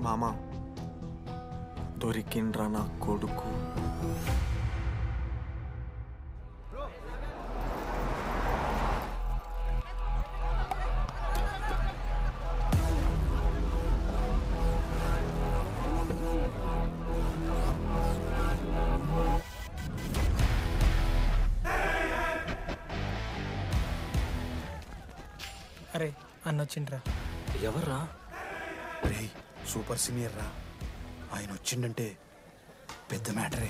మామ దొరికిండ్రా నా కొడుకు. అరే అన్న వచ్చిండ్రా. ఎవర్రా? రే సూపర్ సీనియర్ రా, ఆయన వచ్చిండంటే పెద్ద మ్యాటరే.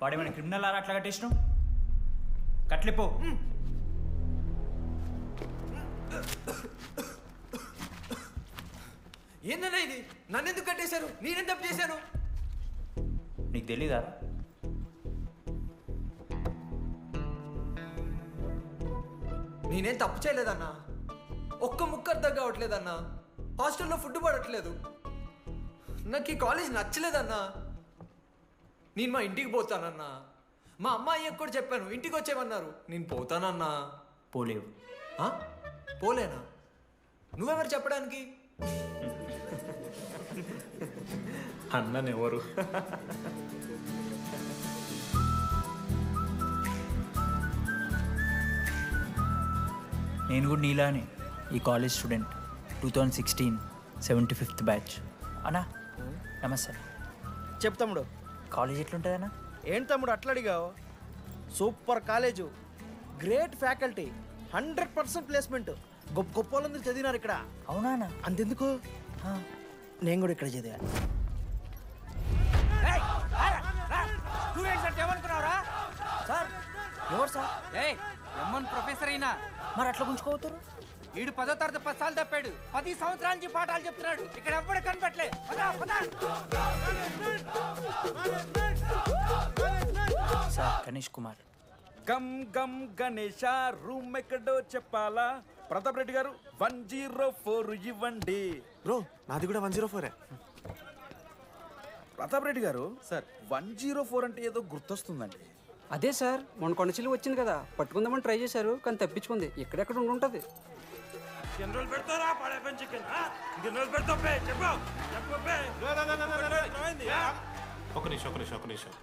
వాడేమైనా క్రిమినల్ ఆరా అట్లా కట్టేసినావు? కట్లిపో. ఏందన్నా ఇది? నన్నెందుకు కట్టేశారు? నేనేం తప్పు చేశాను? నీకు తెలీదా? నేనేం తప్పు చేయలేదన్నా. ఒక్క ముక్క అర్థం కావట్లేదన్నా. హాస్టల్లో ఫుడ్ పడట్లేదు. నాకు ఈ కాలేజ్ నచ్చలేదన్నా. నేను మా ఇంటికి పోతానన్నా. మా అమ్మాయి కూడా చెప్పాను, ఇంటికి వచ్చేమన్నారు. నేను పోతానన్నా. పోలేవు. పోలేనా? నువ్వెవరు చెప్పడానికి? అన్ననెవరు? నేను కూడా నీలానే ఈ కాలేజ్ స్టూడెంట్, 2016 75th బ్యాచ్. అన్నా నమస్తే. చెప్పు తమ్ముడు. కాలేజ్ ఎట్లుంటుంది అన్న? ఏంటి తమ్ముడు అట్లా అడిగావు? Super college, great faculty, 100% placement. గొప్ప గొప్ప వాళ్ళందరూ చదివినారు ఇక్కడ. అవునా అన్న? అంతెందుకు, నేను కూడా ఇక్కడ చదివా. సార్ ఎవరు సార్? ప్రొఫెసర్ అయినా మరి అట్లా గుంజుకోవతారు? వీడు 10వ తరగతి 10 సార్లు తప్పాడు. 10 సంవత్సరాల నుంచి పాఠాలు చెప్తున్నాడు. ఇక్కడ ఎవ్వడు కనపట్లే. సార్ గణేష్ కుమార్. గమ్ గమ్ గణేష, రూమ్ ఎక్కడో చెప్పాలా? ప్రతాప్ రెడ్డి గారు 104 ఇవ్వండి. బ్రో నాది కూడా 104. ప్రతాప్ రెడ్డి గారు సార్ 104 అంటే ఏదో గుర్తొస్తుందండి. అదే సార్, మొన్న కొండచిల్లి వచ్చింది కదా, పట్టుకుందామని ట్రై చేశారు కానీ తప్పించుకుంది. ఎక్కడెక్కడ ఉండుంటది. ఒక నిమిషం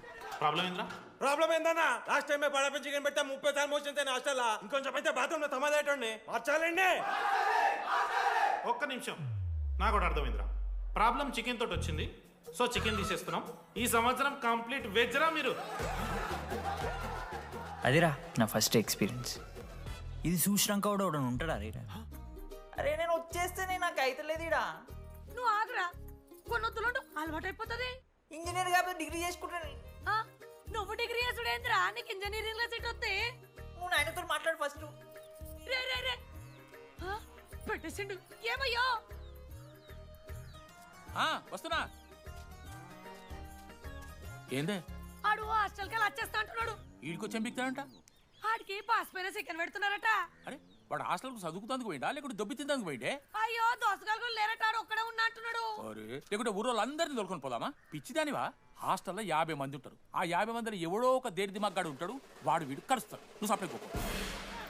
ప్రాబ్లం ఏంద్రా? ప్రాబ్లం ఏందన్నా? లాస్ట్ టైం పడపం చికెన్ పెడితే 30 సార్లు మోషన్ హాస్టల్లా. ఇంకొంచెం అయితే బాత్రూమ్ లో తమాదేటండి మార్చాలండి. ఒక్క నిమిషం, నాకు కూడా అర్థమైందిరా. ప్రాబ్లం చికెన్ తోటి వచ్చింది, సో చికెన్ తీసేస్తున్నాం. ఈ సంవత్సరం కంప్లీట్ వెజ్ రా మీరు. అదిరా నా ఫస్ట్ ఎక్స్పీరియన్స్. ఇది చూసినాక కూడా ఒకడు ఉంటాడా రే? అరే నేను వచ్చేస్తేనే నాకు అయితే లేదు ఇడా. నువ్వు ఆగరా, కొన్నొత్తులు అలవాటు అయిపోతుంది. ఇంజనీర్ కాబట్టి డిగ్రీ చేసుకుంటాను. నువ్వు డిగ్రీ చేసుడేంద్రా? నీకు ఇంజనీరింగ్ లో సీట్ వస్తే నువ్వు నాయనతో మాట్లాడు ఫస్ట్. రే రే రే పెట్టేసిండు. ఏమయ్యో వస్తున్నా. ఏందే ఆడు హాస్టల్ కి వచ్చేస్తా అంటున్నాడు. వీడికొచ్చి ఎంపిక్తాడంట. ఆడికి పాస్ పైన చికెన్ పెడుతున్నారట. అరే వాడు హాస్టల్కు చదువుకుతానికి పోయిండా లేకుంటే దొబ్బి తిందానికి పోయిండే? అయ్యో దోసగాలు లేరట, ఆడు ఒక్కడే ఉన్నా అంటున్నాడు. అరే లేకుంటే ఊరోళ్ళందరినీ దొరుకుని పోదామా? పిచ్చిదానివా? హాస్టల్లో 50 మంది ఉంటారు. ఆ 50 మందిలో ఎవడో ఒక దేడి దిమాగ్గాడు ఉంటాడు. వాడు వీడు కలుస్తాడు. నువ్వు సప్లై పోకో.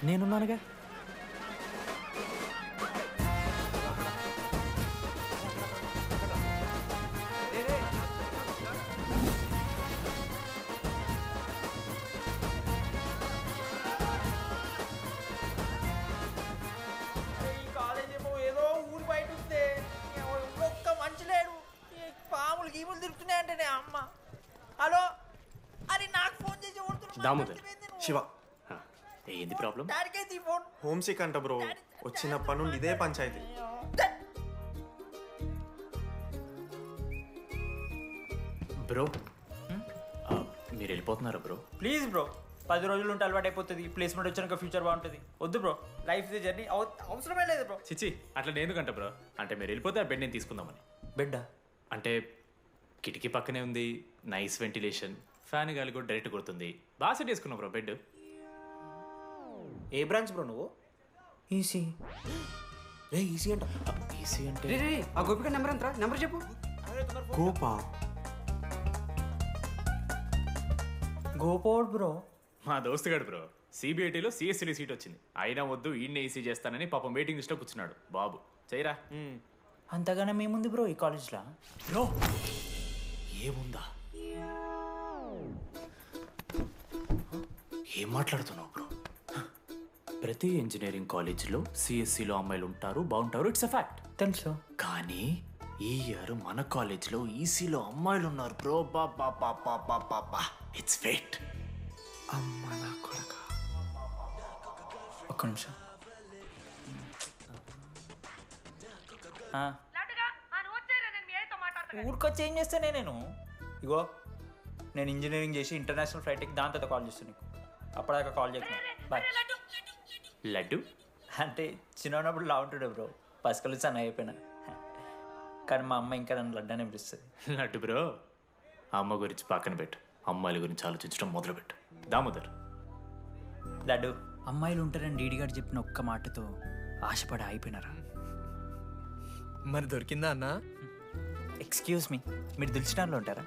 నేనున్నానుగా. ఈ కాలేజ్ ఏమో ఏదో ఊరు బయట వస్తే ఒక్క మంచి లేడు. పాములు గీములు తిరుగుతున్నాయంటే అమ్మ. హలో, అరే నాకు ఫోన్ చేసి దామోదర్, శివ, ఏంది ప్రాబ్లం? డాడీకైతే ఫోన్. హోమ్ సిక్ అంట బ్రో. వచ్చినప్పటి నుండి ఇదే పంచాయతీ. బ్రో మీరు వెళ్ళిపోతున్నారా బ్రో? ప్లీజ్ బ్రో, 10 రోజులు ఉంటే అలవాటు అయిపోతుంది. ప్లేస్మెంట్ వచ్చాక ఫ్యూచర్ బాగుంటుంది. వద్దు బ్రో, లైఫ్ జర్నీ అవసరమే లేదు బ్రో. చిచి అట్లా ఎందుకంట బ్రో? అంటే మీరు వెళ్ళిపోతే ఆ బెడ్ నేను తీసుకుందామని. బెడ్డా? అంటే కిటికీ పక్కనే ఉంది, నైస్ వెంటిలేషన్, ఫ్యాన్ గాలి కూడా డైరెక్ట్ కొడుతుంది. బాగా సెట్ చేసుకున్నావు బ్రో బెడ్. ఏ బ్రాంచ్ బ్రో నువ్వు? ఈసీ. రే ఈసీ అంట. ఈసీ అంటే రే ఆ గోపిక నెంబర్ ఎంతరా? నెంబర్ చెప్పు. కోపా గోపోడ్ బ్రో. మా దోస్తుగాడు బ్రో సిబిఐటీలో సిఎస్సిడి సీట్ వచ్చింది. అయినా వద్దు ఈయన్నే ఈసీ చేస్తానని పాపం వెయిటింగ్ లిస్ట్లో కూర్చున్నాడు. బాబు చేయరా. అంతగానే మేముంది బ్రో ఈ కాలేజ్లో. బ్రో ఏముందా? ఏం మాట్లాడుతున్నావు బ్రో? ప్రతి ఇంజనీరింగ్ కాలేజీలో సిఎస్సిలో అమ్మాయిలు ఉంటారు, బాగుంటారు. It's a fact. తెలుసు. కానీ ఈ ఇయర్ మన కాలేజీలో ఈసీలో అమ్మాయిలు ఉన్నారు బ్రో. బా ఇట్స్ ఫేట్. అమ్మ నా కొడక. ఒక్క నిమిషం. ఊరికొచ్చి ఏం చేస్తానే నేను? ఇగో నేను ఇంజనీరింగ్ చేసి ఇంటర్నేషనల్ ఫ్లైట్కి దాని తర్వాత కాల్ చేస్తాను నీకు. అప్పటిదాకా కాల్ చేస్తాను. బాయ్. లడ్డు అంటే చిన్నప్పుడు లా ఉంటుండే బ్రో, పసుకలు సన్న అయిపోయినా. కానీ మా అమ్మ ఇంకా నన్ను లడ్డు అనే పిలుస్తుంది. లడ్డు బ్రో అమ్మ గురించి పక్కన పెట్టు, అమ్మాయిల గురించి ఆలోచించడం మొదలుపెట్టు. దామోదర్ లడ్డు, అమ్మాయిలు ఉంటారని డీడీ గారు చెప్పిన ఒక్క మాటతో ఆశపడి అయిపోయినారా? మరి దొరికిందా అన్న? ఎక్స్క్యూజ్ మీ, మీరు దిల్చినాల్లో ఉంటారా?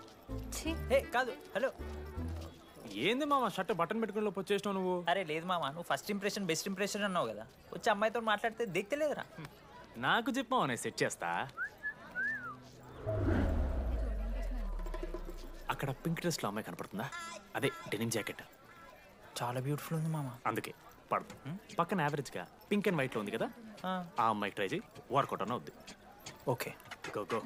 ఏ కాదు, హలో. ఏంది మామ షర్ట్ బటన్ పెట్టుకుని లోపు వచ్చేసినావు నువ్వు? అరే లేదు మామ, నువ్వు ఫస్ట్ ఇంప్రెషన్ బెస్ట్ ఇంప్రెషన్ అన్నావు కదా, వచ్చి అమ్మాయితో మాట్లాడితే దిక్తలేదురా. నాకు చెప్పావు నేను సెట్ చేస్తా. అక్కడ పింక్ డ్రెస్లో అమ్మాయి కనపడుతుందా? అదే డెనిమ్ జాకెట్. చాలా బ్యూటిఫుల్ ఉంది మామ. అందుకే పడదు. పక్కన యావరేజ్గా పింక్ అండ్ వైట్లో ఉంది కదా, ఆ అమ్మాయి ట్రై చేయి, వర్కౌట్ అన్న వద్దు. Okay go go.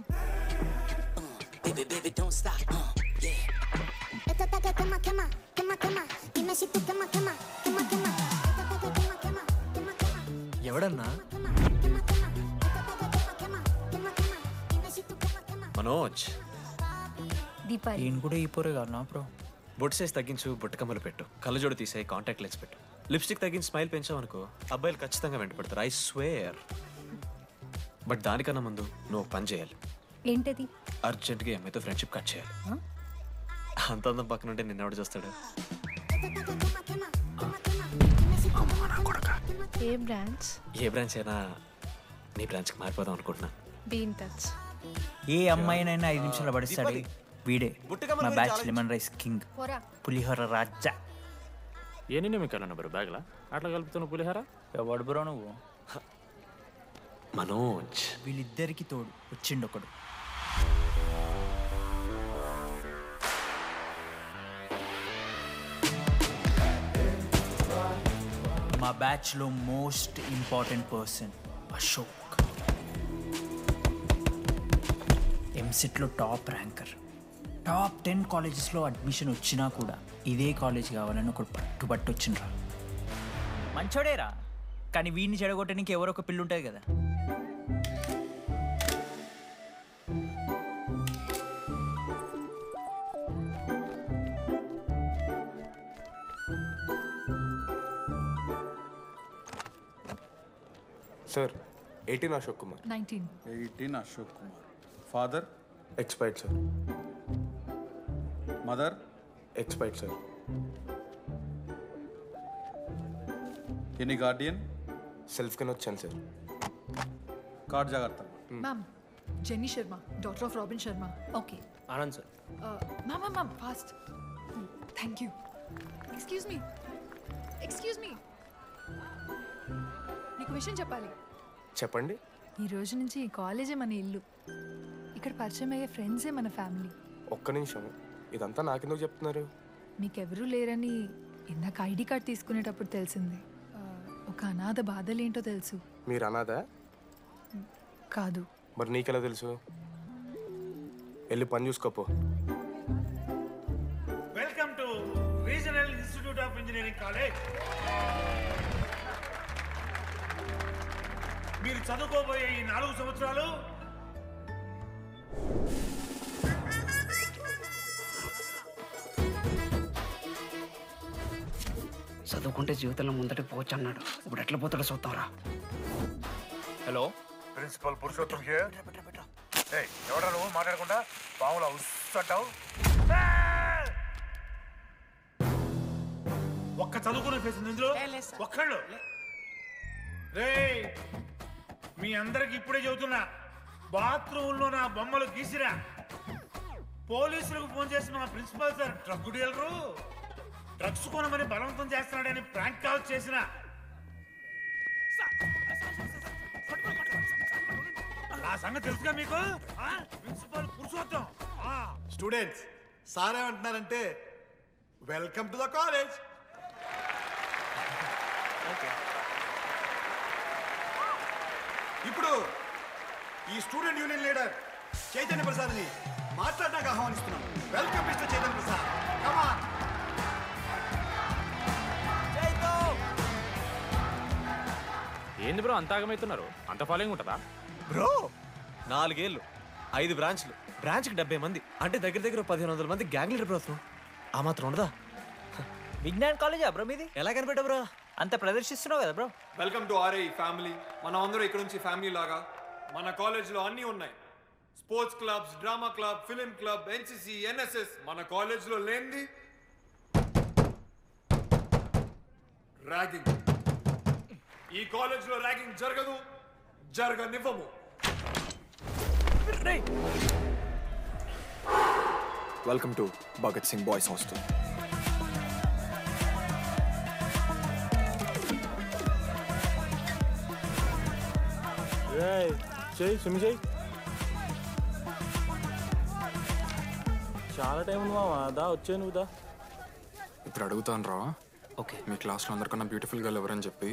ఎవడన్నా? మనోజ్. ఈయన కూడా ఈ పోరే కాదు నా బ్రో. బొట్టు సైజ్ తగ్గించు, బొట్టు కమ్మలు పెట్టు, కళ్ళజోడు తీసేయి, కాంటాక్ట్ లెన్స్ పెట్టు, లిప్స్టిక్ తగ్గించి స్మైల్ పెంచావనుకో అబ్బాయిలు ఖచ్చితంగా వెంటపడతారు. I swear. బట్ దానికన్నా ముందు నువ్వు ఒక పని చేయాలి. ఏంటది? అర్జెంట్గా అమ్మాయితో ఫ్రెండ్షిప్ కట్ చేయాలి. అంత అందం పక్కన ఉంటే నిన్నెవడు చూస్తాడు? ఏ బ్రాంచ్? ఏ బ్రాంచ్ అయినా నీ బ్రాంచ్కి మారిపోదాం అనుకుంటున్నా. Be in touch. ఏ అమ్మాయినైనా 5 నిమిషాలు పడిస్తాడు వీడే. మా బ్యాచ్ లెమన్ రైస్ కింగ్, పులిహోర రాజా. ఎన్ని నిమిషాలు బ్రో బ్యాగ్లా అట్లా కలుపుతున్న పులిహోర? ఎవడు బ్రో నువ్వు? మనోజ్. వీళ్ళిద్దరికి తోడు వచ్చిండు ఒకడు. మా బ్యాచ్లో మోస్ట్ ఇంపార్టెంట్ పర్సన్ అశోక్. ఎంసెట్లో టాప్ ర్యాంకర్. టాప్ 10 కాలేజెస్లో అడ్మిషన్ వచ్చినా కూడా ఇదే కాలేజ్ కావాలని ఒకడు పట్టుబట్టి వచ్చిండ్రా. మంచోడేరా, కానీ వీడిని చెడగొట్టడానికి ఎవరో ఒక పిల్లు ఉంటుంది కదా. Sir 18 Ashok Kumar. 18 Ashok Kumar. Father? Expired sir. Mother? Expired sir. Any Guardian? Self కింద వచ్చాను సార్. కార్డ్ జాగ్రత్త. Ma'am, Jenny Sharma, daughter of Robin Sharma. Okay. Anand sir. Ma'am, fast. Thank you. Excuse me. నీకు విషయం చెప్పాలి. చెప్పండి. ఈ రోజు నుంచి ఈ కాలేజే మన ఇల్లు. ఇక్కడ పరిచయం అయ్యే ఫ్రెండ్సే మన ఫ్యామిలీ. ఒక్క నిమిషం, ఇదంతా నాకెందుకు చెప్తున్నారు? మీకెవరూ లేరని ఇందాక ఐడి కార్డ్ తీసుకునేటప్పుడు తెలిసింది. ఒక అనాథ బాధలేంటో తెలుసు. మీరు అనాదా? కాదు. మరి నీకెలా తెలుసు? వెళ్ళి పని చూసుకోపో. Welcome to regional institute of engineering college. మీరు చదువుకోబోయే ఈ 4 సంవత్సరాలు చదువుకుంటే జీవితంలో ముందటి పోవచ్చు అన్నాడు. ఇప్పుడు ఎట్లా పోతాడో చూద్దాంరా. Hello, principal Purushottam here. ఎవడా నువ్వు మాట్లాడకుండా పాములా ఉస్సంటావు? ఒక్క చదువుకునే ఫేస్ ఇందులో ఒక్కళ్ళు. రే మీ అందరికి ఇప్పుడే చెబుతున్నా, బాత్రూంలో నా బొమ్మలు గీసిరా. పోలీసులకు ఫోన్ చేసిన మా principal sir drug dealer drugs కొనమని బలవంతం చేస్తున్నాడని ప్రాంక్ కాల్ చేసిన. ఆ సంగతి తెలుసుగా మీకు? ప్రిన్సిపల్ పురుషోత్తం. స్టూడెంట్స్, సార్ ఏమంటున్నారంటే వెల్కమ్ టు ద కాలేజ్. ఇప్పుడు ఈ స్టూడెంట్ యూనియన్ లీడర్ చైతన్య ప్రసాద్ని మాట్లాడడానికి ఆహ్వానిస్తున్నాం. Welcome mister Chaitanya Prasad. Come on. ఏంది బ్రో అంత ఆగమవుతున్నారు? అంత ఫాలోయింగ్ ఉంటుందా బ్రో? 4 ఏళ్ళు, 5 బ్రాంచ్లు, బ్రాంచ్కి 70 మంది, అంటే దగ్గర దగ్గర 1500 మంది గ్యాంగ్ లీడర్ బ్రో. ఆ మాత్రం ఉండదా? విజ్ఞాన్ కాలేజా బ్రో మీది? ఎలా కనిపెట్టా బ్రో? అంత ప్రదర్శిస్తున్నావు కదా bro. Welcome to RI family. మనం అందరూ ఇక్కడ నుంచి ఫ్యామిలీ లాగా. మన కాలేజ్లో అన్నీ ఉన్నాయి. Sports clubs, drama club, film club, NCC, NSS. మన కాలేజ్లో లేనిది ర్యాగింగ్. ఈ కాలేజ్లో ర్యాగింగ్ జరగదు, జరగనివ్వము. Welcome to Bhagat Singh boys hostel. చాలా టైం ఉంది మావా. దా వచ్చే నువ్వు దా. ఇప్పుడు అడుగుతాను రా. ఓకే. మీ క్లాస్లో అందరికన్నా బ్యూటిఫుల్ గర్ల్ ఎవరని చెప్పి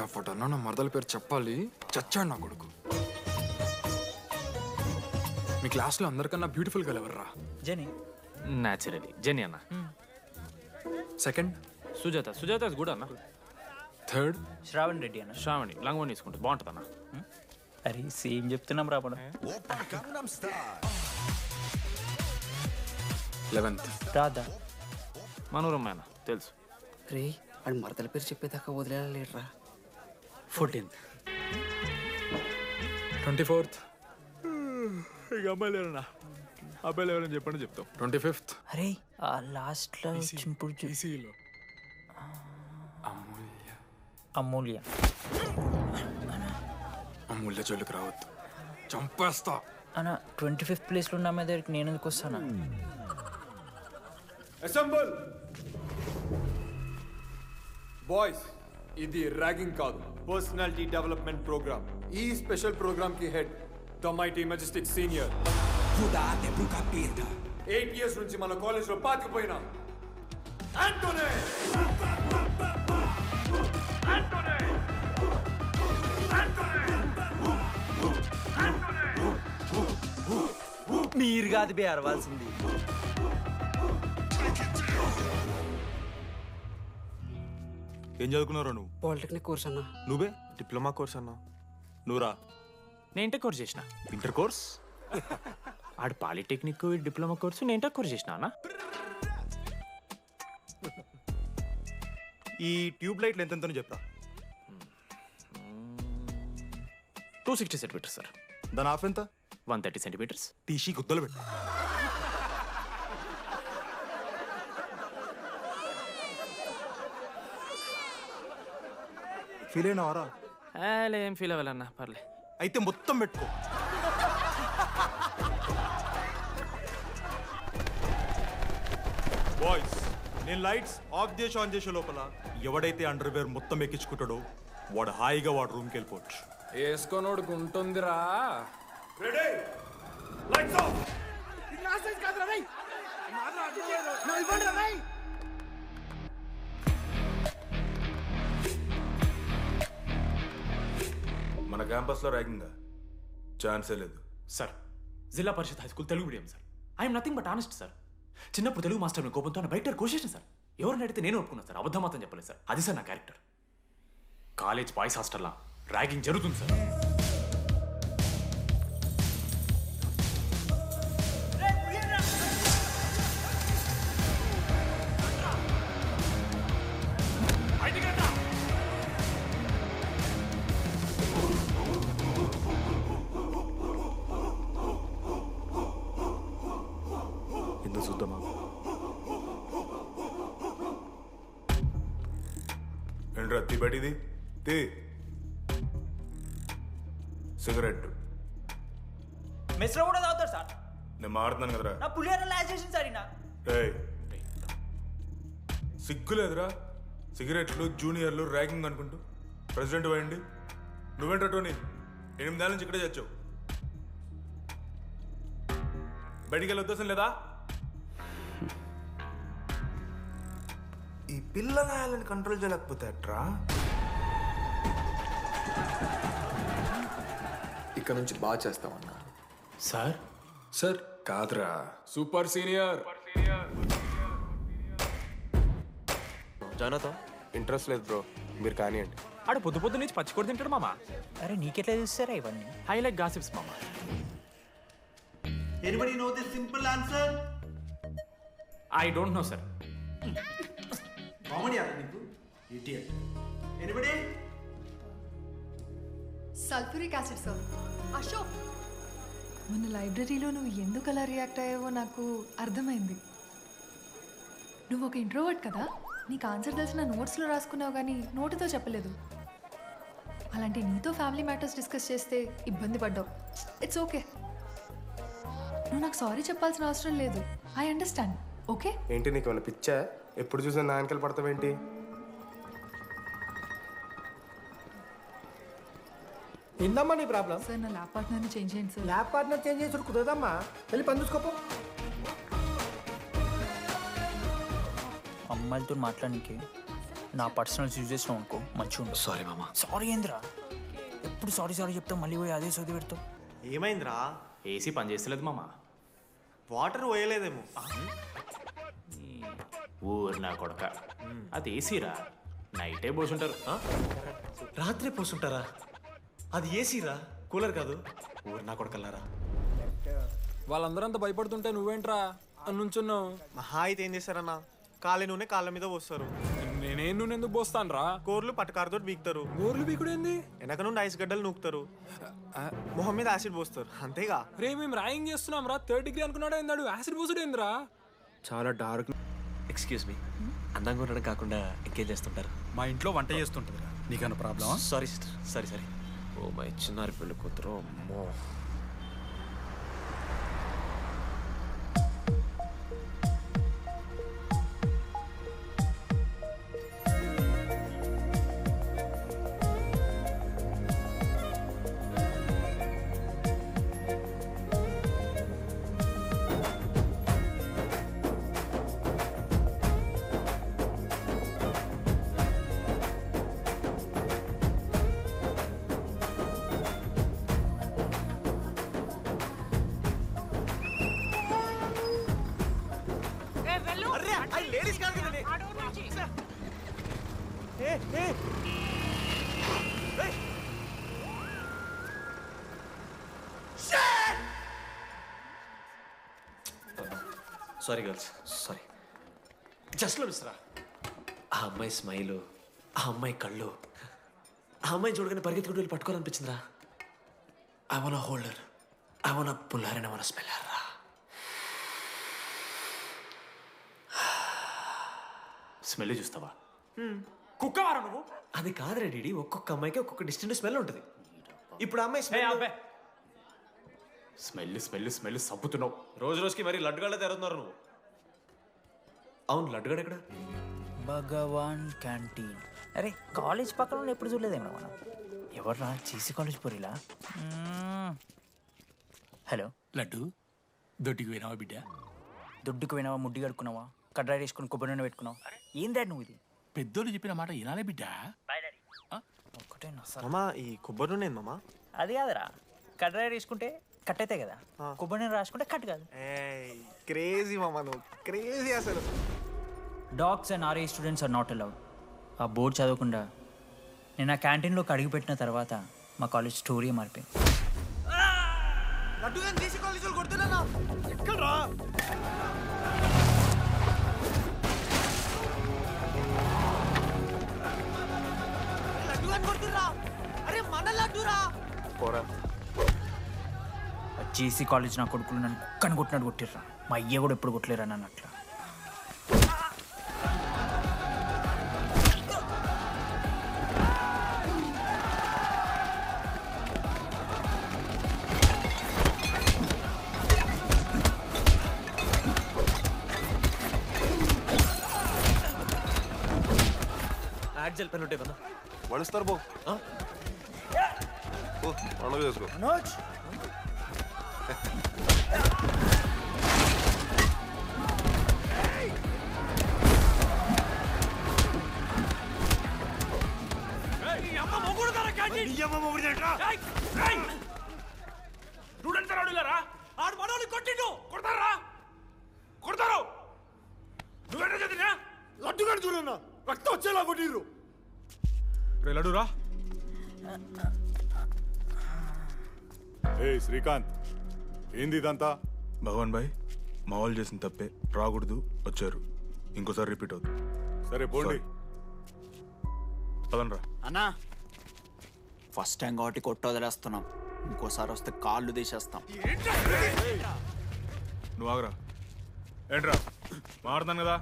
ఎవడన్నా నా మరదల పేరు చెప్పాలి. చచ్చాడు నా కొడుకు. మీ క్లాస్లో అందరికన్నా బ్యూటిఫుల్ గర్ల్ ఎవర్రా? జని. న్యాచురలీ జెనీ అన్న. Second Sujatha. Sujatha is good అన్న. థర్డ్ శ్రావణ్ రెడ్డి అన్న. శ్రావణి లంగోని తీసుకుంటుంది, బాగుంటుంది అన్న. అరే సేమ్ చెప్తున్నాం రాపడం. 11th రాధా. మనోరమ్మ అన్న తెలుసు. రే అని మరదల పేరు చెప్పేదాకా వదిలేరా. 14th 24th ఇక అమ్మాయిలు ఎవరన్నా, అబ్బాయిలు ఎవరని చెప్పండి చెప్తాం. 25th అరే ఆ లాస్ట్ లో చింపుడు అమూల్య. అమూల్య జోలికి రావద్దు, చంపేస్తా అన్న. 25th ప్లేస్లో ఉన్న అమ్మాయి దగ్గరికి నేను ఎందుకు వస్తానా? Assemble boys. ఇది ర్యాగింగ్ కాదు, పర్సనాలిటీ డెవలప్మెంట్ ప్రోగ్రామ్. ఈ స్పెషల్ ప్రోగ్రామ్ కి head the mighty Majestic senior. 8 years నుంచి మన కాలేజ్ లో పాతిపోయినా ఆంటోనీ. మీరు కాదు బే అరవాల్సింది. ఏం చదువుకున్నారా నువ్వు? పాలిటెక్నిక్ కోర్స్ అన్నా. నువ్వే డిప్లొమా కోర్స్ అన్నా. నువ్వురా? నేను ఇంటర్ కోర్స్ చేసిన. Inter course? ఆడు పాలిటెక్నిక్ డిప్లొమా కోర్సు, నేను ఇంటర్ కోర్స్ చేసిన అన్న. ఈ ట్యూబ్ లైట్లు ఎంతెంతనో చెప్పరా. 260 సెంటీమీటర్స్ సార్. దాని ఆఫ్ ఎంత? 130 సెంటీమీటర్స్. టీసీ గుద్దలు పెట్టు. ఫీల్ అయినావారా? ఏం ఫీల్ అవ్వాలన్నా, పర్లే. అయితే మొత్తం పెట్టుకో. బాయ్స్, నేను లైట్స్ ఆఫ్ చేసి ఆన్ చేసే లోపల ఎవడైతే అండర్వేర్ మొత్తం ఎక్కించుకుంటాడో వాడు హాయిగా వాడు రూమ్కి వెళ్ళిపోవచ్చు. వేసుకోనోడుకు ఉంటుందిరా. Ready, lights off. మన క్యాంపస్లో ర్యాగింగ్ ఛాన్సే లేదు sir. Zilla Parishad high school Telugu medium sir. I'm nothing but honest sir. చిన్నప్పుడు తెలుగు మాస్టర్ మీ కోపంతో బయట కోసేసిన సార్. ఎవరిని అడిగితే నేను ఒప్పుకున్నాను సార్. అబద్ధం మాత్రం చెప్పలేదు సార్. అది సార్ నా క్యారెక్టర్. కాలేజ్ బాయ్స్ హాస్టల్లా ర్యాగింగ్ జరుగుతుంది సార్. ఎందుకు చూద్దామా? ఏంట్రా తీ బయటిది తీ. సిగరెట్ మెస్లో కూడా తాగుతారు సార్. నేను మాడుతున్నాను కదరా. నా పులిహోర లాస్ట్ చేసింది సార్ ఈయన. ఏయ్, సిగ్గులేదురా? సిగరెట్లు జూనియర్లు ర్యాగింగ్ అనుకుంటూ ప్రెసిడెంట్ పోయండి. నువ్వేంట్రా టోనీ 8 నెలల నుంచి ఇక్కడే చచ్చావు. బయటికి వెళ్ళే ఉద్దేశం లేదా? ఈ పిల్లగాయలను కంట్రోల్ చేయలేకపోతే అట్రా. ఇక్కడ నుంచి బాగా చేస్తామన్నా. సార్ సార్ కాదురా, సూపర్ సీనియర్. జానతో ఇంట్రెస్ట్ లేదు బ్రో, మీరు కానివ్వండి. ఆడు పొద్దు నుంచి పచ్చికొడి తింటాడు మామ. అరే నీకెట్లా చూస్తారా ఇవన్నీ? ఐ లైక్ గాసిప్స్ మామ. Anybody know the simple answer? I don't know sir. Comedy are you? Idiot. Anybody? Sulphuric acid sir. Ashok, మొన్న లైబ్రరీలో నువ్వు ఎందుకు అలా రియాక్ట్ అయ్యావో నాకు అర్థమైంది. నువ్వు ఒక ఇంట్రోవర్ట్ కదా, నీకు ఆన్సర్ తెలిసిన నోట్స్లో రాసుకున్నావు కానీ నోటితో చెప్పలేదు. అలాంటి నీతో ఫ్యామిలీ మ్యాటర్స్ డిస్కస్ చేస్తే ఇబ్బంది పడ్డావు. ఇట్స్ ఓకే, నువ్వు నాకు సారీ చెప్పాల్సిన అవసరం లేదు. I understand. ఓకే? ఏంటి నీకు ఏమైనా పిచ్చా? ఎప్పుడు చూసినా నా వెనకాల పడతావేంటి? ఏందమ్మా నీ ప్రాబ్లం? సార్ నా ల్యాబ్ పార్ట్నర్ని చేంజ్ చేయండి సార్. ల్యాబ్ పార్ట్నర్ చేంజ్ చేసి కుదరదమ్మా, వెళ్ళి పని చూసుకోపో. అమ్మాయిలతో మాట్లాడడానికి నా పర్సనల్స్ యూజ్ చేసినావు అనుకో మంచిగా ఉండదు. సారీ మామ. సారీ ఏంద్రా, ఎప్పుడు సారీ సారీ చెప్తావు, మళ్ళీ పోయి అదే సోది పెడతావు. ఏమైందిరా? ఏసీ పని చేస్తలేదు మామ. వాటర్ పోయలేదేమో. ఊరు నా కొడక, అది ఏసీరా, నైటే పోసుంటారు. రాత్రి పోసుంటారా? అది ఏసీరా, కూలర్ కాదు. ఊరు నా కొడకల్లారా. వాళ్ళందరూ అంత భయపడుతుంటే నువ్వేంట్రా అని నుంచున్నావు? మహా అయితే ఏం చేస్తారన్నా, కాళ్ళ నూనె కాళ్ళ మీద పోస్తారు. నేనేం నూనె ఎందుకు పోస్తాను రా? కోర్లు పట్టకారుతో బీకుతారు. గోర్లు బీకుడేంది? వెనక నుండి ఐస్ గడ్డలు నూకుతారు. మొహం మీద యాసిడ్ పోస్తారు, అంతేగా. రే మేము ర్యాగింగ్ చేస్తున్నాం రా, 3rd డిగ్రీ అనుకున్నాడు ఏందాడు, యాసిడ్ పోసుడేంద్రా? చాలా డార్క్. ఎక్స్క్యూజ్ మీ, అందంగా ఉండడం కాకుండా ఇంకేం చేస్తుంటారు? మా ఇంట్లో వంట చేస్తుంటుంది. నీకన్నా ప్రాబ్లమా? Sorry sister, sorry sorry. Oh my చిన్నారి పెళ్ళి కూతురు, అమ్మో. Sorry girls, sorry. జస్ట్ మిస్రా. ఆ అమ్మాయి స్మైలు, ఆ అమ్మాయి కళ్ళు, ఆ అమ్మాయి చూడగానే పరిగెత్తుకుంటూ వెళ్ళి పట్టుకోవాలనిపించిందిరా. I want holder, I want puller and I want smeller రా. స్మెల్ చూస్తావా? కుక్కవారా నువ్వు? అది కాదురా డీడీ, ఒక్కొక్క అమ్మాయికి ఒక్కొక్క డిస్టింట్ స్మెల్ ఉంటుంది. ఇప్పుడు ఆ అమ్మాయి స్మెల్ స్మెల్ స్మెల్ స్మెల్ సబ్బుతున్నావు. రోజు రోజుకి మరి లడ్డుగాళ్ళ తెరుతున్నారు నువ్వు. అవును, లడ్డుగాడు ఎక్కడ? భగవాన్ క్యాంటీన్. అరే కాలేజ్ పక్కన ఎప్పుడు చూడలేదేమో మనం. ఎవర్రా జీసీ కాలేజ్ పోరిలా? హలో లడ్డు, దొడ్డికి పోయినావా బిడ్డ? దొడ్డుకు పోయినావా, ముడ్డి కడుక్కున్నావా, కడ్రాయి వేసుకుని కొబ్బరి నూనె పెట్టుకున్నావు? ఏం డాడ్ నువ్వు ఇది? పెద్దోళ్ళు చెప్పిన మాట వినాలే బిడ్డ. ఒక్కటే నస. మామా, ఈ కొబ్బరి నూనె ఏంది మామా? అది కాదురా, కడ్రాయి వేసుకుంటే కట్ అవుతాయి కదా, కొబ్బరి నూనె రాసుకుంటే కట్ కాదు. క్రేజీ మామా, నువ్వు క్రేజీ అసలు. డాగ్స్ అండ్ ఆర్ఏ స్టూడెంట్స్ ఆర్ నాట్ అలౌడ్. ఆ బోర్డు చదవకుండా నేను ఆ క్యాంటీన్లోకి అడుగు పెట్టిన తర్వాత మా కాలేజ్ స్టోరీ మారిపోయింది. జేసీ కాలేజ్ నా కొడుకులు నన్ను కుక్కని కొట్టినట్టు కొట్టిర్రా. మా అయ్య కూడా ఎప్పుడు కొట్టలేరా నన్ను అట్లా. బ్లాక్ జెల్ పెన్ ఉంటే కదా వణిస్తారు బో పండుగ చేసుకో మనోజ్ స్టూడెంట్స్ రాడులారా ఆడు మనోని కొట్టిండు కొడతారా కొడతారు నువ్వేంటో చదివినా లడ్డుగాని చూడన్నా రక్తం వచ్చేలా కొట్టిర్రు రే లడురా ఏ శ్రీకాంత్ ఏంది ఇదంతా భగవాన్ భాయ్ మా వాళ్ళు చేసిన తప్పే రాకూడదు వచ్చారు ఇంకోసారి రిపీట్ అవుతుంది సరే పోండి పదనరా అన్నా ఫస్ట్ టైం కాబట్టి కొట్టు వదిలేస్తున్నాం ఇంకోసారి వస్తే కాళ్ళు తీసేస్తాం నువ్వు ఆగరా ఏంట్రా మారుతాను కదా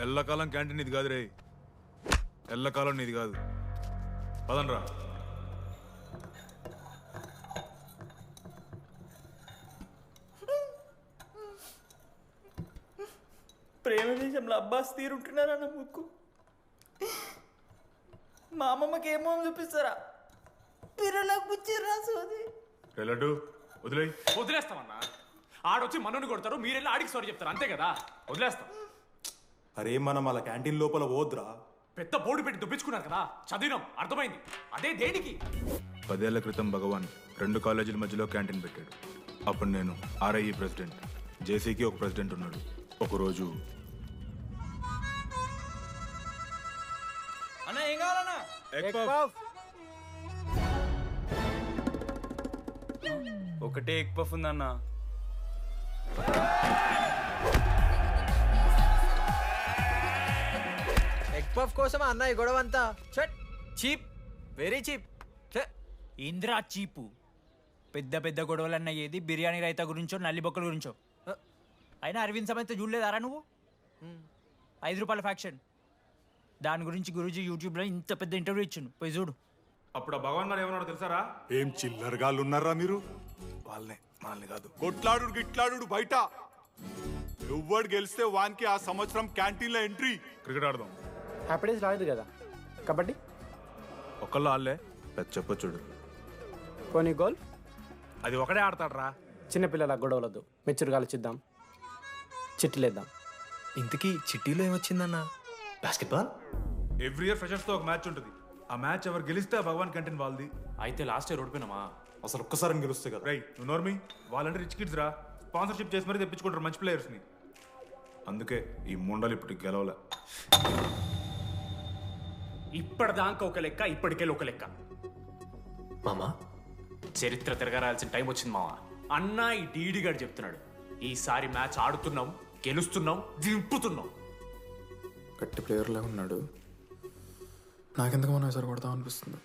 ఎల్లకాలం క్యాంటీన్ ఇది కాదు రే ఎల్లకాలం నీది కాదు పదనరా ప్రేమ దేశంలో అబ్బాస్ తీరుంటున్నారా నా ముక్కు మా అమ్మమ్మకి ఏమో చూపిస్తారా పిల్లలకు పుచ్చిర్రా సోది రే లడ్డు వదిలే వదిలేస్తామన్నా ఆడొచ్చి మనోని కొడతారు మీరెళ్ళి ఆడికి సారీ చెప్తారు అంతే కదా వదిలేస్తాం అరే మనం అలా క్యాంటీన్ లోపల పోద్రా పెద్ద బోర్డు పెట్టి దుబ్బించుకున్నారు కదా చదివినాం అర్థమైంది అదే దేనికి 10 ఏళ్ల క్రితం భగవాన్ 2 కాలేజీల మధ్యలో క్యాంటీన్ పెట్టాడు అప్పుడు నేను ఆర్ఐఈ ప్రెసిడెంట్ జేసీకి ఒక ప్రెసిడెంట్ ఉన్నాడు ఒకరోజు అన్న ఏం కావాలన్నా ఒకటే ఎగ్ పఫ్ ఉందన్న ఎగ్ పఫ్ కోసం అన్న ఈ గొడవ అంతా చట్ చీప్ వెరీ చీప్ ఇంద్రా చీపు పెద్ద పెద్ద గొడవలన్న ఏది బిర్యానీ రైతా గురించో నల్లి బొక్కల గురించో అయినా అరవింద్ సమేత చూడలేదారా నువ్వు 5 రూపాయల ఫ్యాక్షన్ దాని గురించి గురూజీ యూట్యూబ్లో ఇంత పెద్ద ఇంటర్వ్యూ ఇచ్చిండు పోయి చూడు అప్పుడు ఆ భగవాన్ గారు ఏమన్నాడు తెలుసారా ఏం చిల్లరగాళ్ళు ఉన్నారా మీరు వాళ్ళనే మనల్ని కాదు కొట్లాడు గిట్లాడు బయట ఎవ్వడు గెలిస్తే వానికి ఆ సంవత్సరం క్యాంటీన్ లో ఎంట్రీ క్రికెట్ ఆడదాం హ్యాపీడేస్ రాలేదు కదా కబడ్డీ ఒకళ్ళు ఆడలే పెద్ద చెప్పొచ్చుడు పోనీ గోల్ అది ఒకడే ఆడతాడు రా చిన్నపిల్లల గొడవలొద్దు మెచ్యూర్గా ఆలోచిద్దాం చిట్లేద్దాం ఇంతకీ చిట్టీలో ఏమొచ్చిందన్న బాస్కెట్బాల్ ఎవ్రీ ఇయర్ ఫ్రెషర్స్ తో ఒక మ్యాచ్ ఉంటుంది ఆ మ్యాచ్ ఎవరు గెలిస్తే ఆ భగవాన్ క్యాంటీన్ వాళ్ళది అయితే లాస్ట్ ఇయర్ ఓడిపోయినామా అసలు ఒక్కసారి గెలుస్తే కదా రై నువ్వు నోర్మి వాళ్ళంటే రిచ్ కిడ్స్ రా స్పాన్సర్షిప్ చేసి మరీ తెప్పించుకుంటారు మంచి ప్లేయర్స్ ని అందుకే ఈ ముండలు ఇప్పుడు గెలవలే ఇప్పటిదాకా ఒక లెక్క ఇప్పటికెళ్ళి ఒక లెక్క మామా చరిత్ర తిరగరాల్సిన టైం వచ్చింది మావా అన్నా ఈ డీడీ గారు చెప్తున్నాడు ఈసారి మ్యాచ్ ఆడుతున్నాం గెలుస్తున్నాం దింపుతున్నాం గట్టి ప్లేయర్లా ఉన్నాడు నాకెందుకు మనం ఈసారి కొడతాం అనిపిస్తుంది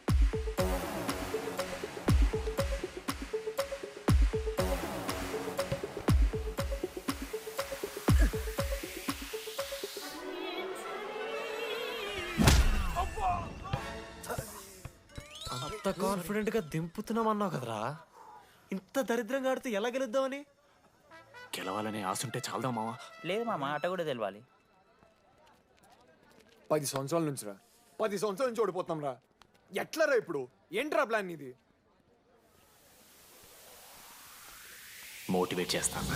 అంత కాన్ఫిడెంట్ గా దింపుతున్నాం అన్నావు కదరా ఇంత దరిద్రంగా ఆడితే ఎలా గెలుద్దామని గెలవాలనే ఆశుంటే చాలదా మావా లేదు మామ ఆట కూడా తెలవాలి 10 సంవత్సరాల నుంచి రా 10 సంవత్సరాల నుంచి ఓడిపోతాం రా ఎట్లా రా ఇప్పుడు ఏంట్రా ప్లాన్ ఇది మోటివేట్ చేస్తాను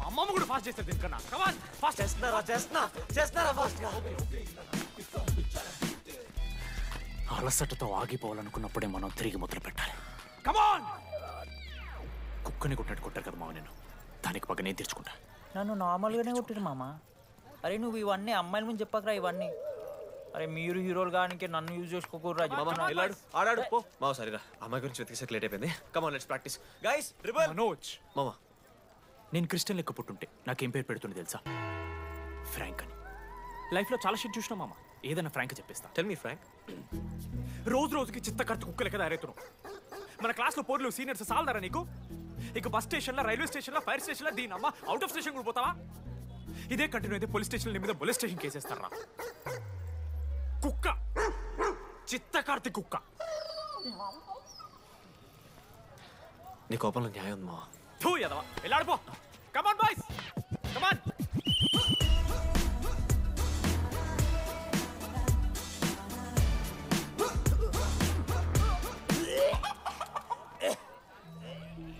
అమ్మమ్మ కూడా ఫాస్ట్ చేస్తారు దీనికన్నా కమాన్ ఫాస్ట్ చేస్తున్నారా ఫాస్ట్ గా అలసటతో ఆగిపోవాలనుకున్నప్పుడే మనం తిరిగి మొదలు పెట్టాలి కమాన్ కుక్కని కొట్టినట్టు కొట్టారు కదా మావ నేను దానికి పక్క నేను తెచ్చుకుంటా నన్ను నార్మల్గానే కొట్టిరు మామ అరే నువ్వు ఇవన్నీ అమ్మాయిల ముందు చెప్పకరా ఇవన్నీ అరే మీరు హీరోలు కానీ నన్ను యూజ్ చేసుకోకూడరా ఆడాడు పో మావ సరిరా అమ్మాయి గురించి వెతికేసరికి లేట్ అయిపోయింది come on let's practice guys rebel Manoj మామా నేను క్రిస్టియన్ లెక్క పుట్టుంటే నాకేం పేరు పెడుతుంది తెలుసా ఫ్రాంక్ అని లైఫ్లో చాలా షిట్ చూసినా మామ ఏదైనా ఫ్రాంక్ చెప్పేస్తా టెల్ మీ ఫ్రాంక్ రోజు రోజుకి చిత్త ఖర్చు కుక్కలే కదా అరేతున్నావు. మన క్లాస్లో పోర్లు సీనియర్స్ సాల్దారా నీకు? ఇక బస్ స్టేషన్లో, రైల్వే స్టేషన్లో, ఫైర్ స్టేషన్లో దీని అమ్మ అవుట్ ఆఫ్ స్టేషన్ కూడా పోతావా? ఇదే కంటిన్యూ అయితే పోలీస్ స్టేషన్ మీద పోలీస్ స్టేషన్ కేసేస్తారా? కుక్క, చిత్త కార్తి కుక్క. నీ కోపంలో న్యాయం ఉంది మావా. థూ ఎదవా, వెళ్ళాడిపో. Come on boys, come on.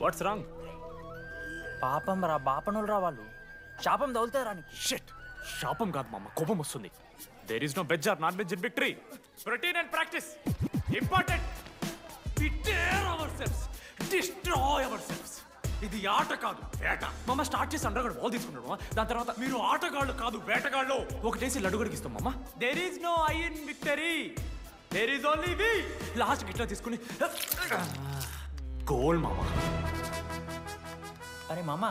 What's wrong? పాపం రా, బాపనులు రా వాళ్ళు. శాపం తగులుతారా నీకు? షిట్, శాపం కాదు మామ, కోపం వస్తుంది. There is no veg or non veg in victory. Protein and practice important. We dare ourselves, destroy ourselves. ఇది ఆట కాదు, వేట. మామ స్టార్ట్ చేసి అండర్గాడు బాల్ తీసుకున్నాడు. దాని తర్వాత మీరు ఆటగాళ్ళు కాదు, వేటగాళ్ళు. ఒకటేసి లడ్డుగడికి ఇస్తాం మామ. There is no I in victory, there is only we. Last ఇట్లా తీసుకుని గోల్ మామ. అరే మామ,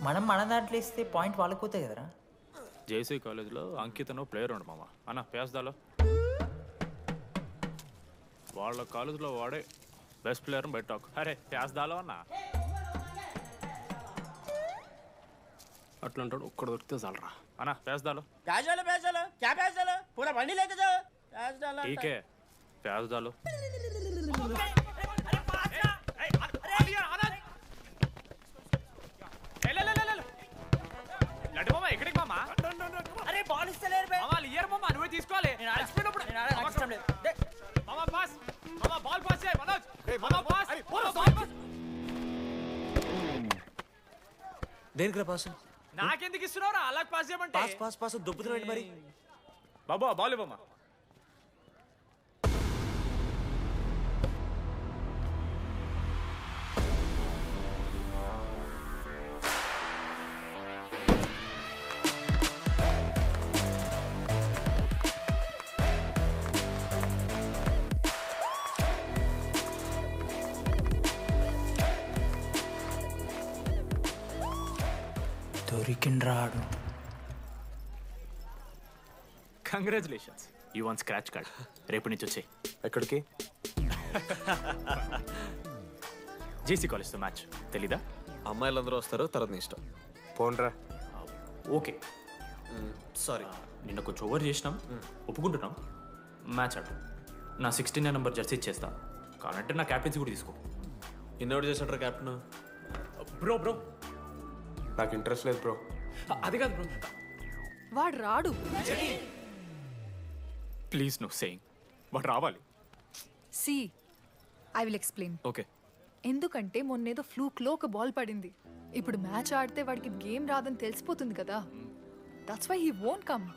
మనం మన దాంట్లో ఇస్తే పాయింట్ వాళ్ళకి పోతాయి కదరా. జేసీ కాలేజ్లో అంకితను ప్లేయర్ ఉండు మామ. అన్న పేస్దాలో వాళ్ళ కాలేజ్లో వాడే బెస్ట్ ప్లేయర్ బయట టాక్. అరే పేస్దాలో అన్న అట్లా అంటాడు. ఒక్కడ దొరికితే చాలరా అన్న. పేస్దాలో టీకే పేస్దాలో. లడ్డు మామ ఎక్కడికి మామ? అరే బాల్ ఇస్తలేరు బే. మామ ఇయర్ మామ, నువ్వే తీసుకోవాలి. మామ పాస్, మామ బాల్ పాస్ చేయి మనోజ్. మామ పాస్, బాల్ పాస్. దేనికి రా పాస్? నాకెందుకు ఇస్తున్నావురా? అలా పాస్ చేయమంటే. పాస్ పాస్ పాస్ దొబ్బుతున్నాడు మరి. బాబా బాల్ ఇవ్వమ్మ. దొరికిండ్రాడు. Congratulations, you won scratch card. రేపు నుంచి వచ్చాయి. ఎక్కడికి? జేసీ కాలేజ్తో మ్యాచ్ తెలీదా? అమ్మాయిలందరూ వస్తారు, తర్వాత నీ ఇష్టం. పోన్రా. ఓకే సారీ, నిన్న కొంచెం ఓవర్ చేసినాం, ఒప్పుకుంటున్నాం. మ్యాచ్ ఆడు. నా 69 నెంబర్ జెర్సీ ఇచ్చేస్తా. కావాలంటే నా క్యాప్టెన్సీ కూడా తీసుకో. ఇన్నోటి చేసాడు కెప్టెన్. బ్రో బ్రో నాకు ఇంట్రెస్ట్ లేదు బ్రో. అది కాదు బ్రో, వాడు రాడు. Please no saying. వాడు రావాలి. See I will explain. Okay. ఎందుకంటే మొన్నేదో ఫ్లూక్లో ఒక బాల్ పడింది. ఇప్పుడు మ్యాచ్ ఆడితే వాడికి గేమ్ రాదని తెలిసిపోతుంది కదా. That's why he won't come.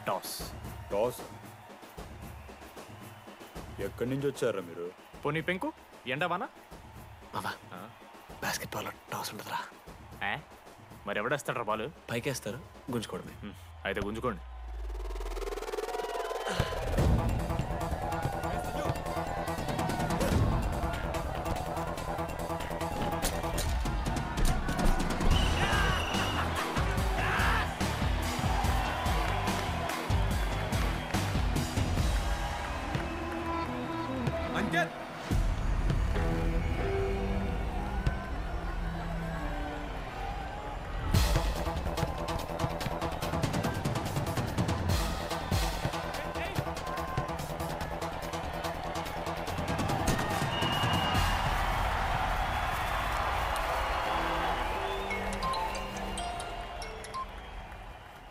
Toss. Toss? ఎక్కడి నుంచి వచ్చారా మీరు? పోనీ పెంకు ఎండవానా? మామా బాస్కెట్ బాల్ టాస్ ఉంటుందిరా. మరి ఎవడేస్తాడ్రా బాల్? పైకేస్తారు, గుంజుకోవడమే. అయితే గుంజుకోండి. అంకిత్,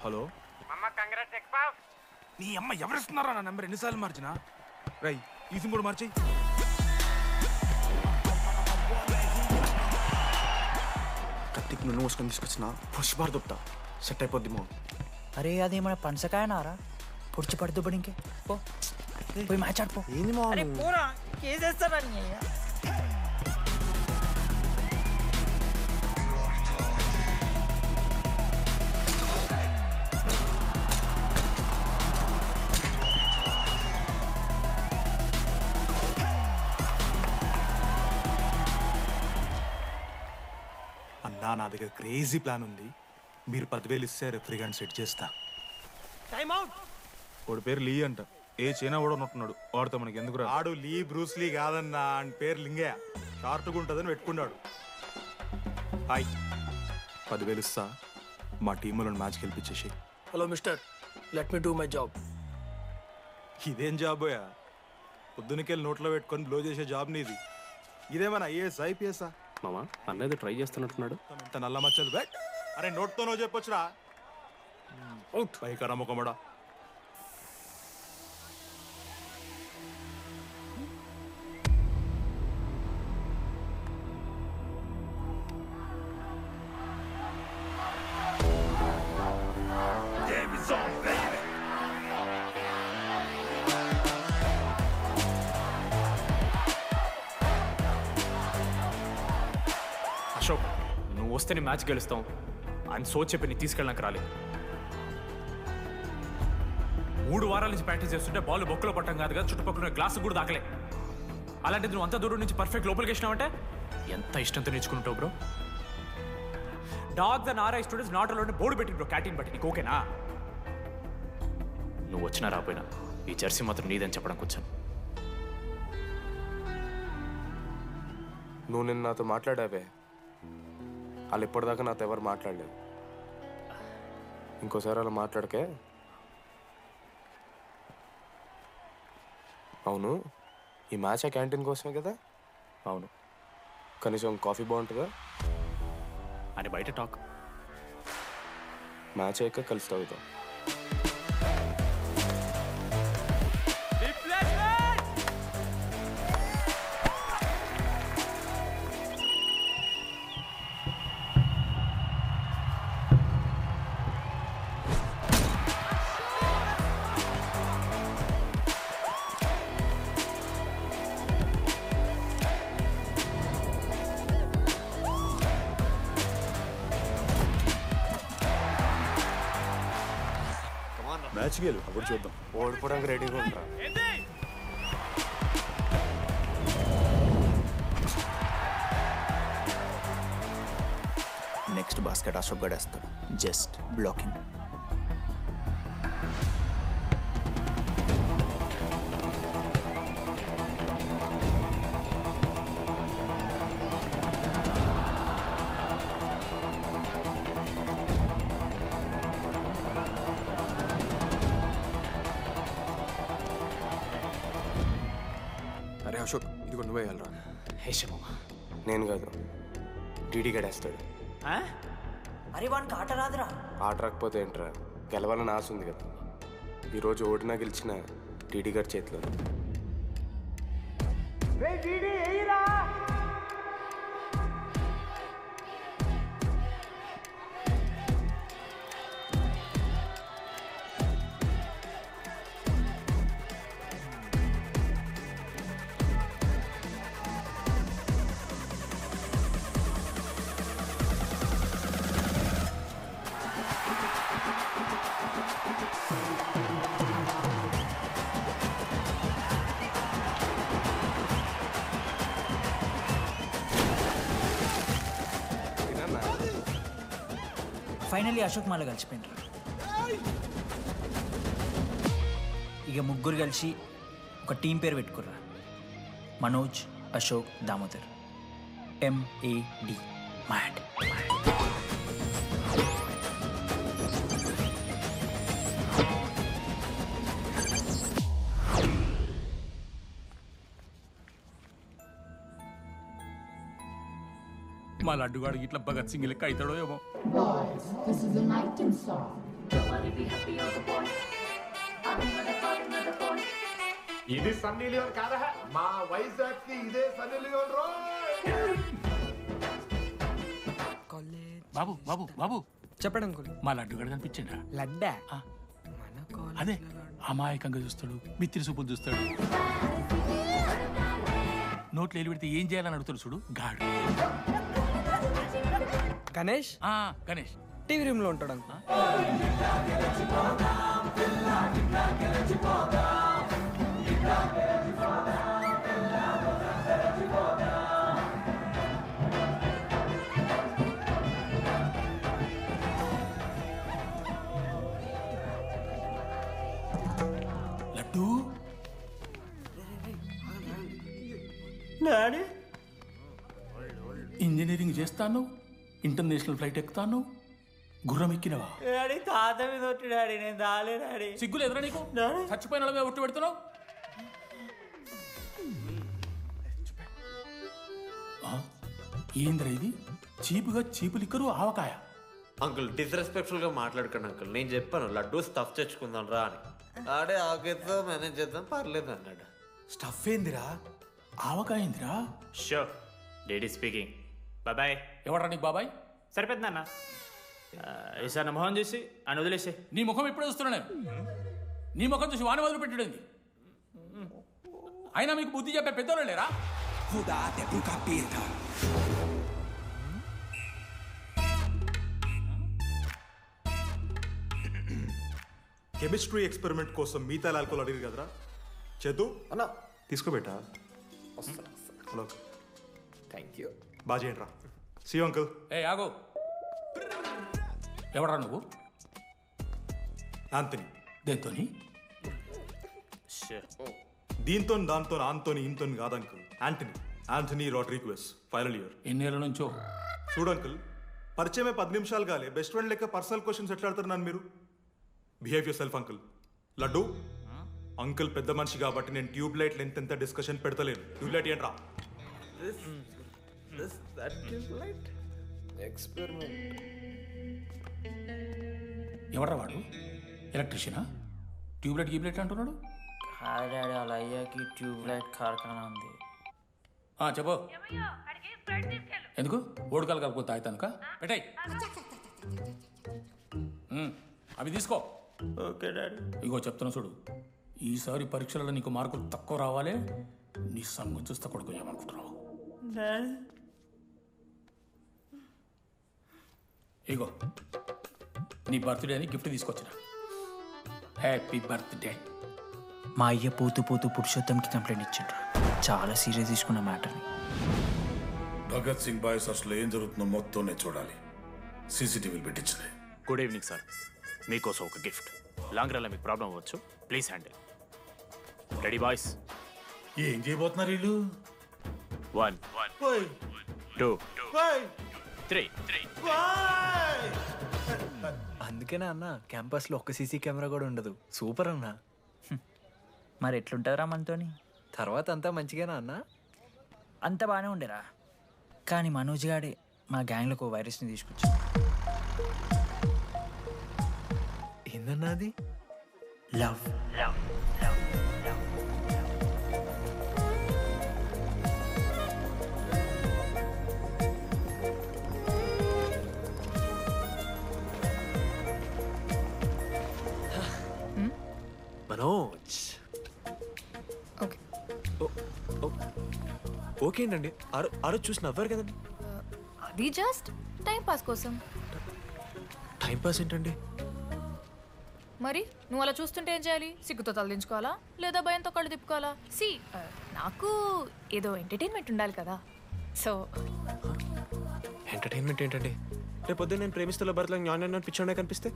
హలో. నీ అమ్మ ఎవరిస్తున్నారా నా నెంబర్? ఎన్నిసార్లు మార్చినా? రై ఈసం కూడా మార్చి. కత్తికి నూనె పోసుకొని తీసుకొచ్చిన పుష్పార్ దొప్తా సెట్ అయిపోద్ది మో. అరే అది మన పనసకాయనారా? పొడిచి పడుతూ పడి ఇంకే పో, పోయి మ్యాచ్ ఆడిపో. ఏంది మా పూరా కేసేస్తారా? నా దగ్గర క్రేజీ ప్లాన్ ఉంది. మీరు 10,000 ఇస్తే రెఫ్రిగరెంట్ సెట్ చేస్తా. Time out. వాడి పేరు లీ అంట. ఏ చైనా కూడా ఉంటున్నాడు. వాడితో మనకి ఎందుకు రా? ఆడు లీ బ్రూస్ లీ కాదన్నా, అని పేరు లింగయ్య. షార్ట్గా ఉంటుందని పెట్టుకున్నాడు. హాయ్, 10,000 ఇస్తా. మా టీంలో మ్యాచ్ గెలిపించేసి. Hello mister, let me do my job. ఇదేం జాబోయా? పొద్దునకెళ్ళి నోట్లో పెట్టుకొని బ్లో చేసే జాబ్ నీది. ఇదేమన్నా ఐఏఎస్ ఐపీఎస్ఆ? మామా అన్నది ట్రై చేస్తున్నట్టున్నాడు. ఇంత నల్ల మచ్చలు బెట్. అరే నోట్తోనో చెప్పొచ్చురా. పైకరా ముఖమడా. అశోక్, నువ్వు వస్తే నీ మ్యాచ్ గెలుస్తాం. ఆయన సోచ్ చెప్పి నీ తీసుకెళ్ళడానికి రాలేదు. 3 వారాల నుంచి ప్రాక్టీస్ చేస్తుంటే బాల్ బొక్కలో పట్టం కాదు కదా, చుట్టుపక్కల గ్లాసు కూడా దాకలే. అలాంటిది నువ్వు అంత దూరం నుంచి పర్ఫెక్ట్ లోపలికి వేసినావంటే ఎంత ఇష్టంతో నేర్చుకుంటావు బ్రో. Dogs and RI students not allowed board పెట్టి బ్రో, క్యాటీన్ బట్టి. నీకు ఓకేనా? నువ్వు వచ్చినా రాపోయినా ఈ జెర్సీ మాత్రం నీదని చెప్పడానికి వచ్చాను. నువ్వు నిన్న నాతో మాట్లాడావే, వాళ్ళు ఇప్పటిదాకా నాతో ఎవరు మాట్లాడలేదు. ఇంకోసారి అలా మాట్లాడకే. అవును, ఈ మ్యాచ్ ఆ క్యాంటీన్ కోసమే కదా? అవును. కనీసం కాఫీ బాగుంటుందా? అని బయట టాక్. మ్యాచ్ అయ్యాక కలిసి తాగుతాం. మ్యాచ్ గెలు, అప్పుడు చూద్దాం. ఓడిపోవడానికి రెడీగా ఉంటా. నెక్స్ట్ బాస్కెట్ అశోక్ గడేస్తాడు. Just blocking. అరే అశోక్, ఇదిగో నువ్వే వెళ్ళరా. హేషమా, నేను కాదు, డీడీ గడేస్తాడు. అరే వానికి ఆట రాదురా. ఆట రాకపోతే ఏంట్రా, గెలవాలని ఆశ ఉంది కదా. ఈరోజు ఓడినా గెలిచిన డీడీ గారి చేతిలో. ఫైనల్లీ అశోక్ మాల కలిసిపోయినారు. ఇక ముగ్గురు కలిసి ఒక టీం పేరు పెట్టుకుర్రా. మనోజ్, అశోక్, దామోదర్. MAD. మ్యాడ్. మా లడ్డుగాడికి ఇట్లా భగత్ సింగ్ లెక్క అవుతాడో ఏమో. ఇది సన్నీ లియోన్ కాదా? మా వైజాగ్ కి ఇదే సన్నీ లియోన్ రో. బాబు బాబు బాబు చెప్పండి అంకుల్. మా లడ్డుగాడు కనిపించిందా? లడ్డా? అదే అమాయకంగా చూస్తాడు, మిత్రి సూపులు చూస్తాడు. నోట్లు ఎలి పెడితే ఏం చేయాలని అడుగుతాడు చూడు, గాడు. గణేష్? గణేష్ టీవీ రూమ్ లో ఉంటాడు అంకుల్. డాడీ ఇంజనీరింగ్ చేస్తాను, ఇంటర్నేషనల్ ఫ్లైట్ ఎక్కుతాను, గుర్రం ఎక్కినవా? డాడీ తాత మీద ఒట్టు డాడీ, నేను దాలే డాడీ. సిగ్గులు ఎదురా నీకు? చచ్చిపోయిన వాళ్ళ మీద ఒట్టు పెడుతున్నావు. ఏంద్రా ఇది? చీపుగా చీపు లిక్కరు ఆవకాయ. అంకుల్ డిస్రెస్పెక్ట్ఫుల్ గా మాట్లాడకండి అంకుల్. నేను చెప్పాను లడ్డూ స్టఫ్ తెచ్చుకుందాం రా అని. ఆడే ఆకేతో మేనేజ్ చేద్దాం పర్లేదు అన్నాడు. స్టఫ్ ఏందిరా? ఆవకాయ ఏందిరా? Show daddy speaking. బాబాయ్. ఎవడ్రా నీకు బాబాయ్? సరిపోతుందన్న. ఈసారి నా మొహం చూసి అని వదిలేసే. నీ ముఖం ఎప్పుడే చూస్తున్నా నేను. నీ ముఖం చూసి వాని వదిలి పెట్టాడేంది? అయినా మీకు బుద్ధి చెప్పే పెద్దోళ్ళు లేరా? కెమిస్ట్రీ ఎక్స్పెరిమెంట్ కోసం మీథైల్ ఆల్కహాల్ అడిగారు కదరా, చేద్దు అన్నా తీసుకోబెట్టా. Hello thank you. బాగా చేయండి రా. See uncle. ఏ ఆగో, ఎవడరా నువ్వు? ఆంథనీ. దేంతోని? దీంతో దాంతో ఆంతోని ఇంతో కాదు uncle, Antony. Antony Rodrigues, final year. ఎన్నేళ్ళ నుంచో? చూడు అంకుల్, పరిచయమే 10 నిమిషాలు కాలే, బెస్ట్ ఫ్రెండ్ లెక్క పర్సనల్ క్వశ్చన్స్ ఎట్లా ఆడతారు నన్ను మీరు? Behave yourself uncle. లడ్డు అంకుల్ పెద్ద మనిషి కాబట్టి నేను ట్యూబ్ లైట్ లెంత్ ఎంత డిస్కషన్ పెడతలేను. ట్యూబ్ లైట్ ఏంట్రా? ఎవడ్రా వాడు? ఎలక్ట్రీషియనా? ట్యూబ్లైట్ గీబ్లైట్ అంటున్నాడు. హాయ్ డాడీ, అలా అయ్యాకి ట్యూబ్ లైట్ కార్ఖానా ఉంది. చెప్పు. ఎందుకు? ఓడికాలు కలుపుతా అవుతానుక పెట్టాయి. అవి తీసుకో. Okay daddy. ఇగో చెప్తున్నా చూడు, ఈసారి పరీక్షలలో నీకు మార్కులు తక్కువ రావాలి. నీ సంగతి చూస్తే కొడుకు ఏమనుకుంటున్నావు? ఇగో నీ బర్త్డే అని గిఫ్ట్ తీసుకొచ్చిన. Happy birthday. మా అయ్య పోతూ పోతూ పురుషోత్తంకి కంప్లైంట్ ఇచ్చిండ్రు. చాలా సీరియస్ తీసుకున్న మ్యాటర్ని. భగత్ సింగ్ బాయ్స్ అసలు ఏం జరుగుతుందో మొత్తం నేను చూడాలి. సీసీటీవీలు పెట్టించలే. గుడ్ ఈవినింగ్ సార్, మీకోసం ఒక గిఫ్ట్. లాంగ్ రన్లో మీకు ప్రాబ్లం అవ్వచ్చు, ప్లీజ్ హ్యాండిల్. Ready boys? ఏం చేయబోతున్నారు వీళ్ళు? 1 2 3. అందుకేనా అన్న క్యాంపస్లో ఒక్క సీసీ కెమెరా కూడా ఉండదు. సూపర్ అన్న. మరి ఎట్లుంటుందిరా మనతోని? తర్వాత అంతా మంచిగానా అన్న? అంత బాగానే ఉండేరా, కానీ మనోజ్ గాడే మా గ్యాంగ్లోకి ఓ వైరస్ని తీసుకొచ్చా. ఏందన్నా అది? లవ్. మనోజ్. ఓకే అండి. ఆ రోజు చూసి నవ్వారు కదండి. అది జస్ట్ టైం పాస్ కోసం. టైం పాస్ ఏంటండి? మరి నువ్వు అలా చూస్తుంటే ఏం చేయాలి? సిగ్గుతో తలదించుకోవాలా లేదా భయంతో కళ్ళు తిప్పుకోవాలా? సి నాకు ఏదో ఎంటర్టైన్మెంట్ ఉండాలి కదా. సో ఎంటర్టైన్మెంట్ ఏంటండి? రేపు పొద్దున్న నేను ప్రేమిస్తున్న భర్తలకు జ్ఞానం పిచ్చోడే కనిపిస్తే,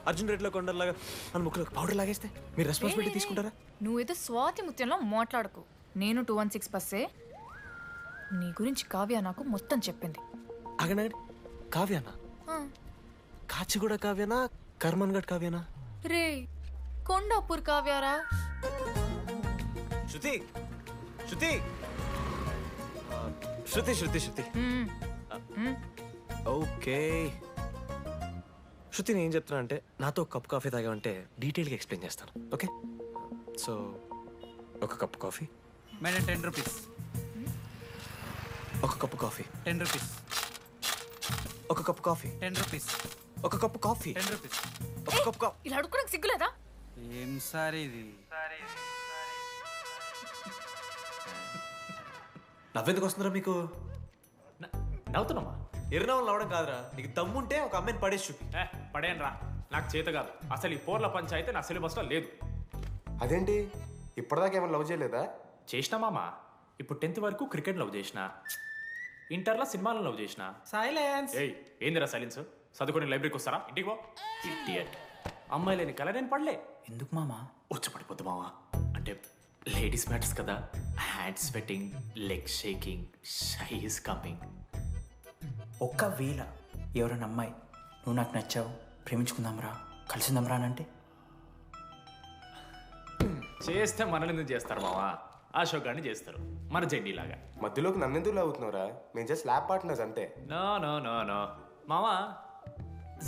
అర్జున్ రెడ్డిలో కొండలాగా మన ముక్కులకు పౌడర్ లాగేస్తే మీరు రెస్పాన్సిబిలిటీ తీసుకుంటారా? నువ్వేదో స్వాతి ముత్యంలో మాట్లాడకు. నేను 216 బస్సే. నీ గురించి కావ్య నాకు మొత్తం చెప్పింది. అగనాడు కావ్యానా? కాచిగూడ కావ్యానా? కర్మన్ గడ్ కావ్యానా? రే కొండాపూర్ కావ్యారా? శృతి శృతి శృతి శృతి శృతి ఓకే. శృతి నేను ఏం చెప్తున్నా అంటే, నాతో ఒక కప్ కాఫీ తాగామంటే డీటెయిల్గా ఎక్స్ప్లెయిన్ చేస్తాను. ఓకే? సో ఒక కప్ కాఫీ. Madam 10 rupees. ఒక కప్పు కాఫీ. 10 రూపీస్. ఒక కప్పు కాఫీ. 10 రూపీస్. ఒక కప్పు కాఫీ. 10 రూపీస్. ఒక కప్పు కాఫీ. ఇలా అడుక్కోడానికి సిగ్గులేదా? ఏం సార్ ఇది? నవ్వెందుకు వస్తున్నారా మీకు? నవ్వుతున్నామా? ఎర్రనవ్వులు నవ్వడం కాదురా, నీకు దమ్ముంటే ఒక అమ్మాయిని పడేసి చూపి. పడేయను రా, నాకు చేత కాదు. అసలు ఈ పోర్ల పంచాయితీ నా సిలబస్లో లేదు. అదేంటి ఇప్పటిదాకా ఏమైనా లవ్ చేయలేదా? చేసినా మామ. ఇప్పుడు 10th వరకు క్రికెట్ లవ్ చేసిన, ఇంటర్లో సినిమాలను లవ్ చేసిన. సైలెన్స్. ఏయ్ ఏందిరా సైలెన్స్? చదువుకొని లైబ్రరీకి వస్తారా? ఇంటికి పో. ఇడియట్. అమ్మాయి లేని కల నేను పడలే. ఎందుకు మామా? వచ్చి పడిపోద్దు మావా. అంటే లేడీస్ మ్యాటర్స్ కదా, hand sweating, leg shaking, shy is coming. ఒక్కవేళ ఎవరైనా అమ్మాయి నువ్వు నాకు నచ్చావు, ప్రేమించుకుందాంరా, కలిసిందాంరా అని అంటే చేస్తే మనల్ని ఎందుకు చేస్తారు మావా? అశోక్ గారిని చేస్తారు, మన జెండీలాగా. మధ్యలోకి నన్నెందుకు అవుతున్నావురా? మేము జస్ట్ ల్యాబ్ పార్ట్నర్స్ అంతే. నో నో నో నో మావా,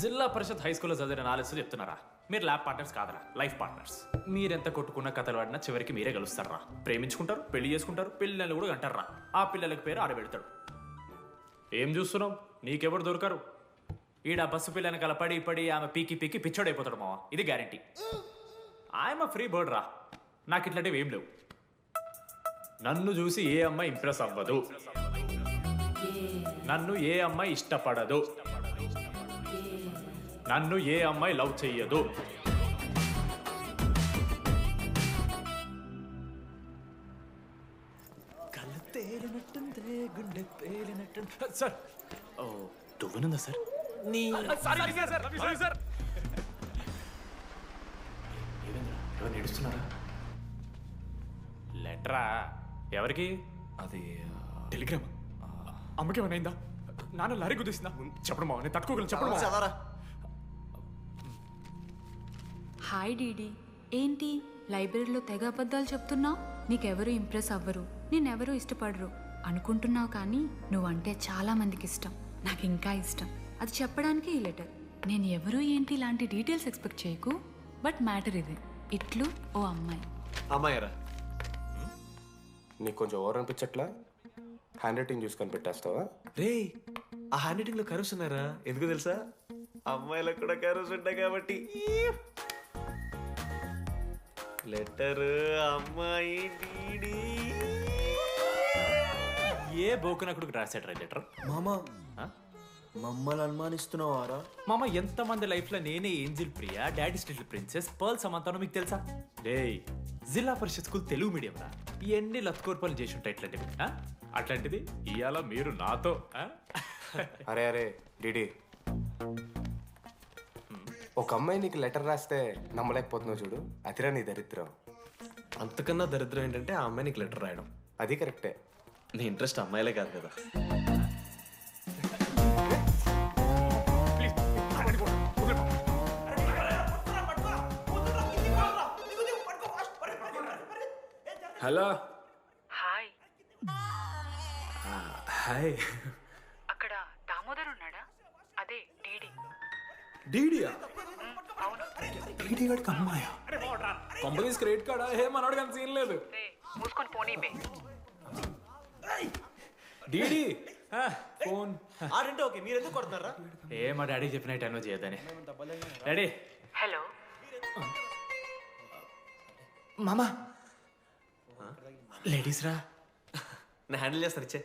జిల్లా పరిషత్ హై స్కూల్లో చదివిన నాలెడ్జ్ చెప్తున్నారా? మీరు ల్యాబ్ పార్ట్నర్స్ కాదరా, లైఫ్ పార్ట్నర్స్. మీరెంత కొట్టుకున్న కథలు పడినా చివరికి మీరే కలుస్తారా, ప్రేమించుకుంటారు, పెళ్లి చేసుకుంటారు, పిల్లలు కూడా అంటారా. ఆ పిల్లలకి పేరు ఆడబెడతాడు. ఏం చూస్తున్నావు? నీకెవరు దొరకరు. ఈడ బస్సు పిల్లని కల పడి పడి ఆమె పీకి పీకి పిచ్చోడైపోతాడు మావా, ఇది గ్యారంటీ. ఆయమ ఫ్రీ బర్డ్ రా, నాకు ఇట్లాంటివి ఏం లేవు. నన్ను చూసి ఏ అమ్మాయి ఇంప్రెస్ అవ్వదు, నన్ను ఏ అమ్మాయి ఇష్టపడదు, నన్ను ఏ అమ్మాయి లవ్ చెయ్యదు. కళ్ళు తేలినట్టుందే, గుండె పేలినట్టు. సార్, ఓ దువ్వనుందా సార్? నీ సార్ ఎవరు ఏడుస్తున్నారా? లెటరా ఎవరికి? అది టెలిగ్రామ్. అమ్మకి ఏమైనా నాన్న లారీ గుద్దేసిందా? చెప్పడం మావ, నేను తట్టుకోగలను. చెప్పడం. హాయ్ డీడీ, ఏంటి లైబ్రరీలో తెగ అబద్ధాలు చెప్తున్నావు? నీకెవరు ఇంప్రెస్ అవ్వరు, నేనెవరూ ఇష్టపడరు అనుకుంటున్నావు, కానీ నువ్వంటే చాలా మందికి ఇష్టం, నాకు ఇంకా ఇష్టం. అది చెప్పడానికి ఈ లెటర్. నేను ఎవరు ఏంటి ఇలాంటి డీటెయిల్స్ ఎక్స్పెక్ట్ చేయకు, బట్ మ్యాటర్ ఇది. ఇట్లు ఓ అమ్మాయి. అమ్మాయరా, నీకు కొంచెం ఓవర్ అనిపించట్లా? హ్యాండ్ రైటింగ్ చూసుకొని పెట్టేస్తావా? రే, ఆ హ్యాండ్ రైటింగ్ లో కర్వ్స్ ఉన్నారా? ఎందుకు తెలుసా? అమ్మాయిలకు కూడా కర్వ్స్ ఉంటాయి కాబట్టి. లెటర్ అమ్మాయి డీడీ. ఏ బోకునకుడికి రాశాడు రా లెటర్? మామా, మమ్మల్ని అనుమానిస్తున్నావారా? మామ, ఎంతమంది లైఫ్ లో నేనే angel Priya, daddy little princess, pearl సమంతానో మీకు తెలుసా? డే, జిల్లా పరిషత్ స్కూల్ తెలుగు మీడియం రా, ఎన్ని లత్కోర్పాలు చేసి ఉంటాయి ఇట్లాంటివి. అట్లాంటిది ఇవాళ మీరు నాతో. అరే అరే డిడి, ఒక అమ్మాయి నీకు లెటర్ రాస్తే నమ్మలేకపోతున్నావు చూడు, అతిరా నీ దరిద్రం. అంతకన్నా దరిద్రం ఏంటంటే ఆ అమ్మాయి నీకు లెటర్ రాయడం. అది కరెక్టే. నీ ఇంట్రెస్ట్ అమ్మాయిలే కాదు కదా. హలో. హాయ్. హాయ్. అక్కడ దామోదర్ ఉన్నాడా? అదే డీడీ. డీడీయా? అవును. డీడీ వాడికి అమ్మాయా? Companies credit కార్డా? ఏ మనోడు కానీ సీన్ లేదు. మూసుకొని పోనీ బే. DD phone. ఆ రెండు ఓకే, మీరు ఎందుకు కొడుతున్నారా? ఏ మా డాడీ చెప్పిన టైంలో చేయొద్దని. డాడీ. హలో మామా, లేడీస్ రా. నా హ్యాండిల్ చేస్తాను, ఇచ్చే.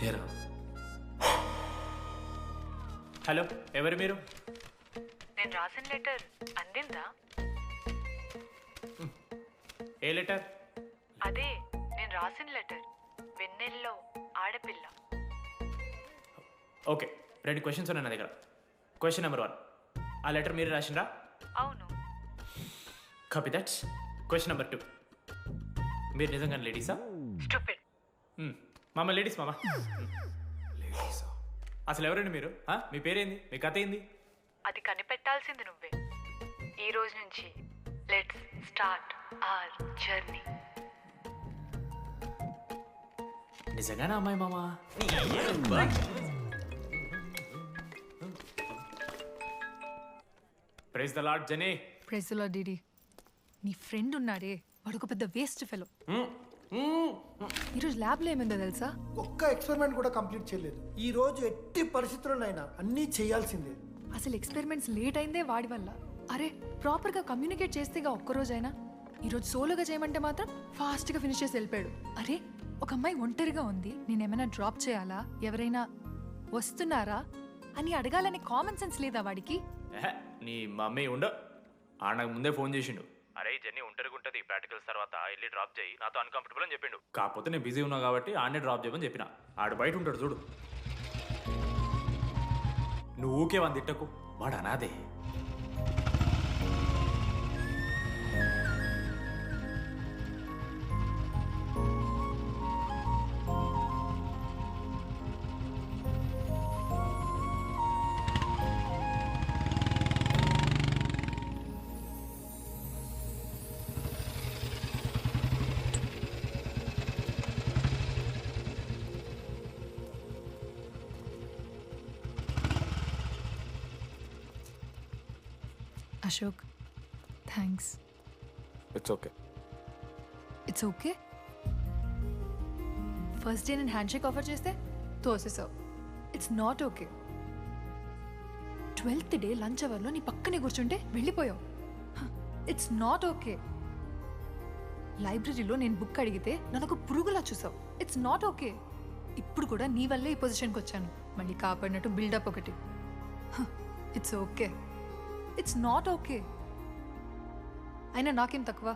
ఏరా. హలో, ఎవరు మీరు? నేను రాసిన లెటర్ అందిందా? ఏ లెటర్? అదే నేను రాసిన లెటర్, వెన్నెల్లో ఆడపిల్ల. ఓకే, 2 క్వశ్చన్స్ ఉన్నాయి నా దగ్గర. క్వశ్చన్ నెంబర్ 1, ఆ లెటర్ మీరు రాసిండ్రా? అవును. Copy that. క్వశ్చన్ నెంబర్ 2, మీరు నిజంగా లేడీసా? స్టూపిడ్. మామ లేడీస్ మామ. అసలు ఎవరండి మీరు? మీ పేరేంది? మీ కథ ఏంది? అది కనిపెట్టాల్సింది నువ్వే. ఈ రోజు నుంచి లెట్స్ స్టార్ట్ అవర్ జర్నీ. నిజంగానే అమ్మాయి మామ? Praise the lord Jenny. Praise the lord DD. నీ ఫ్రెండ్ ఉన్నాడే, వాడు ఒక పెద్ద వేస్ట్ ఫెలో. ఈరోజు ల్యాబ్లో ఏమైందో తెలుసా? ఒక్క ఎక్స్పెరిమెంట్ కూడా కంప్లీట్ చేయలేదు. ఈ రోజు ఎట్టి పరిస్థితుల్లోనైనా అన్నీ చేయాల్సిందే. అసలు ఎక్స్పెరిమెంట్స్ లేట్ అయిందే వాడి వల్ల. అరే, ప్రాపర్గా కమ్యూనికేట్ చేస్తేగా ఒక్కరోజైనా. ఈరోజు సోలోగా చేయమంటే మాత్రం ఫాస్ట్గా ఫినిష్ చేసి వెళ్ళిపోయాడు. అరే, ఒక అమ్మాయి ఒంటరిగా ఉంది, నేనేమైనా డ్రాప్ చేయాలా, ఎవరైనా వస్తున్నారా అని అడగాలనే కామన్ సెన్స్ లేదా వాడికి? నీ మమ్మీ ఉండ నాకు ముందే ఫోన్ చేసిండు. అరే జర్నీ ఉంటుంది, ప్రాక్టికల్స్ తర్వాత వెళ్ళి డ్రాప్ చేయి, నాతో అన్కంఫర్టబుల్ అని చెప్పిండు. కాకపోతే నేను బిజీ ఉన్నా కాబట్టి ఆడనే డ్రాప్ చేయమని చెప్పిన. ఆడు బయట ఉంటాడు చూడు. నువ్వు ఊకే వాని తిట్టకు, వాడు అనాదే. Ashok thanks. It's okay. It's okay. First day నేను హ్యాండ్ షేక్ ఆఫర్ చేస్తే తోసేసావు. It's not okay. 12th day lunch అవర్లో నీ పక్కనే కూర్చుంటే వెళ్ళిపోయావు. It's not okay. లైబ్రరీలో నేను బుక్ అడిగితే నన్ను ఒక పురుగులా చూసావు. It's not okay. ఇప్పుడు కూడా నీ వల్లే ఈ పొజిషన్కి వచ్చాను. మళ్ళీ కాపాడినట్టు బిల్డప్ ఒకటి. It's okay. It's not okay. అయినా నాకేం తక్కువ?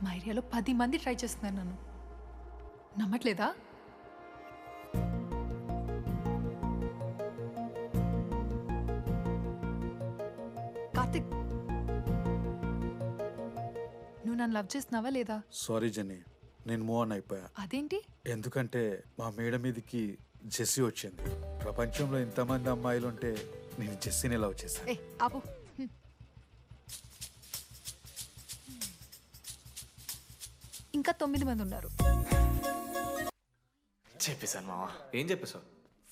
మా ఏరియాలో 10 మంది ట్రై చేస్తున్నారు నన్ను. నమ్మట్లేదా? కార్తిక్, నువ్వు నన్ను లవ్ చేస్తున్నావా లేదా? సారీ జెన్నీ, నేను మూవ్ ఆన్ అయిపోయా. అదేంటి? ఎందుకంటే మా మేడ మీదకి జెస్సీ వచ్చింది. ప్రపంచంలో ఇంతమంది అమ్మాయిలు ఉంటే నేను జెస్సీని లవ్ చేశాను. ఏ ఆపు. ఇంకా 9 మంది ఉన్నారు. చెప్పేశాను మావా. ఏం చెప్పేశావు?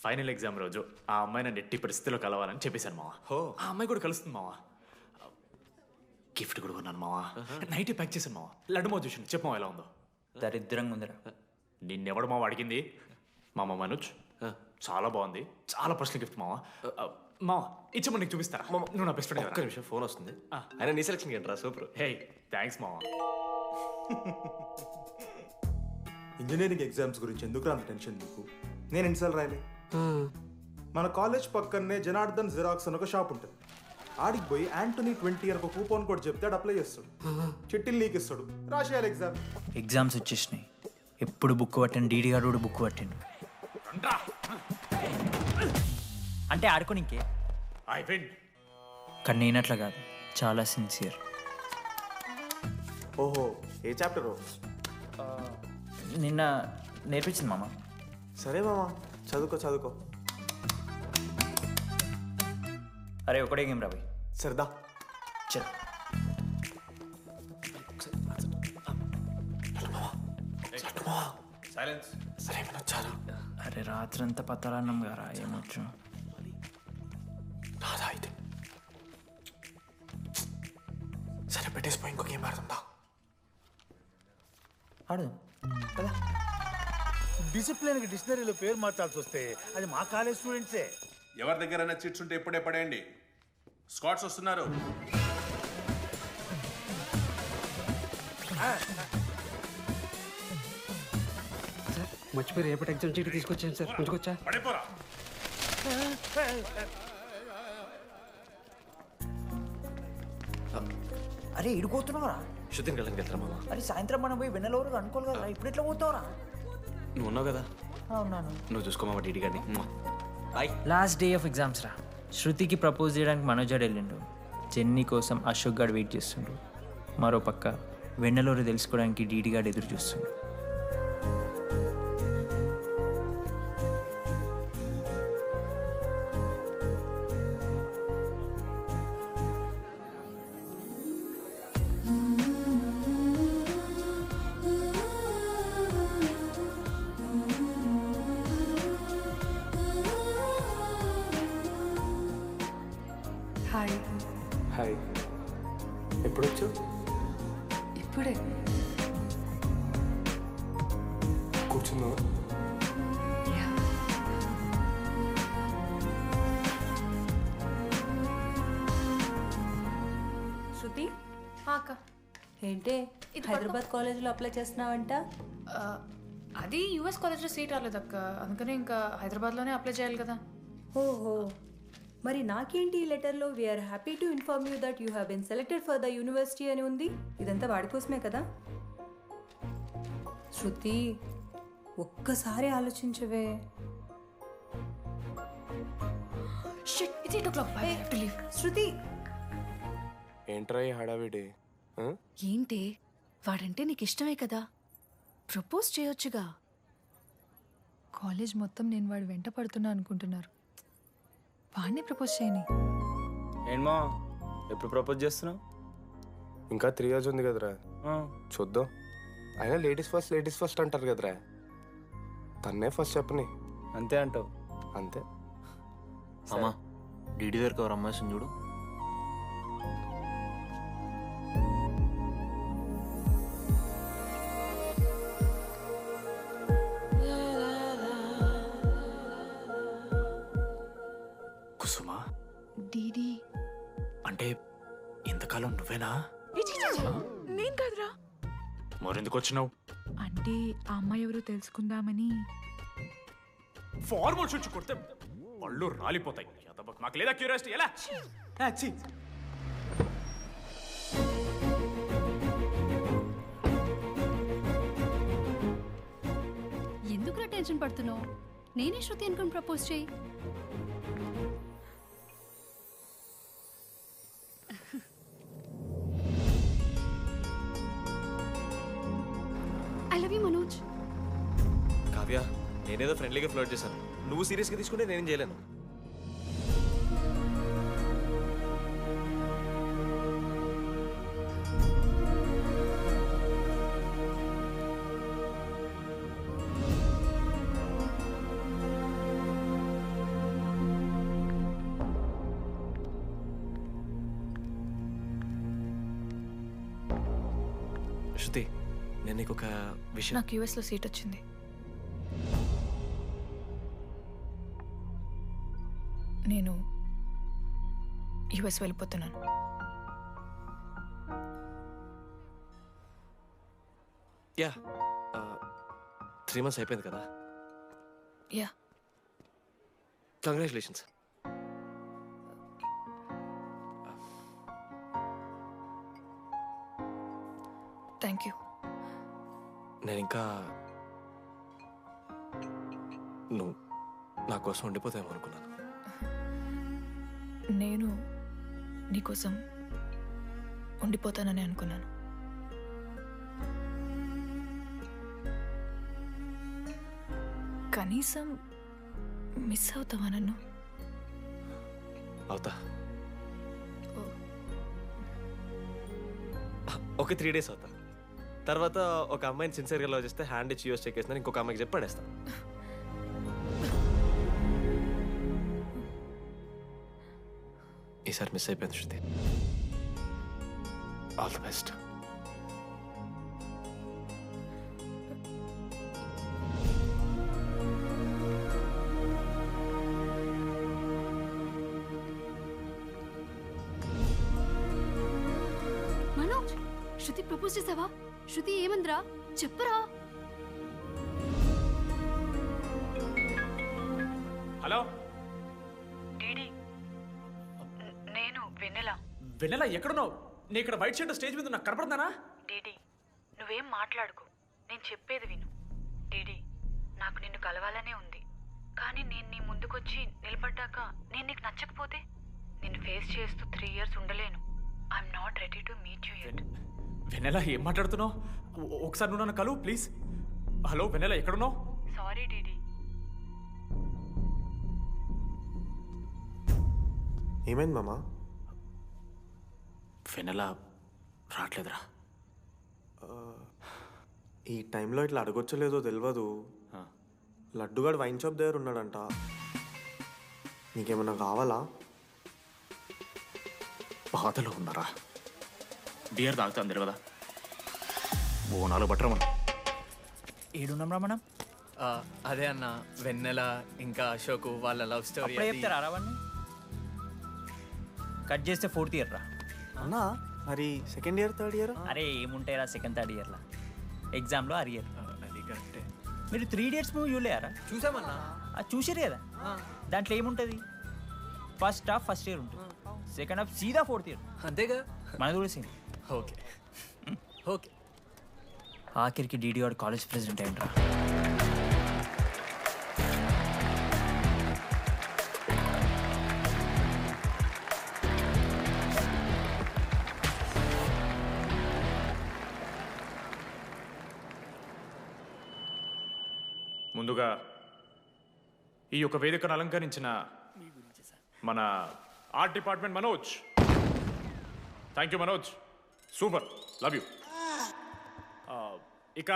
ఫైనల్ ఎగ్జామ్ రోజు ఆ అమ్మాయి నన్ను ఎట్టి పరిస్థితిలో కలవాలని చెప్పేశాను మావా. ఆ అమ్మాయి కూడా కలుస్తుంది మావా. గిఫ్ట్ కూడా కొన్నాను మావా. నైట్ ప్యాక్ చేశాను మావా. లడ్డు మావ చూసాను. చెప్పు మావా ఎలా ఉందో. దరిద్రంగా ఉందిరా. నిన్నెవడు మావ అడిగింది? మామ మనోజ్. చాలా బాగుంది. చాలా పర్సనల్ గిఫ్ట్ మావా. మావా ఇచ్చమని నీకు చూపిస్తారా? నువ్వు నా బెస్ట్ ఫ్రెండ్. ఒక్క నిమిషం, ఫోన్ వస్తుంది. అయినా నీ సెలక్షన్ ఏంట్రా? సూపర్. హే థ్యాంక్స్ మావా. ఇంజనీరింగ్ ఎగ్జామ్స్ గురించి ఎందుకు అంత టెన్షన్ నీకు? నేను ఎన్నిసార్లు రాయలే. మన కాలేజ్ పక్కనే జనార్దన్ జిరాక్స్ అని ఒక షాప్ ఉంటుంది. ఆడికి పోయి యాంటోనీ 20 అని ఒక కూపన్ కోడ్ చెప్తే ఆడు అప్లై చేస్తాడు. చిట్టిల్ నీకు ఇస్తాడు, రాసేయాలి ఎగ్జామ్. ఎగ్జామ్స్ వచ్చేసినాయి. ఎప్పుడు బుక్ పట్టాను, డీడీ గారు కూడా బుక్ పట్టాను. అంటే ఆడుకోనికే. కానీ నేనట్లా కాదు, చాలా సిన్సియర్. ఓహో, ఏ చాప్టరు? నిన్న నేర్పించింది మామ. సరే మామ, చదువుకో చదువుకో. అరే ఒకటే గేమ్ రాబోయ్. సరదా చల్. సైలెన్స్. సరే చాలు. అరే రాత్రంతా పత్రాన్నం గారా, ఏమొచ్చు? నాదా అయితే. సరే పెట్టేసిపోయి ఇంకో గేమ్ ఆడుతుందా? ఆడు. డిసిప్లిన్కి డిక్షనరీలో పేరు మార్చాల్సి వస్తే అది మా కాలేజ్ స్టూడెంట్సే. ఎవరి దగ్గరైనా చిట్స్ ఉంటే ఇప్పుడే పడేయండి. స్కాట్స్ వస్తున్నారు. మర్చిపోయి రేపటి ఎగ్జామ్ చీటి తీసుకొచ్చాను సార్. కొంచెం పడిపోరా. అరే ఇడిపోతున్నావురా? శుద్ధిని వెళ్ళడానికి వెళ్తారా మామ? అరే సాయంత్రం మనం పోయి వెన్నెలవరకు అనుకోవాలి కదా, ఇప్పుడు ఎట్లా పోతావురా? నువ్వు ఉన్నావు కదా. అవునాను. నువ్వు చూసుకోమా డీడీ గారిని. లాస్ట్ డే ఆఫ్ ఎగ్జామ్స్ రా. శృతికి ప్రపోజ్ చేయడానికి మనోజాడు వెళ్ళిండు. జెన్నీ కోసం అశోక్ గారు వెయిట్ చేస్తుండు. మరో పక్క వెన్నెలూరు తెలుసుకోవడానికి డీడీ గారు ఎదురు చూస్తుండు. హాయ్. హాయ్. ఎప్పుడు వచ్చావు? ఇప్పుడే. కూర్చున్నావా? శృతి అక్క ఏంటే హైదరాబాద్ కాలేజ్లో అప్లై చేస్తున్నావంట? అది యూఎస్ కాలేజ్లో సీట్ రాలేదు అక్క, అందుకనే ఇంకా హైదరాబాద్లోనే అప్లై చేయాలి కదా. ఓహో, మరి నాకేంటి ఈ లెటర్లో we are happy to inform you that you have been selected for the university అని ఉంది. ఇదంతా వాడి కోసమే కదా? శృతి ఒక్కసారి ఆలోచించవే. శృతి ఏంట్రా ఈ హడావిడి? ఏంటి వాడంటే నీకు ఇష్టమే కదా, ప్రపోజ్ చేయొచ్చుగా. కాలేజ్ మొత్తం నేను వాడు వెంట పడుతున్నా అనుకుంటున్నారు. వాడిని ప్రపోజ్ చేయని. ఏంటమ్మా ఎప్పుడు ప్రపోజ్ చేస్తున్నావు? ఇంకా 3 years ఉంది కదరా, చూద్దాం. అయినా లేడీస్ ఫస్ట్ అంటారు కదరా, తన్నే ఫస్ట్ చెప్పని. అంతే అంటావు? అంతే. అమ్మా డీడీ దగ్గరికి ఎవరు అమ్మాయి చూడు. డీడీ అంటే ఇంతకాలం నువ్వేనా? నేను కాదురా. మరెందుకు వచ్చినావు? అంటే ఆ అమ్మాయి ఎవరో తెలుసుకుందామని. ఫార్మల్ షూట్ కొడితే పళ్ళు రాలిపోతాయి. మాకు లేదా క్యూరియాసిటీ? ఎలా ఎందుకురా టెన్షన్ పడుతున్నావు? నేనే శృతి అనుకుని ప్రపోజ్ చేయి. I love you Manoj. Kavya, నేనేదో ఫ్రెండ్లీగా ఫ్లర్ట్ చేశాను. నువ్వు సీరియస్గా తీసుకుంటే నేనేం చేయలేను. శృతి, నేను నీకు ఒక విషయం. నాకు యూఎస్లో సీట్ వచ్చింది. నేను యూఎస్ వెళ్ళిపోతున్నాను. యా, 3 months అయిపోయింది కదా. Yeah, congratulations. Thank you. నేను ఇంకా నువ్వు నా కోసం ఉండిపోతాయేమో అనుకున్నాను. నేను నీకోసం ఉండిపోతానని అనుకున్నాను. కనీసం మిస్ అవుతావా నన్ను? అవుతా. ఒక 3 days అవుతా. తర్వాత ఒక అమ్మాయిని సిన్సియర్గా లవ్ చేస్తే హ్యాండ్ ఇచ్చి యూఎస్ చెక్ చేసిన ఇంకొక అమ్మాయికి చెప్పి పడేస్తాను. ఈసారి మిస్ అయిపోయింది Shruti. All the best. Manoj, Shruti propose చేసావా? శృతి ఏమందిరా చెప్పరా? హలో డీడీ, నేను వెన్నెల. వెన్నెల ఎక్కడున్నావు? నీ ఇక్కడ వైట్ షర్ట్ స్టేజ్ మీద నాకు కనపడుతున్నానా? డీడీ, నువ్వేం మాట్లాడుకో, నేను చెప్పేది విను. డీడీ, నాకు నిన్ను కలవాలనే ఉంది. కానీ నేను నీ ముందుకొచ్చి నిలబడ్డాక నేను నీకు నచ్చకపోతే నిన్ను ఫేస్ చేస్తూ 3 years ఉండలేను. I'm not ready to meet you yet. Vennela ఏం మాట్లాడుతున్నావు? ఒకసారి నువ్వు నన్ను కలువు ప్లీజ్. హలో వెన్నెల ఎక్కడున్నావు? Sorry DD. ఏమైంది మామా? వెన్నెల రావట్లేదురా. ఈ టైంలో ఇట్లా అడగొచ్చలేదో తెలియదు. లడ్డుగాడు వైన్ షాప్ దగ్గర ఉన్నాడంట. నీకేమన్నా కావాలా? బాధలో ఉన్నారా? బియర్ తాగుతా అందరు కదా. బోనాలు బట్టరా మనం. ఏడున్నాం మనం? అదే అన్న, వెన్నెల ఇంకా అశోక్ వాళ్ళ లవ్ స్టోరీ. అప్పుడే చెప్తారా అవన్నీ? కట్ చేస్తే 4th year రా అన్నా. మరి 2nd year 3rd year? అరే ఏముంటాయిరా 2nd 3rd yearలా? ఎగ్జామ్లో అరియర్. అది కరెక్టే. మీరు 3 Idiots మూవీ చూడలేరా? చూసామన్నా. అది చూసారు కదా. దాంట్లో ఏముంటుంది? ఫస్ట్ హాఫ్ ఫస్ట్ ఇయర్ ఉంటుంది, సెకండ్ హాఫ్ సీదా 4th year. అంతేగా? మన కూడా సేమ్. Okay okay. ఆఖరికి డీడీ వాడు కాలేజ్ ప్రెసిడెంట్ అయ్యిండ్రా. ముందుగా ఈ యొక్క వేదికను అలంకరించిన మన art department Manoj. Thank you Manoj, super, love you. ఇక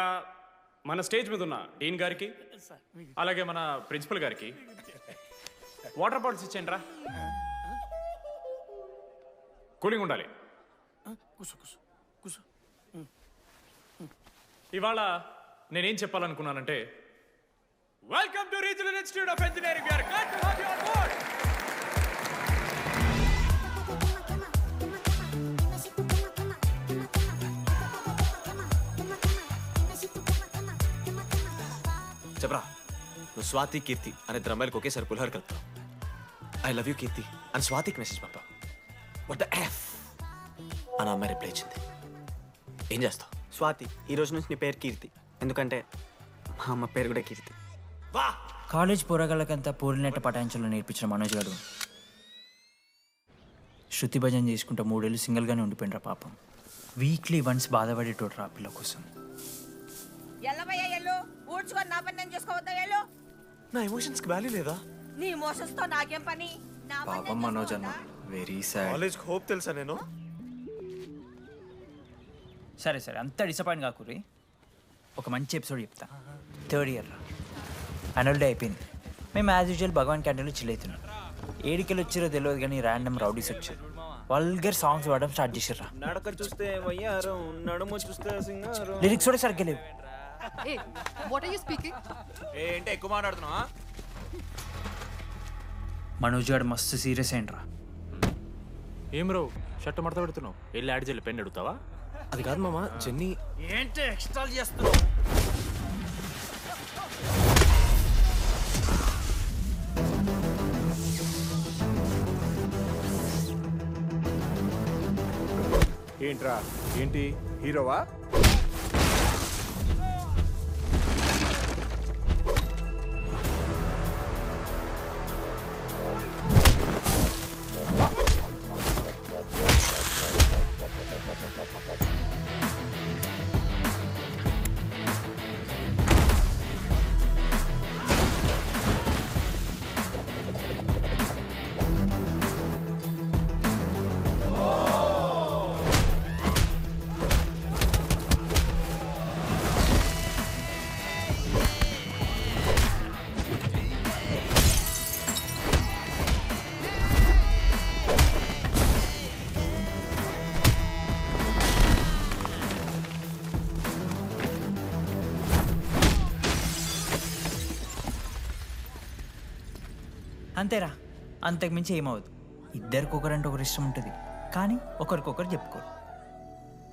మన స్టేజ్ మీద ఉన్న డీన్ గారికి, అలాగే మన ప్రిన్సిపల్ గారికి వాటర్ బాటిల్స్ ఇచ్చేయండి రా. కూలింగ్ ఉండాలి. ఇవాళ నేనేం చెప్పాలనుకున్నానంటే, welcome to regional institute of engineering. We are glad to have you on board. చెప్పరా నువ్వు స్వాతి కీర్తి అనే ఇద్దరు అమ్మాయిలకు ఒకేసారి పులిహోర కలుపుతావు. ఐ లవ్ యూ కీర్తి అని స్వాతికి మెసేజ్ పంపా. వాట్ ద ఎఫ్ అని అమ్మాయి రిప్లై ఇచ్చింది. ఏం చేస్తావు? స్వాతి, ఈ రోజు నుంచి నీ పేరు కీర్తి, ఎందుకంటే మా అమ్మ పేరు కూడా కీర్తి. కాలేజ్ పోరగాళ్ళకంతా పూరినట్టు పటాయించలో నేర్పించిన మనోజ్ గారు శృతి భజన చేసుకుంటూ 3 ఏళ్ళు సింగిల్గానే ఉండిపోయినరా పాపం. వీక్లీ వన్స్ బాధపడేటోడు రా పిల్ల కోసం. నా ఎమోషన్స్ కి వాల్యూ లేదా? నీ ఎమోషన్స్ తో నాకేం పని? పాపం మనోజ్ అన్న, వెరీ సాడ్. కాలేజ్కి హోప్ తెలుసా నేను? సరే సరే, అంతా డిసప్పాయింట్ కాకూరి. ఒక మంచి ఎపిసోడ్ చెప్తా. 3rd ఇయర్ రా, యాన్యువల్ డే అయిపోయింది. మేము యాజ్ యూజువల్ భగవాన్ క్యాంటీన్లో చిల్ అవుతున్నాం. ఏడికెళ్ళి వచ్చారో తెలియదు కానీ ర్యాండమ్ రౌడీస్ వచ్చారు. వల్గర్ సాంగ్స్ పాడడం స్టార్ట్ చేసారు. నడక చూస్తే వయ్యారం, నడుము చూస్తే సింగారం. లిరిక్స్ కూడా సరిగ్గా లేవు. ఏంటి ఎక్కువ మాట్లాడుతున్నావా? మనోజ్ గారు మస్తు సీరియస్ అయిండ్రా. ఏం రావు షర్ట్ మడత పెడుతున్నావు? వెళ్ళి యాడ్ చేయాలి, పెన్ అడుగుతావా? అది కాదు మామ, జెన్నీ. ఏంటి ఎక్స్ట్రా చేస్తున్నావు? ఏంట్రా ఏంటి హీరోవా? అంతేరా, అంతకుమించి ఏమవుదు. ఇద్దరికొకరంటే ఒకరు ఇష్టం ఉంటుంది, కానీ ఒకరికొకరు చెప్పుకోరు.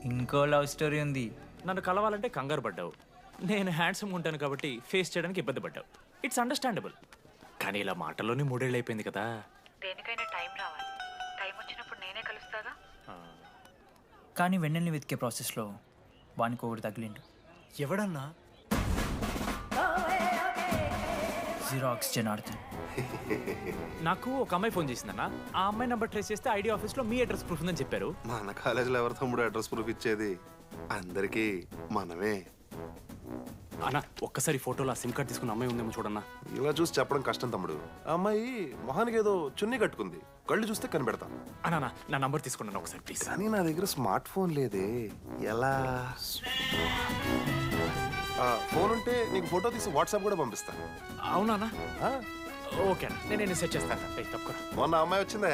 ఇంకో లవ్ స్టోరీ ఉంది. నన్ను కలవాలంటే కంగారు పడ్డావు. నేను హ్యాండ్సమ్గా ఉంటాను కాబట్టి ఫేస్ చేయడానికి ఇబ్బంది పడ్డావు. It's understandable. కానీ ఇలా మాటల్లోనే 3 ఏళ్ళు అయిపోయింది కదా. దేనికైనా టైం రావాలి. టైం వచ్చినప్పుడు నేనే కలుస్తాగా. కానీ వెన్నెల్ని వెతికే ప్రాసెస్లో వానికి ఒకటి తగిలిండు. ఎవడన్నా? జిరాక్స్ జనార్దన్. నాకు ఒక అమ్మాయి ఫోన్ చేసిందన్న. ఆ అమ్మాయి నెంబర్ ట్రేస్ చేస్తే ఐడి ఆఫీస్లో మీ అడ్రస్ ప్రూఫ్ ఉందని చెప్పారు. మన కాలేజీలో ఎవరి తమ్ముడు అడ్రస్ ప్రూఫ్ ఇచ్చేది? అందరికీ మనమే. అన్న ఒక్కసారి ఫోటోలో ఆ సిమ్ కార్డ్ తీసుకున్న అమ్మాయి ఉందేమో చూడన్నా. ఇలా చూసి చెప్పడం కష్టం తమ్ముడు. ఆ అమ్మాయి మొహానికి ఏదో చున్నీ కట్టుకుంది, కళ్ళు చూస్తే కనిపెడతా. అన్నా నా నంబర్ తీసుకున్నాను ఒకసారి ప్లీజ్. కానీ నా దగ్గర స్మార్ట్ ఫోన్ లేదే, ఎలా? ఫోన్ ఉంటే నీకు ఫోటో తీసి వాట్సాప్ కూడా పంపిస్తాను. అవునా? ఓకే అన్న, నేను సెట్ చేస్తాను. తప్పకుండా. మొన్న అమ్మాయి వచ్చిందా?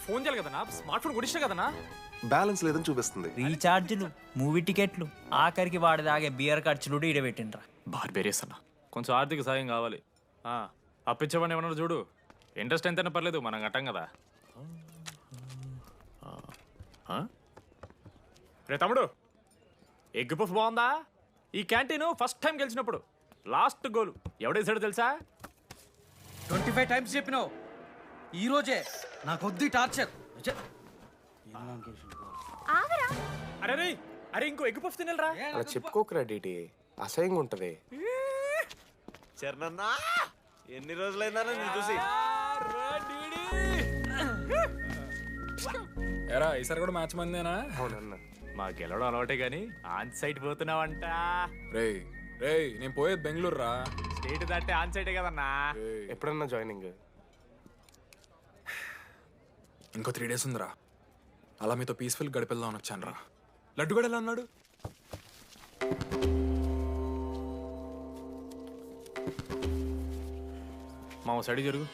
ఫోన్ చేయాలి కదన్నా, స్మార్ట్ ఫోన్ కూడా ఇష్టం కదన్నా. బ్యాలెన్స్ లేదని చూపిస్తుంది. రీఛార్జ్లు, మూవీ టికెట్లు, ఆఖరికి వాడి దాగే బియర్ ఖర్చులు కూడా ఈడబెట్టిండ్రా. బార్బేరియస్ అన్న, కొంచెం ఆర్థిక సాయం కావాలి. అప్పించమని ఏమన్నా చూడు. ఇంట్రెస్ట్ ఎంతైనా పర్లేదు, మనం కట్టాం కదా. రే తమ్ముడు, ఎగ్ పఫ్ బాగుందా? ఈ క్యాంటీన్ ఫస్ట్ టైం గెలిచినప్పుడు లాస్ట్ గోల్ ఎవడేసాడో తెలుసా? 25 టైమ్స్ చెప్పినావు. ఈ రోజే నాకు వద్దు టార్చర్. అరే అరే ఇంకో ఎగ్ పఫ్ తినరా? అలా చెప్పుకోకరా డీటీ, అసహ్యంగా ఉంటది. చరణన్నా ఎన్ని రోజులైందా నేను చూసి. ఎరా ఈసారి కూడా మ్యాచ్ మందేనా? అవునన్నా. మా గెలవడం అలవాటే గానీ ఆన్ సైట్ పోతున్నావంట. రేయ్ రేయ్, నేను పోయేది బెంగళూరు రా. స్టేట్ దాటే ఆన్ సైటే కదన్నా. ఎప్పుడన్నా జాయినింగ్? ఇంకో 3 days ఉందిరా. అలా మీతో పీస్ఫుల్ గడిపెళ్దామని వచ్చాను రా. లడ్డు కూడా ఎలా అన్నాడు? మా సైడ్ జరుగు.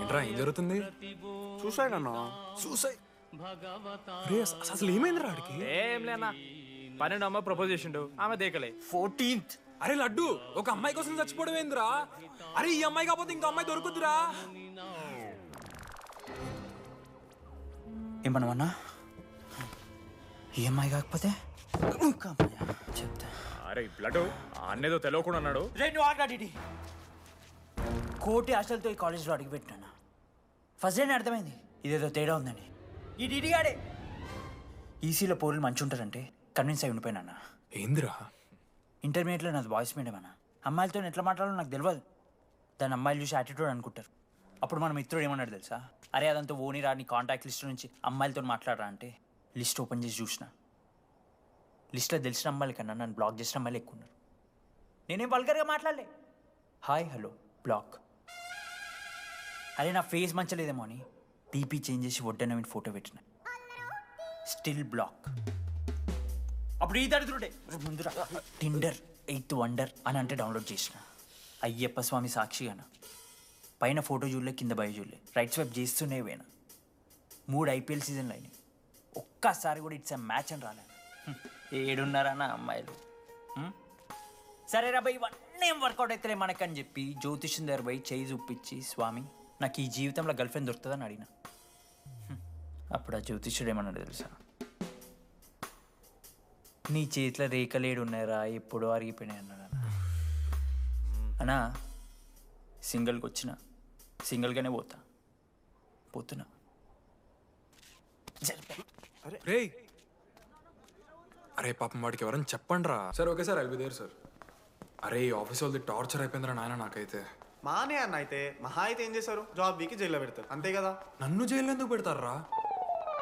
ఏంట్రా ఏం జరుగుతుంది? సూసైడ్ అన్నా. సూసైడ్? అసలు ఏమైంది రా ఆడికి? ఏం లేనా, 12 అమ్మాయి ప్రపోజ్ చేసిండు, ఆమె దేకలే. 14th. అరే లడ్డు, ఒక అమ్మాయి కోసం చచ్చిపోవడం ఏందిరా? అరే ఈ అమ్మాయి కాకపోతే ఇంకో అమ్మాయి దొరుకుతురా? ఏమన్నా ఈ అమ్మాయి కాకపోతే చెప్తా. అరే బ్లడ్ అన్నేదో తెలియకుండా అన్నాడు. రెండు ఆగాడి కోటి ఆశలతో ఈ కాలేజ్లో అడుగుపెట్టినా ఫస్ట్ డే అర్థమైంది ఇదేదో తేడా ఉందని. ఈ డిడిగాడే ఈసీలో పోరులు మంచి ఉంటారంటే కన్విన్స్ అయి ఉండిపోయినా. ఏందిరా? ఇంటర్మీడియట్లో నాది బాయ్స్ మీడియం అన్న. అమ్మాయిలతో ఎట్లా మాట్లాడాలో నాకు తెలియదు. దాని అమ్మాయిలు చూసి యాటిట్యూడ్ అనుకుంటారు. అప్పుడు మన మిత్రుడు ఏమన్నాడు తెలుసా? అరే అదంతా ఓని రా, నీ కాంటాక్ట్ లిస్ట్ నుంచి అమ్మాయిలతో మాట్లాడరా అంటే లిస్ట్ ఓపెన్ చేసి చూసిన. లిస్ట్లో తెలిసిన అమ్మాయిల కన్నా నన్ను బ్లాక్ చేసిన అమ్మాయిలు ఎక్కువ ఉన్నారు. నేనేం వల్గర్గా మాట్లాడలే. Hi hello block. అరే నా ఫేస్ మంచలేదేమో అని డీపీ చేంజ్ చేసి వడ్డన ఫోటో పెట్టిన. Still block. అప్పుడు ఈ దరిద్రుడే ముందురా టిండర్ 8th వండర్ అని అంటే డౌన్లోడ్ చేసిన. అయ్యప్ప స్వామి సాక్షిగాన పైన ఫోటో చూడలే, కింద బయ చూడలే, రైట్ స్వైప్ చేస్తూనే పోయినా. 3 IPL సీజన్లు అయినాయి. ఒక్కసారి కూడా ఇట్స్ మ్యాచ్ అని రాలేదు. 7:30 అమ్మాయిలు. సరే రా భయ్ ఇవన్నీ ఏం వర్కౌట్ అవుతలే మనకని చెప్పి జ్యోతిష్యం దగ్గర పోయి చేయి చూపించి స్వామి నాకు ఈ జీవితంలో గర్ల్ ఫ్రెండ్ దొరుకుతుందని అడిగిన. అప్పుడు ఆ జ్యోతిష్యుడు ఏమన్నాడు తెలుసా? నీ చేతిలో రేఖలేడు ఉన్నాయరా, ఎప్పుడో అరిగిపోయినాయి అన్నాడు. అన్నా సింగిల్కి వచ్చిన సింగిల్గానే పోతున్నా. అరే పాపం వాడికి ఎవరైనా చెప్పండి రా. Sir okay sir, I'll be there sir. అరే ఈ ఆఫీస్ వాళ్ళది టార్చర్ అయిపోయిందిరా నాయన నాకైతే. మానే అన్న అయితే మహా అయితే ఏం చేశారు? జాబ్ వీకి జైల్లో పెడతారు అంతే కదా. నన్ను జైల్లో ఎందుకు పెడతారా?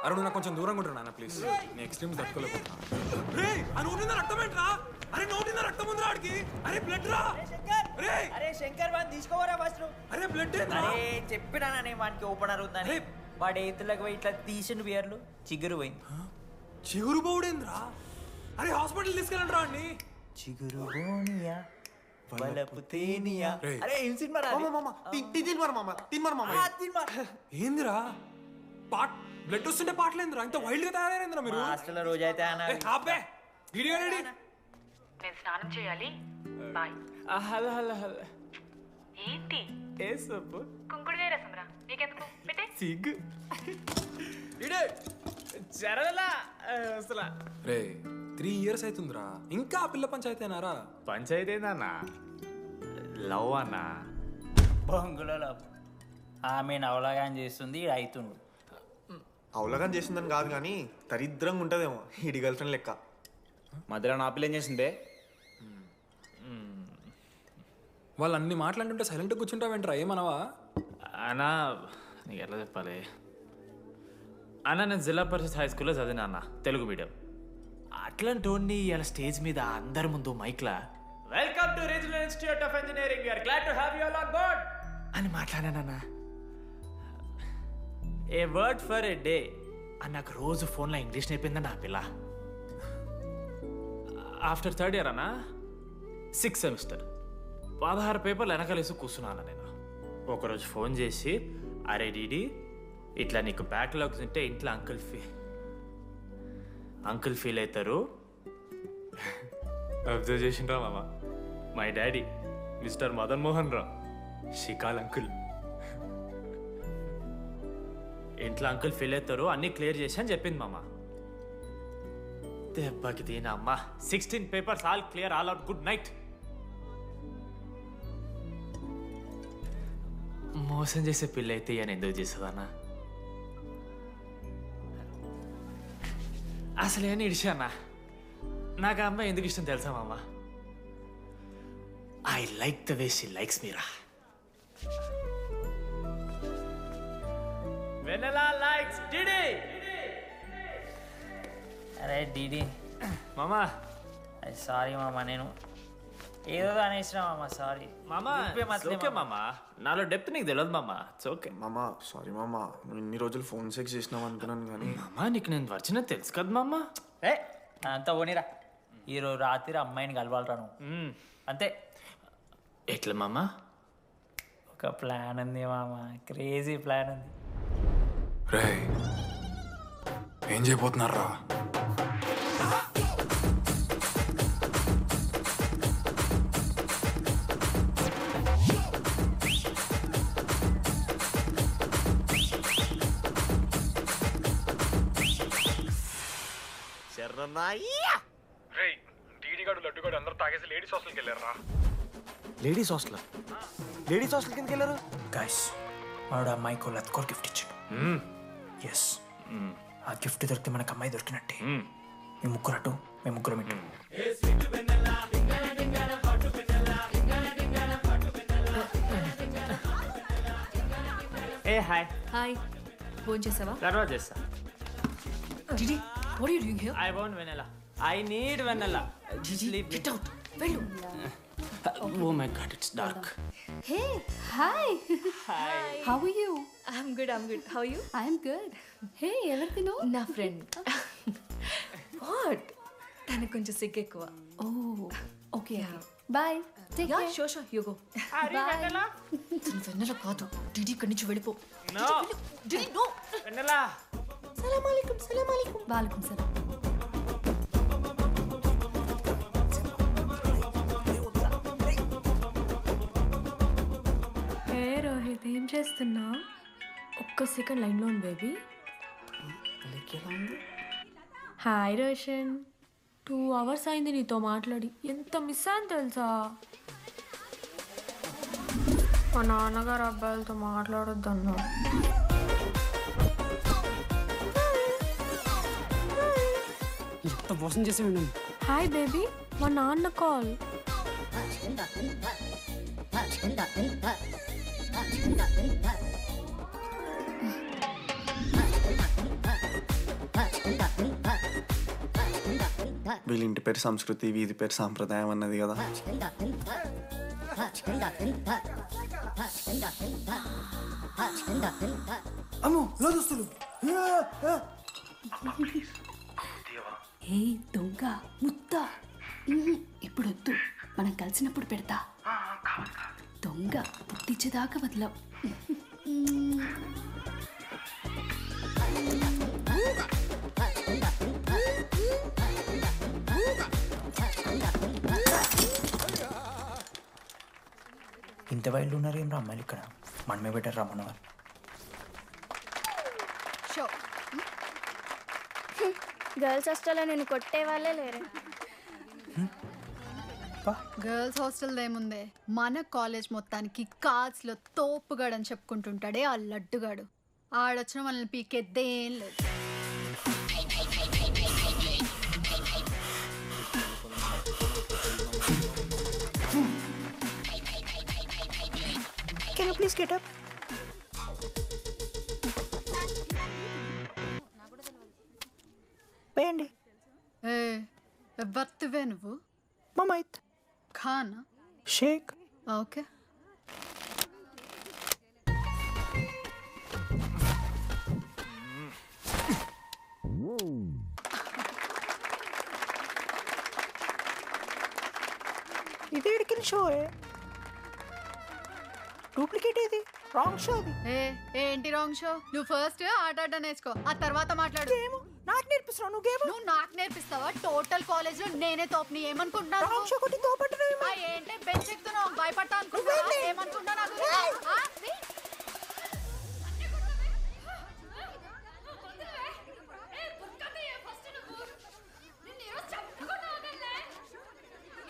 అరే నువ్వు నాకు కొంచెం దూరంగా ఉంటారు నాన్న ప్లీజ్. నేను ఎక్స్ట్రీమ్స్ తట్టుకోలేకపోతున్నా. అరే శంకర్ వాడిని తీసుకోవరా ఫస్ట్. అరే బ్లడ్ అరే చెప్పినా నేను వాడికి ఓపెనర్ అవుతాను. వాడి ఎత్తులకు పోయి ఇట్లా తీసిన బియర్లు చిగురు పోయింది. చిగురు పోవుడేంద్రా? అరే హాస్పిటల్ తీసుకెళ్ళండి రా అండి. చిగురు బోనియా బలపు తేనియా. అరే ఏం సినిమా రా? ఏందిరా పాట్ బ్లడ్ వస్తుంటే పాటలేందిరా? ఇంత వైల్డ్ గా తయారైందిరా మీరు. హాస్టల్లో రోజైతే అబ్బే వీడియో రెడీ. నేను స్నానం చేయాలి. బాయ్. Hello hello hello. ఏంటి ఏ సబ్బు? కుంకుడుగాయ రసం రా. నీకెందుకు పెట్టే సిగ్గు. ఇడే జరగలా అసలు. రే 3 years అవుతుందిరా, ఇంకా ఆ పిల్ల పంచాయతీనారా? పంచాయతీ ఏందన్నా? లవ్ అన్నా. బొంగులో లవ్. ఆమె నవలగాని చేస్తుంది అవుతుండు. అవలగాని చేసిందని కాదు కానీ దరిద్రంగా ఉంటుందేమో ఈడి గర్ల్ ఫ్రెండ్ లెక్క. మధ్యలో నా పిల్ల ఏం చేసిందే? వాళ్ళు అన్ని మాట్లాడుతుంటే సైలెంట్గా కూర్చుంటావేంట్రా? ఏమనవా? అన్నా నీకు ఎట్లా చెప్పాలి అన్న, నేను జిల్లా పరిషత్ హై స్కూల్లో చదివినా అన్న, తెలుగు మీడియం. అట్లాంటి ఇలా స్టేజ్ మీద అందరి ముందు మైక్లా welcome to regional institute of engineering, we are glad to have you all on board అని మాట్లాడానన్నా. A word for a day అని నాకు రోజు ఫోన్లో ఇంగ్లీష్ నేర్పిందన్న ఆ పిల్ల. ఆఫ్టర్ 3rd year అన్నా 6th semester 16 పేపర్లు వెనకాలేసి కూర్చున్నాను నేను. ఒకరోజు ఫోన్ చేసి అరే డీడీ ఇట్లా నీకు బ్యాక్లాగ్స్ ఉంటే ఇంట్లో అంకుల్ ఫీల్ అవుతారు. అబ్జర్వ్ చేసిండ్రా మామ, my daddy mister Madan Mohan Rao షికాల్ అంకుల్. ఇంట్లో అంకుల్ ఫీల్ అవుతారు, అన్నీ క్లియర్ చేసి అని చెప్పింది మామ. దెబ్బకి దీని అమ్మ 16 papers all clear, all out, good night. మోసం చేసే పిల్ల అయితే అని ఎందుకు చేస్తుందన్నా? అసలు ఏమని ఇడిచానా? నాకు ఆ అమ్మాయి ఎందుకు ఇష్టం తెలుసా మామ? I like the way she likes Meera. Vennela likes DD. అరే డిడి మామా సారీ మామ, నేను ఏదో అనేసిన మామ, సారీ మామా. ఓకే మామా, నాలో డెప్త్ నీకు తెలియదు మామా. ఇట్స్ ఓకే మామా. సారీ మామా, నువ్వు ఇన్ని రోజులు ఫోన్ సెక్స్ చేసినావు అనుకున్నాను కానీ. మామా నీకు నేను వచ్చిన తెలుసు కదా మామా. ఏ అంతా ఓనిరా, ఈరోజు రాత్రి అమ్మాయిని కలవాలరా నువ్వు అంతే. ఎట్లా మామా? ఒక ప్లాన్ ఉంది మామ, క్రేజీ ప్లాన్ ఉంది. రే ఏం చేయబోతున్నారా? డీడీగాడు లడ్డుగాడు అందరూ తాగేసి లేడీస్ హాస్టల్కి వెళ్ళారా? లేడీస్ హాస్టల్ కిందకి వెళ్ళారు. గైస్ వాడు అమ్మాయికి లత్కోర్ గిఫ్ట్ ఇచ్చాడు. ఎస్, ఆ గిఫ్ట్ దొరికితే మనకు అమ్మాయి దొరికినట్టే. మీ ముగ్గురు అటు, మేము ముగ్గురం ఇటు. ఏ హాయ్. హాయ్, ఫోన్ చేసావా? తర్వాత చేస్తా. Didi, what are you doing here? I want vanilla. I need vanilla. Gigi, get out. Vellu. Oh my god, it's dark. Hey, hi. Hi. How are you? I'm good. How are you? I'm good. Hey, everything know? నా friend. What? తనకు కొంచెం సిగ్గు ఎక్కువ. Oh, okay. Bye. Take care. Sure, you go. Bye. తను వెన్నెల కాదు. DD ఇక్కడి నుంచి వెళ్ళిపో. No. DD no. Vanilla. సలాం అలైకుం. వాలేకుం సలాం. ఏ రోహిత్, ఏం చేస్తున్నా? ఒక్క సెకండ్ లైన్లో ఉంది బేబీ. హాయ్ రోషన్, 2 hours అయింది నీతో మాట్లాడి. ఎంత మిస్ అని తెలుసా? మా నాన్నగారు అబ్బాయిలతో మాట్లాడొద్దన్నారు. ఎంత మోసం చేసేవాడు. హాయ్ బేబీ, మా నాన్న కాల్. వీళ్ళ ఇంటి పేరు సంస్కృతి, వీధి పేరు సాంప్రదాయం అన్నది కదా. అమ్మో లోదుస్తులు. ఏ దొంగ ముత్త, ఇప్పుడు వద్దు, మనం కలిసినప్పుడు పెడతా. దొంగ పుట్టించేదాకా వదలం. ఇంత వైల్డ్ ఉన్నారు ఏం రా అమ్మాయిలు ఇక్కడ. మనమే బెటర్ రా మనవారు. గర్ల్స్ హాస్టల్లో నేను కొట్టే వాళ్ళే లేరు. గర్ల్స్ హాస్టల్ ఏముందే, మన కాలేజ్ మొత్తానికి కార్డ్స్లో తోపుగాడని చెప్పుకుంటుంటాడే ఆ లడ్డుగాడు. ఆడొచ్చిన మనల్ని పీకెద్దేం లేదు. Can you please get up? వేయండి. ఎవరివే నువ్వు? మమైత్ ఖానా షేక్. ఓకే. ఇది ఎడికిన షో, డూప్లికేట్ ఇది, రాంగ్ షో అది. ఏంటి రాంగ్ షో? నువ్వు ఫస్ట్ ఆట ఆట నేర్చుకో, ఆ తర్వాత మాట్లాడు. నాకు నేర్పిస్తున్నావు నువ్వు గేమ్? నువ్వు నాకు నేర్పిస్తావా? టోటల్ కాలేజ్ లో నేనే తోపుని ఏమనుకుంటున్నావు? రాంగ్ షో కొట్టి తోపంటున్నావు. ఏంటి బెంచ్ ఎక్కుతున్నావు? భయపడతా అనుకుంటున్నావా? ఏమనుకుంటా నాకు?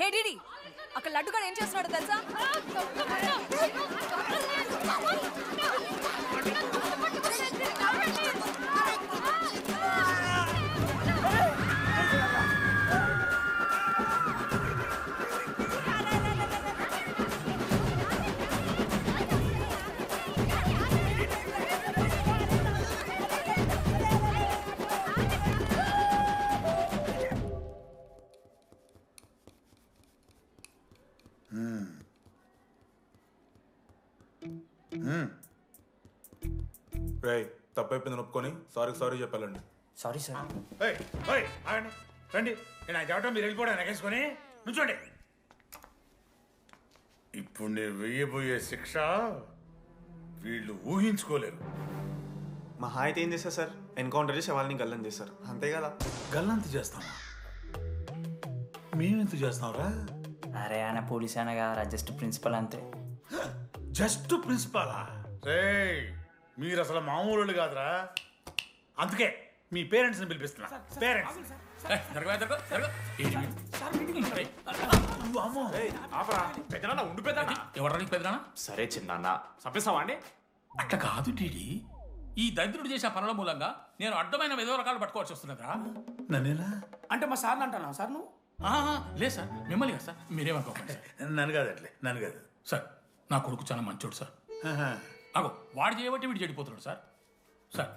హే డిడి, అక్కడ లడ్డుగాడు ఏం చేస్తున్నాడో తెలుసా? రేయ్, తప్పైపోయింది ఒప్పుకొని సారీ చెప్పాలండి. Sorry sir. ఆగండి, రండి. నేను అది చెప్పడం మీరు వెళ్ళిపోవడం ఎగేసుకొని నుంచోండి. ఇప్పుడు నేను వెయ్యబోయే శిక్ష వీళ్ళు ఊహించుకోలేరు. మహా అయితే ఏం చేస్తారు సార్? ఎన్కౌంటర్ చేసి వాళ్ళని గల్లం చేస్తారు, అంతే కదా. గల్లంత చేస్తామా? మేమెంత చేస్తాంరా? అరే ఆయన పోలీస్ అయినా కదా, జస్ట్ ప్రిన్సిపల్ అంతే. జస్ట్ ప్రిన్సిపాలా? రే, మీరు అసలు మామూలు కాదురా. అందుకే మీ పేరెంట్స్ని పిలిపిస్తున్నా పేరెంట్స్ ఎవరికి పెద్దనా? సరే చిన్న చంపేస్తావా అండి? అట్లా కాదు డీడీ, ఈ దరిద్రుడు చేసే పనుల మూలంగా నేను అడ్డమైన ఏదో రకాలు పట్టుకోవాల్సి వస్తున్నదా? నన్నేనా? అంటే మా సార్ని అంటానా సార్ నువ్వు? లేదు సార్, మిమ్మల్ని కదా సార్, మీరేమనుకోకండి సార్. నన్ను కాదు అట్లే, నన్ను కాదు సార్. నా కొడుకు చాలా మంచోడు సార్. అగో వాడు చేయబట్టి వీడు చెడిపోతున్నాడు సార్. సార్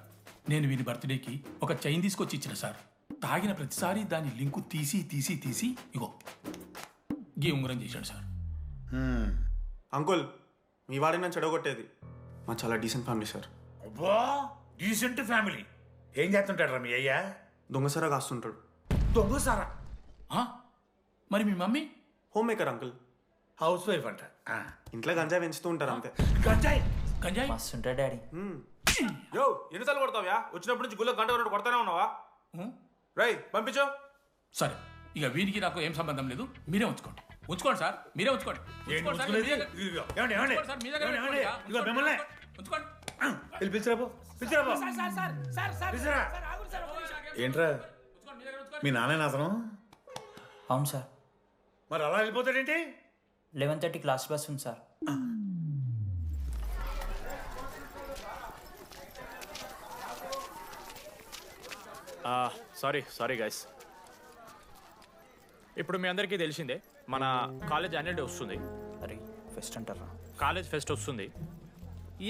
నేను వీని బర్త్డేకి ఒక చైన్ తీసుకొచ్చి ఇచ్చిన సార్. తాగిన ప్రతిసారి దాని లింకు తీసి తీసి తీసి ఇగో గీ ఉంగరం చేశాడు సార్. అంకుల్ మీ వాడిని నన్ను చెడగొట్టేది. మా చాలా డీసెంట్ ఫ్యామిలీ సార్. అబ్బా డీసెంట్ ఫ్యామిలీ. ఏం చేస్తుంటాడు రా మీ అయ్యా? దొంగసారా కాస్తుంటాడు. దొంగసారా? మరి మీ mummy? Homemaker uncle. Housewife అంట. ఇంట్లో గంజాయి పెంచుతూ ఉంటారు అంతే. గంజాయి గంజాయి మస్తుంటా డాడీ. యో ఎన్నిసార్లు కొడతావా? వచ్చినప్పటి నుంచి గుళ్ళో గంట కొట్టు కొడతానే ఉన్నావా? రై పంపించు. సరే ఇక వీరికి నాకు ఏం సంబంధం లేదు, మీరే ఉంచుకోండి. ఉంచుకోండి సార్, మీరే ఉంచుకోండి. ఏంట్రా మీ నాన్న అతను? అవును సార్. మరి అలా వెళ్ళిపోతాడేంటి? 11:30 క్లాస్ బస్ ఉంది సార్. Sorry guys. ఇప్పుడు మీ అందరికీ తెలిసిందే మన కాలేజ్ యాన్యువల్ డే వస్తుంది. అరే ఫెస్ట్ అంటారా? కాలేజ్ ఫెస్ట్ వస్తుంది.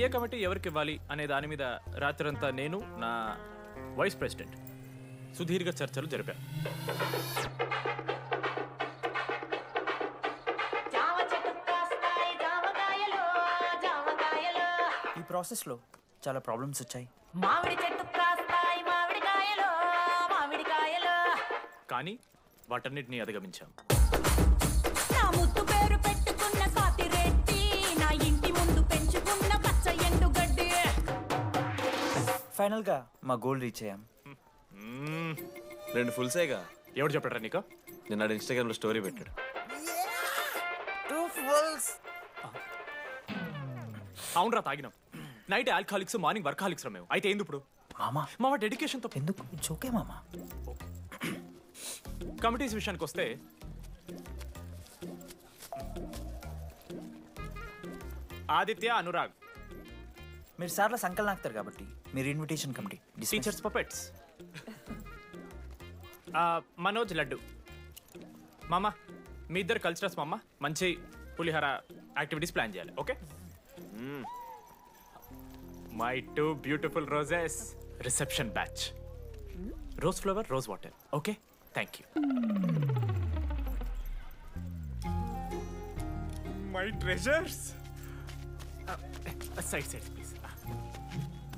ఏ కమిటీ ఎవరికి ఇవ్వాలి అనే దాని మీద రాత్రంతా నేను నా వైస్ ప్రెసిడెంట్ సుదీర్ఘ చర్చలు జరిపాను. ఈ ప్రాసెస్లో చాలా ప్రాబ్లమ్స్ వచ్చాయి. మామిడి చెట్టు కాస్తాయి మామిడికాయలు మామిడికాయలు. కానీ వాటన్నిటిని అధిగమించాం. నా ముద్దు పేరు పెట్టుకున్న కాతిరెట్టి, నా ఇంటి ముందు పెంచుకున్న పచ్చ ఎండుగడ్డి. ఫైనల్గా మా గోల్ రీచ్ అయ్యాం. 2 ఫుల్సేగా. ఎవరు చెప్పారా నీకు? నిన్న ఇన్స్టాగ్రామ్లో స్టోరీ పెట్టాడు. 2 ఫుల్స్. అవునరా తాగినాం. నైట్ ఆల్కహాలిక్స్, మార్నింగ్ వర్కాలిక్స్ రా మేము. అయితే ఏంది ఇప్పుడు? మామ డెడికేషన్తో ఎందుకు ఓకే మామ. కమిటీస్ విషయానికి వస్తే ఆదిత్య, అనురాగ్ మీరు సార్ల సంకల్ నాకుతారు కాబట్టి మీరు invitation committee. Teachers puppets. Manoj, laddu. మామ మీ ఇద్దరు కల్చరల్స్ మామ. మంచి పులిహార యాక్టివిటీస్ ప్లాన్ చేయాలి. Okay? My 2 beautiful roses. Reception batch. Rose flower, rose water. Okay, thank you. My treasures. Side please.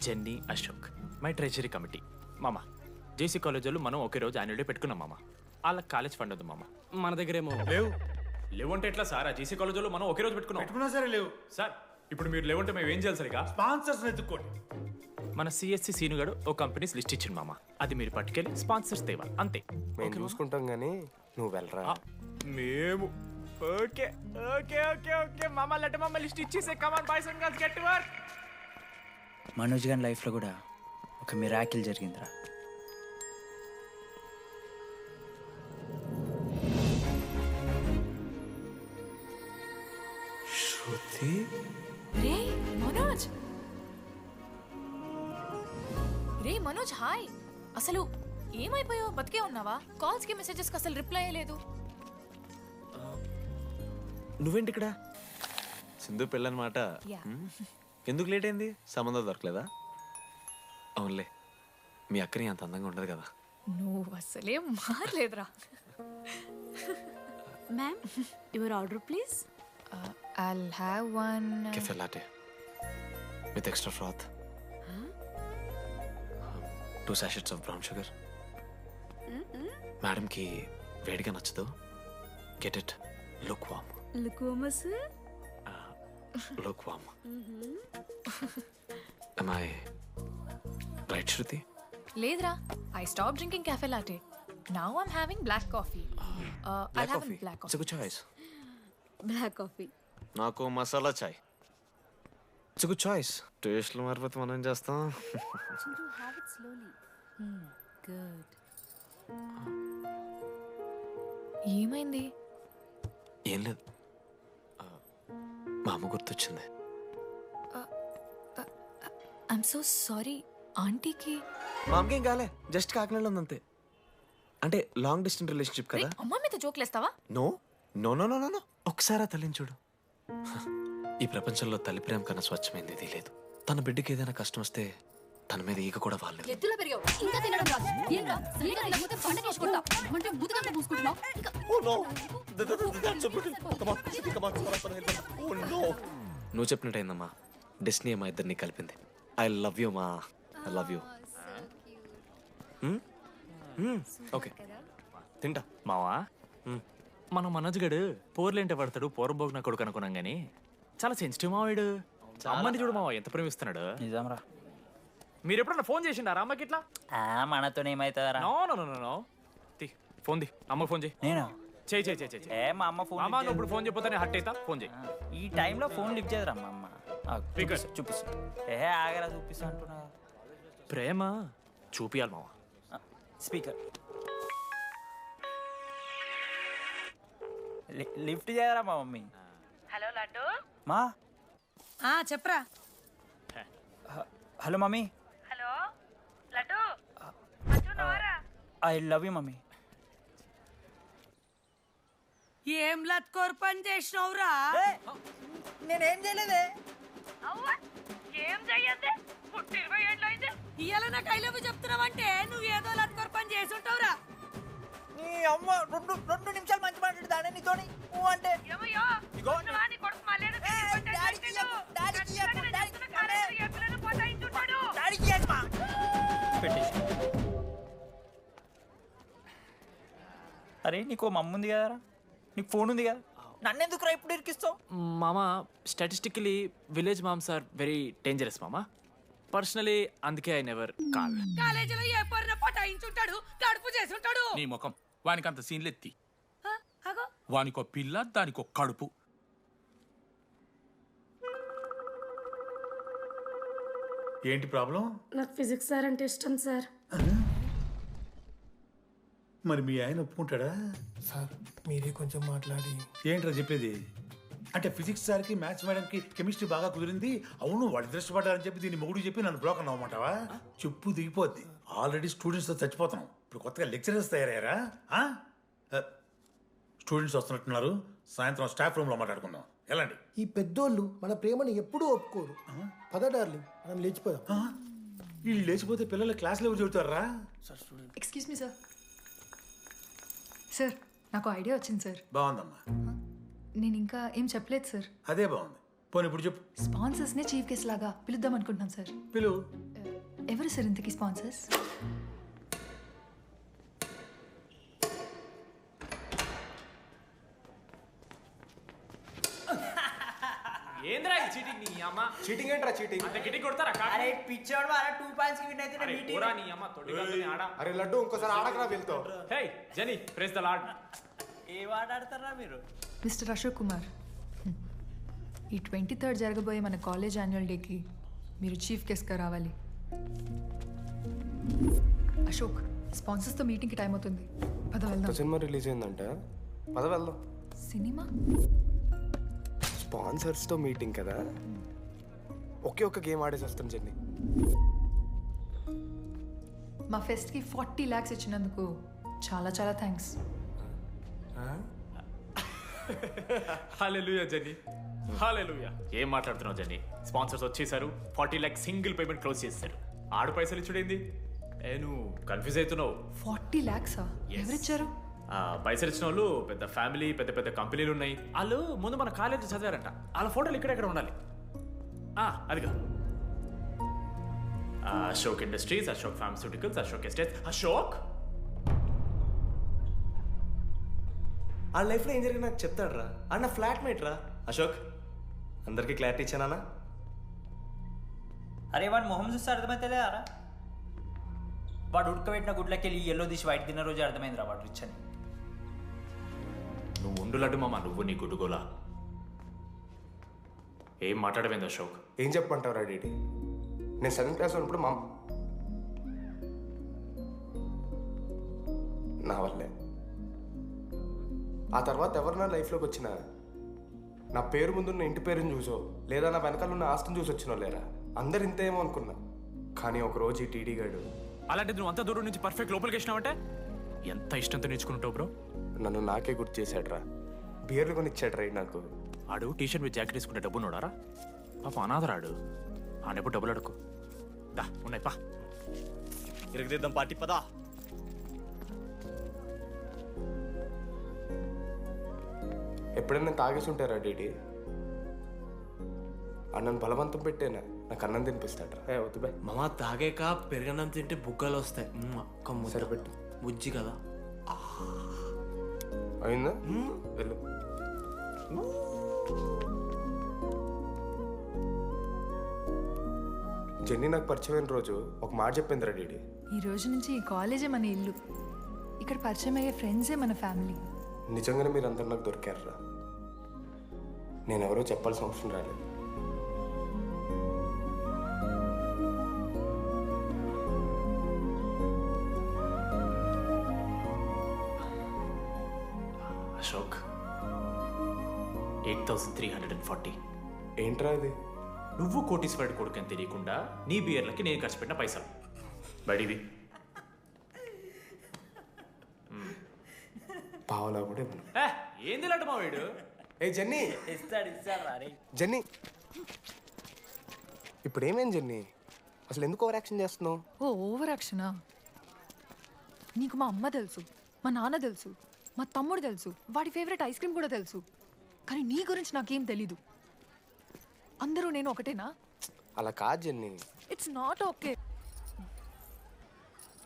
Jenny, Ashok my treasury committee. మామ జేసీ కాలేజ్ వాళ్ళు మనం ఒకే రోజు యాన్యువల్ డే పెట్టుకున్నాం మామ. వాళ్ళకి కాలేజ్ ఫండ్ ఉంది మామ. మన దగ్గర ఏమో లేవు అంటే ఎట్లా సార్? ఆ జేసీ కాలేజ్ వాళ్ళు మనం ఒకే రోజు పెట్టుకున్నా సరే లేవు సార్. ఇప్పుడు మీరు లేవంటే మేము ఏం చేయాలి సరిగా? స్పాన్సర్స్ ఎత్తుక్కోండి. మన సిఎస్సి సీనుగాడు ఓ కంపెనీస్ లిస్ట్ ఇచ్చింది మామ. అది మీరు పట్టుకెళ్ళి స్పాన్సర్స్ తేవాలి అంతే. మేము చూసుకుంటాం కానీ నువ్వు వెళ్ళరా. మేము ఓకే ఓకే ఓకే ఓకే మామ. లెట్ మామ లిస్ట్ ఇచ్చేసే. Come on boys and girls, get to work. Manoj గారి లైఫ్లో కూడా ఒక మిరాకిల్ జరిగిందిరా. శృతి. రే మనోజ్. రే మనోజ్, హాయ్. అసలు ఏమైపోయావు? బతికే ఉన్నావా? కాల్స్ కి మెసేజెస్ కి అసలు రిప్లై అయ్యలేదు. నువ్వేంటి ఇక్కడ? సింధు పెళ్ళనమాట. ఎందుకు లేట్ అయింది? సంబంధం దొరకలేదా? అవునులే, మీ అక్కని అంత అందంగా ఉండదు కదా. నువ్వు అసలే మారలేదురా. Ma'am your order please. I'll have one Cafe latte with extra froth. 2 sachets of brown sugar. Madam కి వేడిగా నచ్చదు. Get it lukewarm. Lukewarm sir. Lukewarm. Am I right, Shruti? లేదురా. I stopped drinking cafe latte. Now I'm having black coffee. Black I'll have coffee. a black It's a coffee. good choice. Black coffee. నాకు మసాలా చాయ్. It's a good choice. టేస్ట్లు మారిపోతే మనం ఏం చేస్తాం? Chintu, have it slowly. ఏమైంది? ఏం లేదు, మా అమ్మ గుర్తొచ్చింది. I'm so sorry. ఆంటీకి మా అమ్మకి ఏం కాలే, జస్ట్ కాకినాడలో ఉందంతే. అంటే లాంగ్ డిస్టెన్స్ రిలేషన్షిప్ కదా. అమ్మ మీద జోక్లేస్తావా? No no no no no no ఒకసారి ఆ తల్లిని చూడు. ఈ ప్రపంచంలో తల్లి ప్రేమ కన్నా స్వచ్ఛమైంది ఇది లేదు. తన బిడ్డకి ఏదైనా కష్టం వస్తే తన మీద ఈగ కూడా వాళ్ళలేదు. ఎత్తులో పెరిగావు ఇంకా తినడం రాదు. ఏంట్రా సరిగా తినకపోతే పంట చేసుకుంటా అంటే బుద్ధకంటే పూసుకుంటున్నావు. నువ్వు చెప్పినట్టయిందమ్మా, డెస్టినీ మా ఇద్దరిని కలిపింది. ఐ లవ్ యూ మా, ఐ లవ్ యూ. ఓకే తింటా. మావా మన మనోజ్ గడు పోర్లేంటే పడతాడు, పోరంబోగు నా కొడుకు అనుకున్నాం గానీ చాలా సెన్సిటివ్ మావాడు. అమ్మని చూడు మావా ఎంత ప్రేమిస్తున్నాడు. నిజంరా. మీరు ఎప్పుడన్నా ఫోన్ చేసిండారా అమ్మకి ఇట్లా? మనతో ఏమైతుందరా? No no no no phone ది, అమ్మకి ఫోన్ చేయి. నేను చేయి చేయి చేయి. ఏ మా అమ్మ ఫోన్ అమ్మ నువ్వు ఇప్పుడు ఫోన్ చెప్పితే హట్ అవుతా, ఫోన్ చేయి. ఈ టైంలో ఫోన్ లిఫ్ట్ చేయదురా మా అమ్మ. చూపిస్తా. ఆగరా చూపిస్తా అంటున్నా. ప్రేమ చూపియాలి మావా. స్పీకర్ లిఫ్ట్ చేయరా మా మమ్మీ. హలో లడ్డు. మా చెప్పరా. Hello mummy. Hello laddu. I love you mummy. ఏం లత్కోర్ పని చేసినవురా? నేనేం చేయలేదే. ఏం చెయ్యద్దే, పుట్టి 20 ఏళ్ళు అయింది. ఇవాళ నాకు ఐ లవ్ యూ చెప్తున్నావంటే నువ్వు ఏదో లత్కోర్ పని చేసి ఉంటావురా. నీ అమ్మ రెండు నిమిషాలు మంచి మాట్లాడుతానే నీతోని. నువ్వు అంటే అరే నీకు మమ్మ ఉంది కదరా, నీకు ఫోన్ ఉంది కదా, నన్ను ఎందుకు రా ఇప్పుడు ఇరికిస్తావు? మామా statistically village moms are very dangerous మామా. పర్సనలీ అందుకే ఐ నెవర్ కాల్. కాలేజీలో ఏ పొరిన పటాయించుంటాడు, కడుపు చేసి ఉంటాడు. నీ ముఖం వానికి అంత సీన్లెత్తి. వానికో పిల్ల, దానికో కడుపు. ఏంటి ప్రాబ్లం? నాకు ఫిజిక్స్ సార్ అంటే ఇష్టం సార్. మరి మీ ఆయన ఒప్పుకుంటాడా? సార్ మీరే కొంచెం మాట్లాడి. ఏంట్రా చెప్పేది? అంటే ఫిజిక్స్ సార్కి మ్యాథ్స్ మేడంకి కెమిస్ట్రీ బాగా కుదిరింది, అవును వాళ్ళు దృష్టపడ్డారని చెప్పి దీన్ని మొగుడు చెప్పి నన్ను బ్రోకన్ అవ్వమంటావా? చెప్పు దిగిపోద్ది. ఆల్రెడీ స్టూడెంట్స్తో చచ్చిపోతున్నాం, ఇప్పుడు కొత్తగా లెక్చరర్స్ తయారయ్యారా? స్టూడెంట్స్ వస్తున్నట్టున్నారు, సాయంత్రం స్టాఫ్ రూమ్లో మాట్లాడుకుందాం. ఎలాంటి ఈ పెద్దోళ్ళు మన ప్రేమను ఎప్పుడూ ఒప్పుకోరు. పద డార్లింగ్ మనం లేచిపోదాం. వీళ్ళు లేచిపోతే పిల్లలు క్లాస్లో ఎవరు చెబుతారా? Excuse me sir. సార్ నాకు ఐడియా వచ్చింది సార్. బాగుందమ్మా. నేను ఇంకా ఏం చెప్పలేదు సార్. అదే బాగుంది. పోనీ ఇప్పుడు చెప్పు. స్పాన్సర్స్నే చీఫ్ గెస్ట్ లాగా పిలుద్దాం అనుకుంటున్నాం సార్. పిలువు. ఎవరు సార్ ఇంతకీ స్పాన్సర్స్? ఏంద్రా ఈ చీటింగ్ నీ అమ్మ? చీటింగ్ ఏంట్రా చీటింగ్? అంటే గిటి కొడతారా? అరే పిచ్చోడు వారా 2 పాయింట్స్ కి విన్ అయితే అరే పోరా నీ అమ్మ తొడిగాల్ని ఆడ. అరే లడ్డు ఇంకోసారి ఆడకరా వెళ్తావు. హే జని ప్రెస్ ద లార్డ్. ఏ ఆట ఆడతారా మీరు? మిస్టర్ అశోక్ కుమార్, ఈ 23rd జరగబోయే మన కాలేజ్ యాన్యువల్ డేకి మీరు చీఫ్ గెస్ట్గా రావాలి. అశోక్, స్పాన్సర్స్తో మీటింగ్కి టైం అవుతుంది, పద వెళ్దాం. సినిమా రిలీజ్ అయిందంట, పద వెళ్దాం. సినిమా? స్పాన్సర్స్తో మీటింగ్ కదా, ఒకే ఒక్క గేమ్ ఆడేసి వస్తాం జర్నీ. మా ఫెస్ట్కి 40 lakhs ఇచ్చినందుకు చాలా చాలా థ్యాంక్స్. హల్లెలూయా జని, హల్లెలూయా. ఏం మాట్లాడుతున్నావు జని? స్పాన్సర్స్ వచ్చేసారు, 40 lakhs సింగిల్ పేమెంట్ క్లోజ్ చేస్తారు. ఆడు పైసలు ఇచ్చుడేంది? నువ్వు కన్ఫ్యూజ్ అవుతున్నావు. 40 lakhs ఎవరిచ్చారు? పైసలు ఇచ్చిన వాళ్ళు పెద్ద ఫ్యామిలీ, పెద్ద పెద్ద కంపెనీలు ఉన్నాయి. వాళ్ళు ముందు మన కాలేజ్ చదివారంట, వాళ్ళ ఫోటోలు ఇక్కడెక్కడ ఉండాలి. అదిగా Ashok industries, Ashok pharmaceuticals, Ashok estates. Ashok ఆ లైఫ్లో ఏం జరిగింది నాకు చెప్తాడు రా. అన్న ఫ్లాట్ మేట్ రా అశోక్. అందరికీ క్లారిటీ ఇచ్చానా? అరే వాడు మొహం చూస్తే అర్థమైతే అరా, వాడు ఉడకబెట్టిన గుడ్లకి వెళ్ళి ఎల్లో తీసి వైట్ తిన్న రోజు అర్థమైందిరా వాడు రిచ్ అని. నువ్వు ఉండులడ్డు మామ, నువ్వు నీ గుడ్డుగోలా. ఏం మాట్లాడమైంది అశోక్? ఏం చెప్పమంటావు రా డీటీ? నేను 7th క్లాస్ ఉన్నప్పుడు నా వల్లే. ఆ తర్వాత ఎవరు నా లైఫ్లోకి వచ్చినా నా పేరు ముందున్న ఇంటి పేరుని చూసో లేదా నా వెనకాల ఉన్న ఆస్తిని చూసి వచ్చినో లేరా, అందరు ఇంతేమో అనుకున్నా. కానీ ఒకరోజు ఈ టీడీ గాడు అలాంటిది నువ్వు అంత దూరం నుంచి పర్ఫెక్ట్ లోపలికి వచ్చినావంటే ఎంత ఇష్టంతో నేర్చుకుంటావు బ్రో. నన్ను నాకే గుర్తు చేశాడు రా, బియర్లు కొని ఇచ్చాడు రా నాకు. ఆడు టీషర్ట్ మీద జాకెట్ వేసుకుంటే డబ్బు నోడారా పాప అనాథరాడు. ఆడెప్పుడు డబ్బులు అడుకు దా ఉన్నాయి పా ఇరగదిద్దాం పార్టీ పదా. ఎప్పుడైనా తాగేసి ఉంటారా డీడీ? అన్నను బలవంతం పెట్టేనా నాకు అన్నం తినిపిస్తాడు రా. వద్దు బాయ్ మామ తాగాక పెరగన్నం తింటే బుగ్గలు వస్తాయి. సరిపెట్టు. బుజ్జి కదా అయిందా? వెళ్ళు. జెన్నీ నాకు పరిచయమైన రోజు ఒక మాట చెప్పింది రా డీడీ. ఈ రోజు నుంచి ఈ కాలేజే మన ఇల్లు, ఇక్కడ పరిచయం అయ్యే ఫ్రెండ్సే మన ఫ్యామిలీ. నిజంగానే మీరు అందరు నాకు దొరికారురా. నేను ఎవరో చెప్పాల్సిన అవసరం రాలేదు. అశోక్ 8340. ఏంట్రా ఇది? నువ్వు కోటీశ్వరుడు కొడుకు అని తెలియకుండా నీ బియర్లకి నేను ఖర్చు పెట్టిన పైసలు బడివి. పావలా కూడా ఇవ్వను. ఏంది లాంటి మా వీడు? ఏ జెన్నీ, జెన్నీ ఇప్పుడు ఏమేం జెన్నీ? అసలు ఎందుకు ఓవర్ యాక్షన్ చేస్తున్నావు? ఓ ఓవర్ యాక్షనా? నీకు మా అమ్మ తెలుసు, మా నాన్న తెలుసు, మా తమ్ముడు తెలుసు, వాడి ఫేవరెట్ ఐస్ క్రీమ్ కూడా తెలుసు. కానీ నీ గురించి నాకేం తెలీదు. అందరూ నేను ఒకటేనా? అలా కాదు జెన్నీ. It's not okay.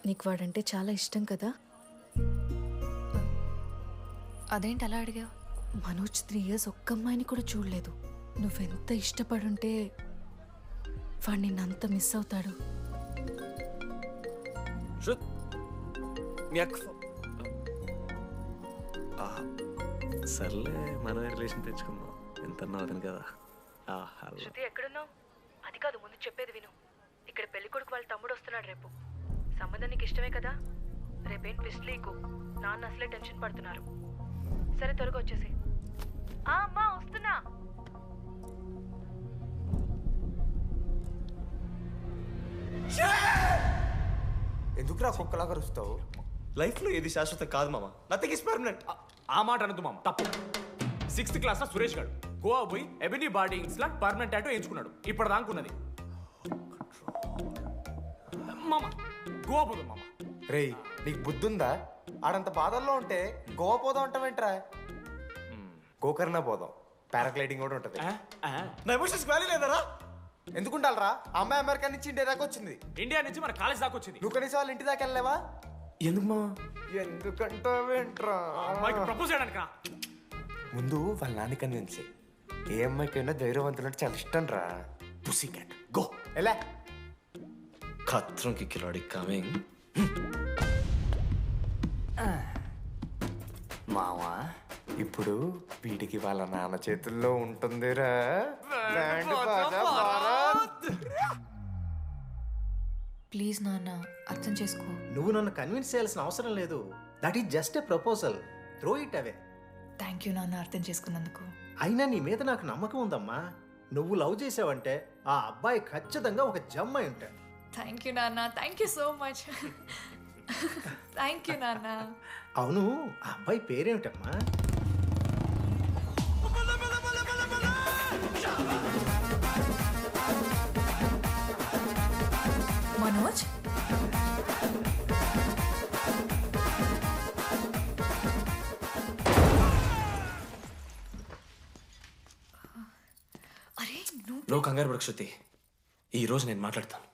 నీకు వాడంటే చాలా ఇష్టం కదా? అదేంటి అలా అడిగావు? మనోజ్ 3 years ఒక్క అమ్మాయిని కూడా చూడలేదు. నువ్వెంత ఇష్టపడుంటే వాడు నిన్నంత మిస్ అవుతాడు. సర్లే మన రిలేషన్ తెచ్చుకుందాం. ఎంత అతను కదా. శృతి ఎక్కడున్నావు? అది కాదు, ముందు చెప్పేది విను. ఇక్కడ పెళ్లి కొడుకు వాళ్ళ తమ్ముడు వస్తున్నాడు రేపు. సంబంధం నీకు ఇష్టమే కదా? రేపేం ట్విస్ట్ లీకు. నాన్న అసలే టెన్షన్ పడుతున్నారు. సరే త్వరగా వచ్చేసి. అమ్మా వస్తున్నా. ఎందుకురా కుక్కలాగా కరుస్తావు? లైఫ్లో ఏది శాశ్వతం కాదు మామ. Nothing is permanent. ఆ మాట అనదు మామ, తప్పు. 6th క్లాస్ లో సురేష్ గారు గోవా పోయి ఎబినీ బార్డింగ్స్ లా పర్మనెంట్ టాటూ ఎంచుకున్నాడు. ఇప్పుడు దానుకున్నది మామ. గోవా పోదాం మామ. రేయ్ నీకు బుద్ధుందా? ఆడంత బాధల్లో ఉంటే గోవా పోదాం అంటావేంట్రా? గోకర్ణ పోదాం, పారాగ్లైడింగ్ కూడా ఉంటుంది. నా ఎమోషన్స్ వాల్యూ లేదరా? ఎందుకుంటారా? అమ్మాయి అమెరికా నుంచి ఇండియా దాకా వచ్చింది. ఇండియా నుంచి మన కాలేజ్ దాకా వచ్చింది. నువ్వు కనీసం వాళ్ళ ఇంటి దాకా వెళ్ళలేవా? ఎందుకు మా? ఎందుకంటావేంట్రా? అమ్మాయికి ప్రపోజ్ చేయడానికి. ముందు వాళ్ళ నాన్న కన్విన్స్. ఏ అమ్మాయికైనా ధైర్యవంతులంటే చాలా ఇష్టం రా. పుసీ క్యాట్ గో. ఎలా? ఖత్రం కి కిలాడి కమింగ్. మావా ఇప్పుడు వీడికి వాళ్ళ నాన్న చేతుల్లో ఉంటుందిరా. ప్లీజ్ నాన్న అర్థం చేసుకో. నువ్వు నన్ను కన్విన్స్ చేయాల్సిన అవసరం లేదు. That is just a proposal. Throw it away. Thank you నాన్న అర్థం చేసుకున్నందుకు. అయినా నీ మీద నాకు నమ్మకం ఉందమ్మా. నువ్వు లవ్ చేసావంటే ఆ అబ్బాయి ఖచ్చితంగా ఒక జమ్మాయి ఉంటాడు. థ్యాంక్ యూ నాన్న, thank you so much. Thank you నాన్న. అవును, ఆ అబ్బాయి పేరేమిటమ్మా? మనోజ్. అరే నువ్వు కంగారు పడకు శృతి. ఈ రోజు నేను మాట్లాడతాను.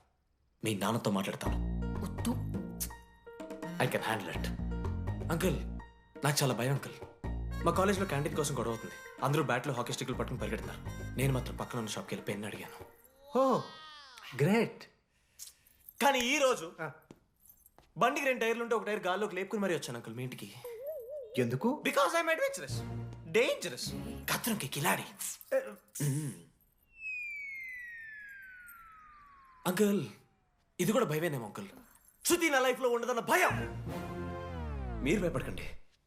మీ నాన్నతో మాట్లాడతాను. వద్దు. I can handle it. Uncle నాకు చాలా భయం అంకుల్. మా కాలేజ్లో క్యాంటీన్ కోసం గొడవ అవుతుంది. అందరూ బ్యాట్లో హాకీ స్టిక్లు పట్టుకుని పరిగెడుతున్నారు. నేను మాత్రం పక్కన ఉన్న షాప్కి వెళ్ళి పెన్ అడిగాను. ఓ గ్రేట్. కానీ ఈ రోజు బండికి 2 టైర్లు ఉంటే ఒక టైర్ గాల్లోకి లేపుకుని మరీ వచ్చాను అంకుల్ మీ ఇంటికి. ఎందుకు? బికాస్ ఐఎమ్ అడ్వెంచరస్, డేంజరస్, ఖత్రంకి కిలాడి. అంకుల్ ఇది కూడా భయమేనేమో అంకుల్. శృతి నా లైఫ్లో ఉండదన్న భయం. మీరు భయపడకండి,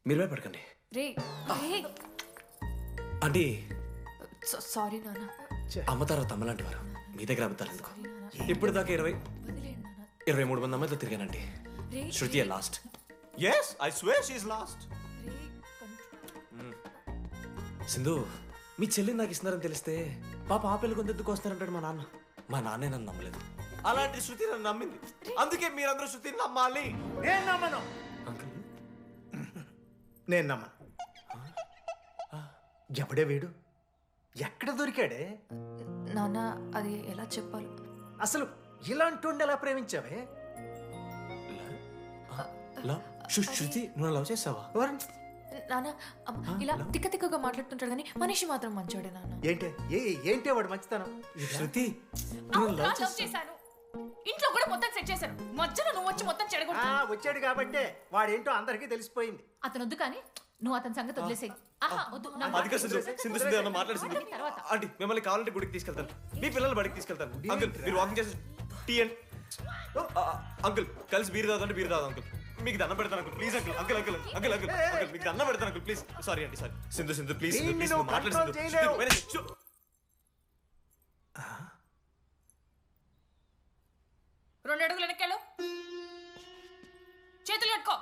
మీరు భయపడకండి. రే ఆంటీ సారీ నాన్న. అమ్మ తర్వాత అమ్మలాంటి వారు, మీ దగ్గర అబద్ధాలు ఎందుకు? ఇప్పుడు దాకా 23 మంది అమ్మాయితో తిరిగానండి. Shruti last. Yes, I swear she's last. Sindhu, మీ చెల్లిని నాకు ఇస్తున్నారని తెలిస్తే పాప ఆ పెళ్లి కొందెందుకు వస్తారంటాడు మా నాన్న. మా నాన్నే నన్ను నమ్మలేదు, అలాంటి శృతి నన్ను నమ్మింది. అందుకే మీరందరూ శృతిని నమ్మాలి. నేను నమ్మను, నేను నమ్మను. ఎవడే వీడు? ఎక్కడ దొరికాడే? నాన్న అది ఎలా చెప్పాలి? అసలు ఇలాంటి ఎలా ప్రేమించావే? శృతి, నువ్వు లవ్ చేసావా? నాన్న ఇలా తిక్క తిక్కగా మాట్లాడుతుంటాడు కానీ మనిషి మాత్రం మంచోడే నాన్న. ఏంటే వాడు మంచితనం? శృతి, లవ్ చేశాను, ఇంట్లో కూడా మొత్తం సెట్ చేశాను, మధ్యలో నువ్వు వచ్చి మొత్తం చెడగొట్టా. వచ్చాడు కాబట్టే వాడేంటో అందరికీ తెలిసిపోయింది. అతను వద్దు కానీ నువ్వు అతని సంగతి వదిలేసేయి. అదిగా సింధు, సింధు సింధు ఏమన్నా మాట్లాడుతుంది. ఆంటీ, మిమ్మల్ని కావాలంటే గుడికి తీసుకెళ్తాను, మీ పిల్లలు బడికి తీసుకెళ్తాను. అంకుల్, మీరు వాకింగ్ చేసి టీ అండ్ అంకుల్ కలిసి బీరు తాగుతుంటే బీరు తాగు అంకుల్. మీకు దండం పెడతాను uncle, please uncle. Uncle uncle uncle uncle uncle మీకు దండం పెడతాను అంకుల్, ప్లీజ్. సారీ అండి, sorry. Sindhu Sindhu please please మాట్లాడు. 2 అడుగులు వెనక్కాడు, చేతులు కట్టుకో,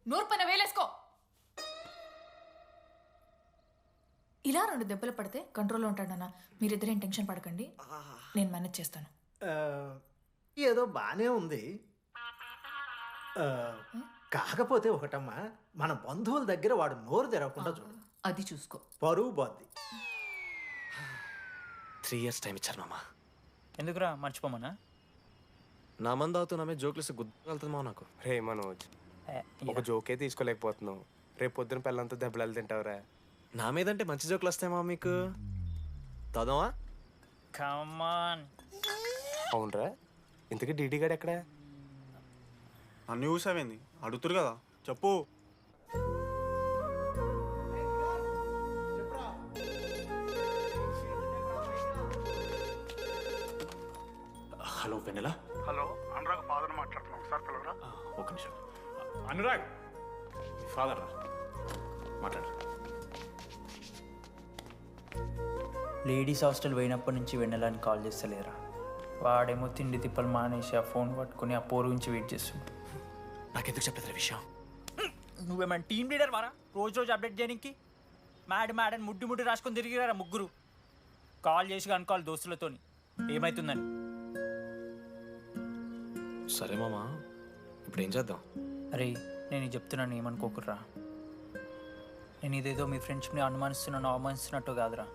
నోరు పైన వేలేసుకో. ఇలా 2 దెబ్బలు పడితే కంట్రోల్లో ఉంటాడు నాన్న. మీరిద్దరేం టెన్షన్ పడకండి, నేను మేనేజ్ చేస్తాను. ఏదో బానే ఉంది, కాకపోతే ఒకటమ్మా, మన బంధువుల దగ్గర వాడు నోరు తెరవకుండా చూడు. అది చూసుకో, పరువు బాద్ది. 3 years టైం ఇచ్చారు మామ. ఎందుకురా మర్చిపోమన్నా? నా మంది అవుతూ నా మీద జోక్లు గుర్తుకెళ్తుంది మా నాకు. రే మనోజ్, ఒక జోకే తీసుకోలేకపోతున్నావు, రేపు పొద్దున పిల్లలంతా దెబ్బలు తింటావురా. నా మీదంటే మంచి జోకులు వస్తాయమ్మా మీకు. చదవా? కమాన్. అవునరా, ఇంతకీ డీడీ గారు ఎక్కడ? నన్ను చూసావేంది? అడుగుతురు కదా, చెప్పు. హలో వెన్నెలా. హలో, అనురాగ్ ఫాదర్ మాట్లాడుతున్నాం, ఒకసారి పిలవరా? ఒక నిమిషం. అనురాగ్ ఫాదర్ రా, మాట్లాడు. లేడీస్ హాస్టల్ పోయినప్పటి నుంచి వెన్నెలని కాల్ చేస్తలేరా. వాడేమో తిండి తిప్పలు మానేసి ఆ ఫోన్ పట్టుకుని ఆ పోరు నుంచి వెయిట్ చేస్తుండు. నాకెందుకు చెప్పలేదు విషయం? నువ్వేమైనా టీమ్ లీడర్ వారా రోజు రోజు అప్డేట్ చేయడానికి? మ్యాడ్ ముడ్డి రాసుకొని తిరిగిరారా ముగ్గురు. కాల్ చేసి అనుకోవాలి దోస్తులతోని ఏమవుతుందని. సరే మామా, ఇప్పుడు ఏం చేద్దాం? అరే నేను ఇది చెప్తున్నాను, ఏమనుకోకుర్రా. నేను ఇదేదో మీ ఫ్రెండ్షిప్ని అనుమానిస్తున్నాను, అవమానిస్తున్నట్టు కాదురా.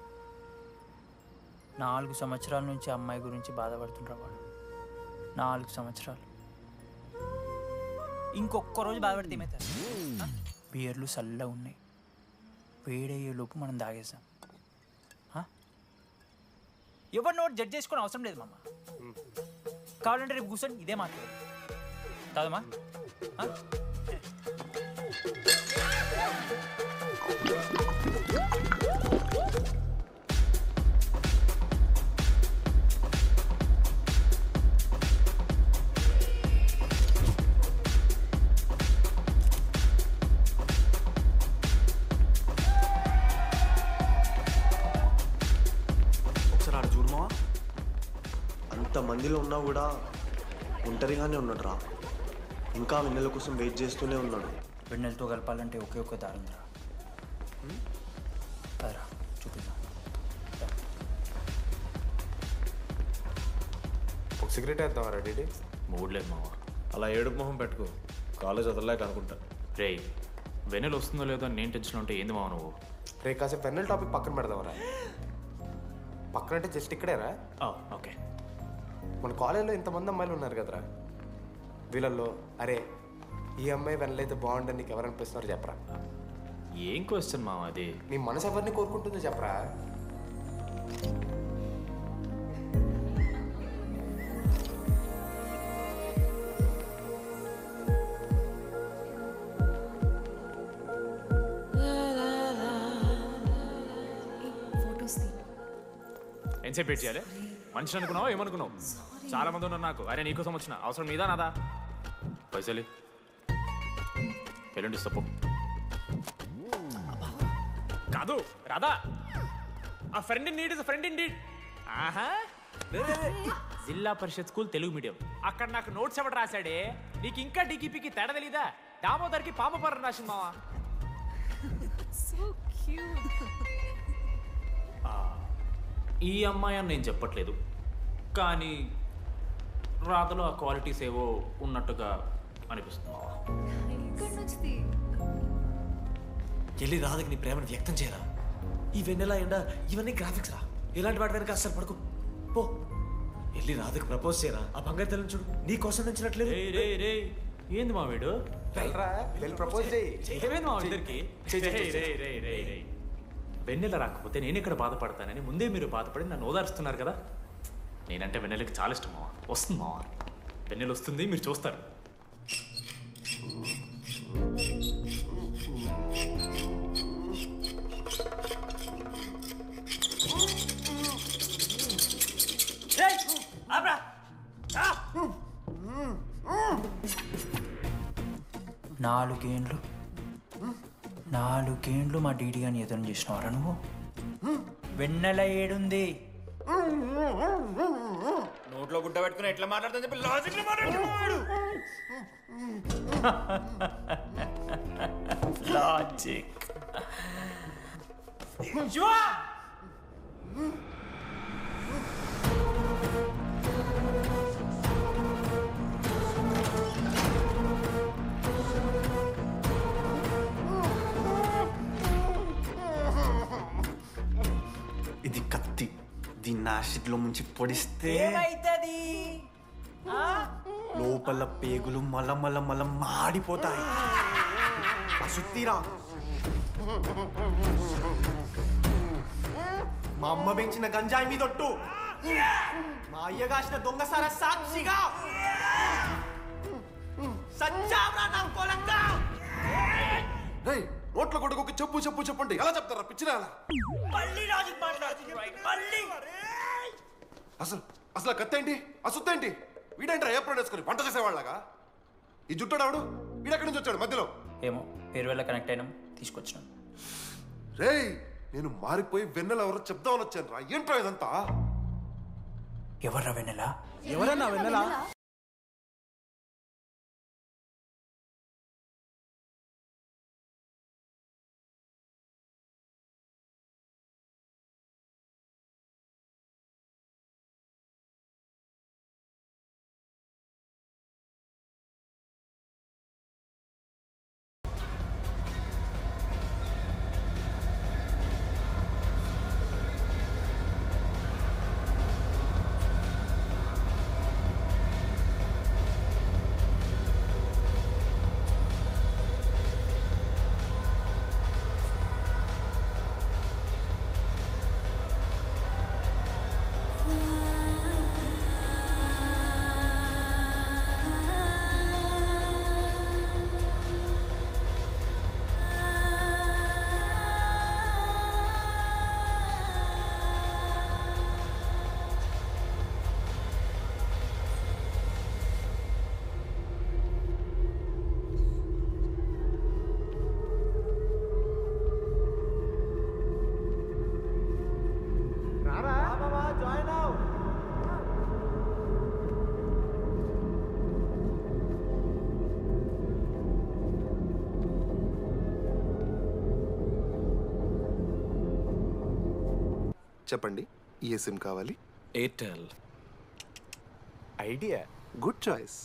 4 సంవత్సరాల నుంచి అమ్మాయి గురించి బాధపడుతుండ్రా వాడు. 4 సంవత్సరాలు. ఇంకొక్క రోజు బాధపడితే ఏమవుతారు? బియర్లు చల్లగా ఉన్నాయి, వేడయ్యేలోపు మనం తాగేసాం. ఎవరు నోట్ జడ్జ్ చేసుకుని అవసరం లేదు మామ. కావాలంటే రేపు కూర్చొని ఇదే మాట్లాడు కాదమ్మా. ఒకసారి ఆడ చూడమా. అంతమందిలో ఉన్నా కూడా ఒంటరిగానే ఉన్నాడు రా. ఇంకా వెన్నెల కోసం వెయిట్ చేస్తూనే ఉన్నాడు. వెన్నెలతో కలపాలంటే ఒకే ఒక్క దారుందిరా. రా చూపిద్దాం. ఒక సిగరెట్ వేద్దాం రా డీడీ. మూడ్ లేదు మావా. అలా ఏడుపు మొహం పెట్టుకో, కాలేజ్ వదలలేక అనుకుంటా. రే వెన్నెల వస్తుందో లేదో నేను టెన్షన్ ఉంటే ఏంది మావ నువ్వు? రే కాసేపు వెన్నెల టాపిక్ పక్కన పెడదాంరా. పక్కన అంటే జస్ట్ ఇక్కడేరా. ఓకే. మన కాలేజ్లో ఇంతమంది అమ్మాయిలు ఉన్నారు కదరా, వీళ్ళల్లో అరే ఈ అమ్మాయి వెనలైతే బాగుండని నీకు ఎవరు అనిపిస్తున్నారు చెప్పరా? ఏం క్వశ్చన్ మావా అది? నీ మనసు ఎవరిని కోరుకుంటుందో చెప్పరా? ఎంతసేపు వెయిట్ చేయాలి? మనిషి అనుకున్నావా ఏమనుకున్నావు? చాలా మంది ఉన్నారు నాకు. అరే నీకోసం వచ్చిన అవసరం మీదా నాదా? పైసలి ఎల్లుండి తప్పు కాదు రాదా ఆ friend in need is friend in need. ఆహా జిల్లా పరిషత్ స్కూల్ తెలుగు మీడియం. అక్కడ నాకు నోట్స్ ఎవడు రాశాడే? నీకు ఇంకా డీకీపీకి తేడా తెలీదా? దామోదర్కి పామపర్ర రాసింది మావా. ఈ అమ్మాయి అని నేను చెప్పట్లేదు, కానీ రాధలో ఆ క్వాలిటీస్ ఏవో ఉన్నట్టుగా అనిపిస్తుంది మావా. వెళ్ళి రాధకి నీ ప్రేమను వ్యక్తం చేయరా. ఈ వెన్నెలా ఎండ ఇవన్నీ గ్రాఫిక్స్ రా. ఇలాంటి వాటి వెనక అస్సలు పడుకో. పో వెళ్ళి రాధకి ప్రపోజ్ చేయరా. ఆ బంగారు తెల్లని చూడు నీ కోసం నచ్చినట్లేదు. ఏంది మా వీడు? ఏమైంది మా ఇద్దరికి? వెన్నెల రాకపోతే నేను ఇక్కడ బాధపడతానని ముందే మీరు బాధపడి నన్ను ఓదారుస్తున్నారు కదా. నేనంటే వెన్నెలకి చాలా ఇష్టం మావా. వస్తుంది మావా, వెన్నెల వస్తుంది, మీరు చూస్తారు. నాలుగేండ్లు మా డీడీ అని ఎదురు చేసినవారా నువ్వు? వెన్నెల ఏడుంది? నోట్లో గుడ్డ పెట్టుకుని ఎట్లా మాట్లాడుతుందని చెప్పి లాజిక్ లాజిక్ ఇది కత్తి, దీన్ని యాసిడ్లో ముంచి పొడిస్తే లోపల పేగులు మల మాడిపోతాయి. అశుద్ధిరా. మా అమ్మ పెంచిన గంజాయి మీదొట్టు, మా అయ్య కాసిన దొంగసార సాక్షిగా సచ్చావరా నా కొలంగా. నోట్ల కొడుకు చెప్పు చెప్పు చెప్పండి ఎలా చెప్తారా పిచ్చిరా? అసలు కత్తేంటి అసుత్తేంటి? వీడేంట్రా ఏప్రిల్ వేసుకుని వంట చేసేవాళ్ళగా? ఈ జుట్టాడు వీడెక్కడి నుంచి వచ్చాడు మధ్యలో? ఏమో పేరు వల్ల కనెక్ట్ అయినాం, తీసుకొచ్చినాం. రేయ్ నేను మారిపోయి వెన్నెల ఎవరో చెప్దామని వచ్చాను రా. ఏంట్రా ఇదంతా? ఎవర్రా వెన్నెల? ఎవరన్నా వెన్నెల? చెప్పండి, ఏ సిమ్ కావాలి? Airtel. Idea, good choice.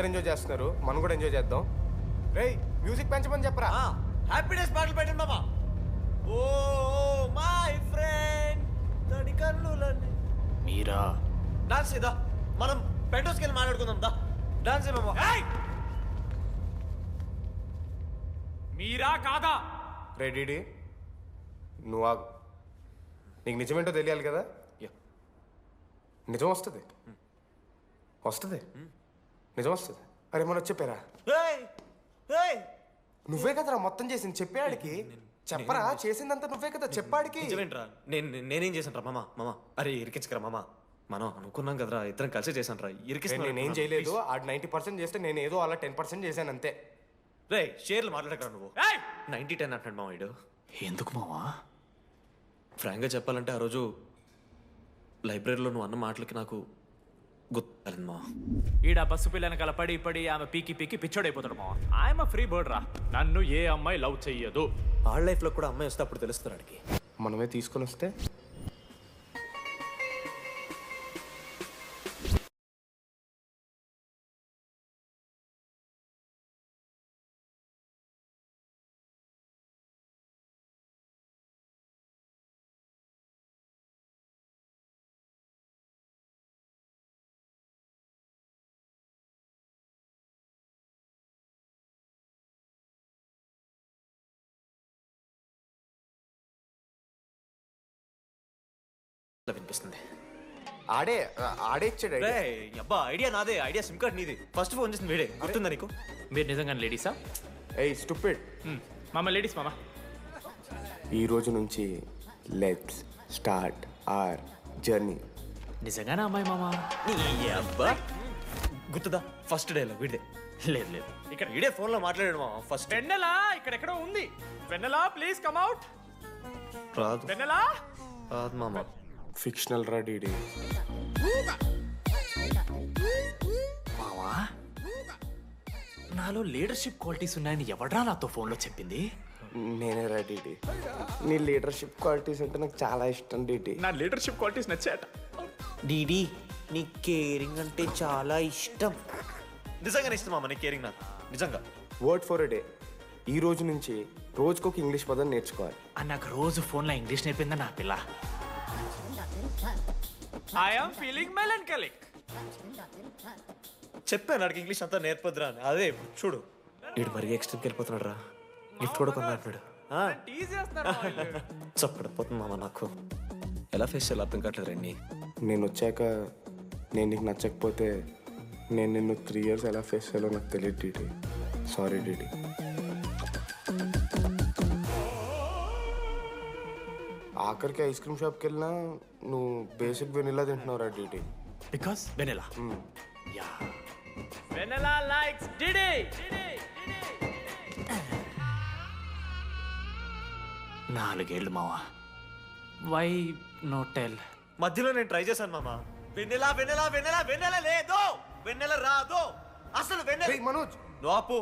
Enjoy చేస్తున్నారు, మనం కూడా ఎంజాయ్ చేద్దాం. రేయ్ మ్యూజిక్ పెంచమని చెప్పరా. హ్యాపీనెస్ పాటలు పెట్టండి బాబా. ఓ మై ఫ్రెండ్ తడి కన్నులన్నీ. మీరా డాన్స్ చేద్దాం, మనం పెంటోస్కి వెళ్ళి మాట్లాడుకుందాం. దా డాన్స్ మామ. మీరా కాదా? రెడీ నువ్వు ఆగు. నీకు నిజమేంటో తెలియాలి కదా. నిజం వస్తుంది వస్తుంది నిజం వస్తుంది. అరే మనం చెప్పారా? నువ్వే కదరా మొత్తం చేసింది. చెప్పాడికి చెప్పరా, చేసిందంతా నువ్వే కదా. చెప్పాడికి నిజమేంట్రా? నేనేం చేశాను రా మామ. అరే ఇరికించకరా మామ. మనం అనుకున్నాం కదరా, ఇద్దరం కలిసి చేశాను రా. నేనేం చేయలేదు. ఆడు 90% చేస్తే నేను ఏదో అలా 10% చేశాను అంతే. రే షేర్లు మాట్లాడకరా నువ్వు. 90-10 అంటున్నాడు మామ వీడు. ఎందుకు మావా? ఫ్రాంక్గా చెప్పాలంటే ఆ రోజు లైబ్రరీలో నువ్వు అన్న మాటలకి నాకు గుర్తు మా. ఈడ బస్సు పిల్లని కల పడి ఆమె పీకి పిచ్చోడైపోతాడు మావా. ఆయమ ఫ్రీ బర్డ్ రా. నన్ను ఏ అమ్మాయి లవ్ చెయ్యదు. వాళ్ళ లైఫ్లో కూడా అమ్మాయి వస్తే అప్పుడు తెలుస్తుంది వాడికి. మనమే తీసుకొని వస్తే వినిపిస్తుంది. ఆడే ఇచ్చాడు. అబ్బా ఐడియా నాదే. ఐడియా సిమ్ కార్డ్ నీది. ఫస్ట్ ఫోన్ చేసింది వీడే. గుర్తుందా నీకు? మీరు నిజంగానే లేడీసా? ఏయ్ స్టూపిడ్. మామ లేడీస్ మామ. ఈ రోజు నుంచి లెట్స్ స్టార్ట్ అవర్ జర్నీ. నిజంగానే అమ్మాయి మామ? అబ్బా గుర్తుదా ఫస్ట్ డేలో వీడే. లేదు ఇక్కడ వీడే ఫోన్లో మాట్లాడాడు మామ. ఫస్ట్ వెన్నెలా ఇక్కడెక్కడో ఉంది. వెన్నెలా ప్లీజ్ కమ్ అవుట్. రాదు. వెన్నెలా రాదు మామ. ఫిక్షనల్ రా డీడీ. మావా నాలో లీడర్షిప్ క్వాలిటీస్ ఉన్నాయని ఎవడ్రా నాతో ఫోన్లో చెప్పింది? నేనే రా డీడీ. నీ లీడర్షిప్ క్వాలిటీస్ అంటే నాకు చాలా ఇష్టం డీడీ. నా లీడర్షిప్ క్వాలిటీస్ నచ్చాట. డీడీ నీ కేరింగ్ అంటే చాలా ఇష్టం. నిజంగానే ఇష్టం మామ నీ కేరింగ్ నాకు. నిజంగా. Word for a day. ఈ రోజు నుంచి రోజుకొక ఇంగ్లీష్ పదం నేర్చుకోవాలి. నాకు రోజు ఫోన్లో ఇంగ్లీష్ నేర్పిందా నా పిల్ల. I am feeling melancholic. చెప్పాను నాకు ఇంగ్లీష్ అంతా నేర్పొద్దురా అని. అదే చూడు వీడు మరీ ఎక్స్ట్రీమ్కి వెళ్ళిపోతున్నాడు రా. గిఫ్ట్ కూడా కొన్నాడు. చప్పడిపోతుంది మామ నాకు. ఎలా ఫేస్ చేయాలి అర్థం కావట్లేదు రండి. నేను వచ్చాక నేను నీకు నచ్చకపోతే నేను నిన్ను 3 years ఎలా ఫేస్ చేయాలో నాకు తెలియదు డీడీ. Sorry DD. ఆఖరికి ఐస్ క్రీమ్ షాప్కి వెళ్ళినా నువ్వు బేసిక్ వెనిలా తింటున్నావు రా DD. Because vanilla. Yeah vanilla likes DD. 4 ఏళ్ళు మావా. Why no tell? మధ్యలో నేను ట్రై చేశాను మామ. వెన్నెలా వెన్నెలా వెన్నెలా వెన్నెల లేదు. వెన్నెల రాదు అసలు. వెన్నెల మనోజ్ నువ్వు ఆపు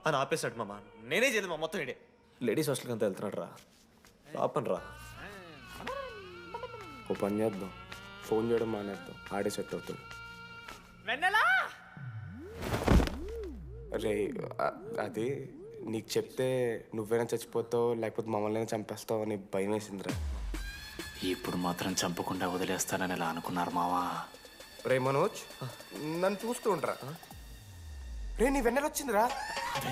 అని ఆపేశాడు మామ. నేనే చేయలేదు మా మొత్తం ఇడే. లేడీస్ హాస్టల్కి అంతా వెళ్తున్నాడు రా. ఆపను రా. ఓ పని చేద్దాం, ఫోన్ చేయడం మానేద్దాం. ఆడే సెట్ అవుతాడు. వెన్నెలా రే అది నీకు చెప్తే నువ్వైనా చచ్చిపోతావు లేకపోతే మమ్మల్ని చంపేస్తావు అని భయం వేసిందిరా. ఇప్పుడు మాత్రం చంపకుండా వదిలేస్తానని ఎలా అనుకున్నారు మావా? రే మనోజ్ నన్ను చూస్తూ ఉంటారా? రే నీ వెన్నెల వచ్చిందిరా.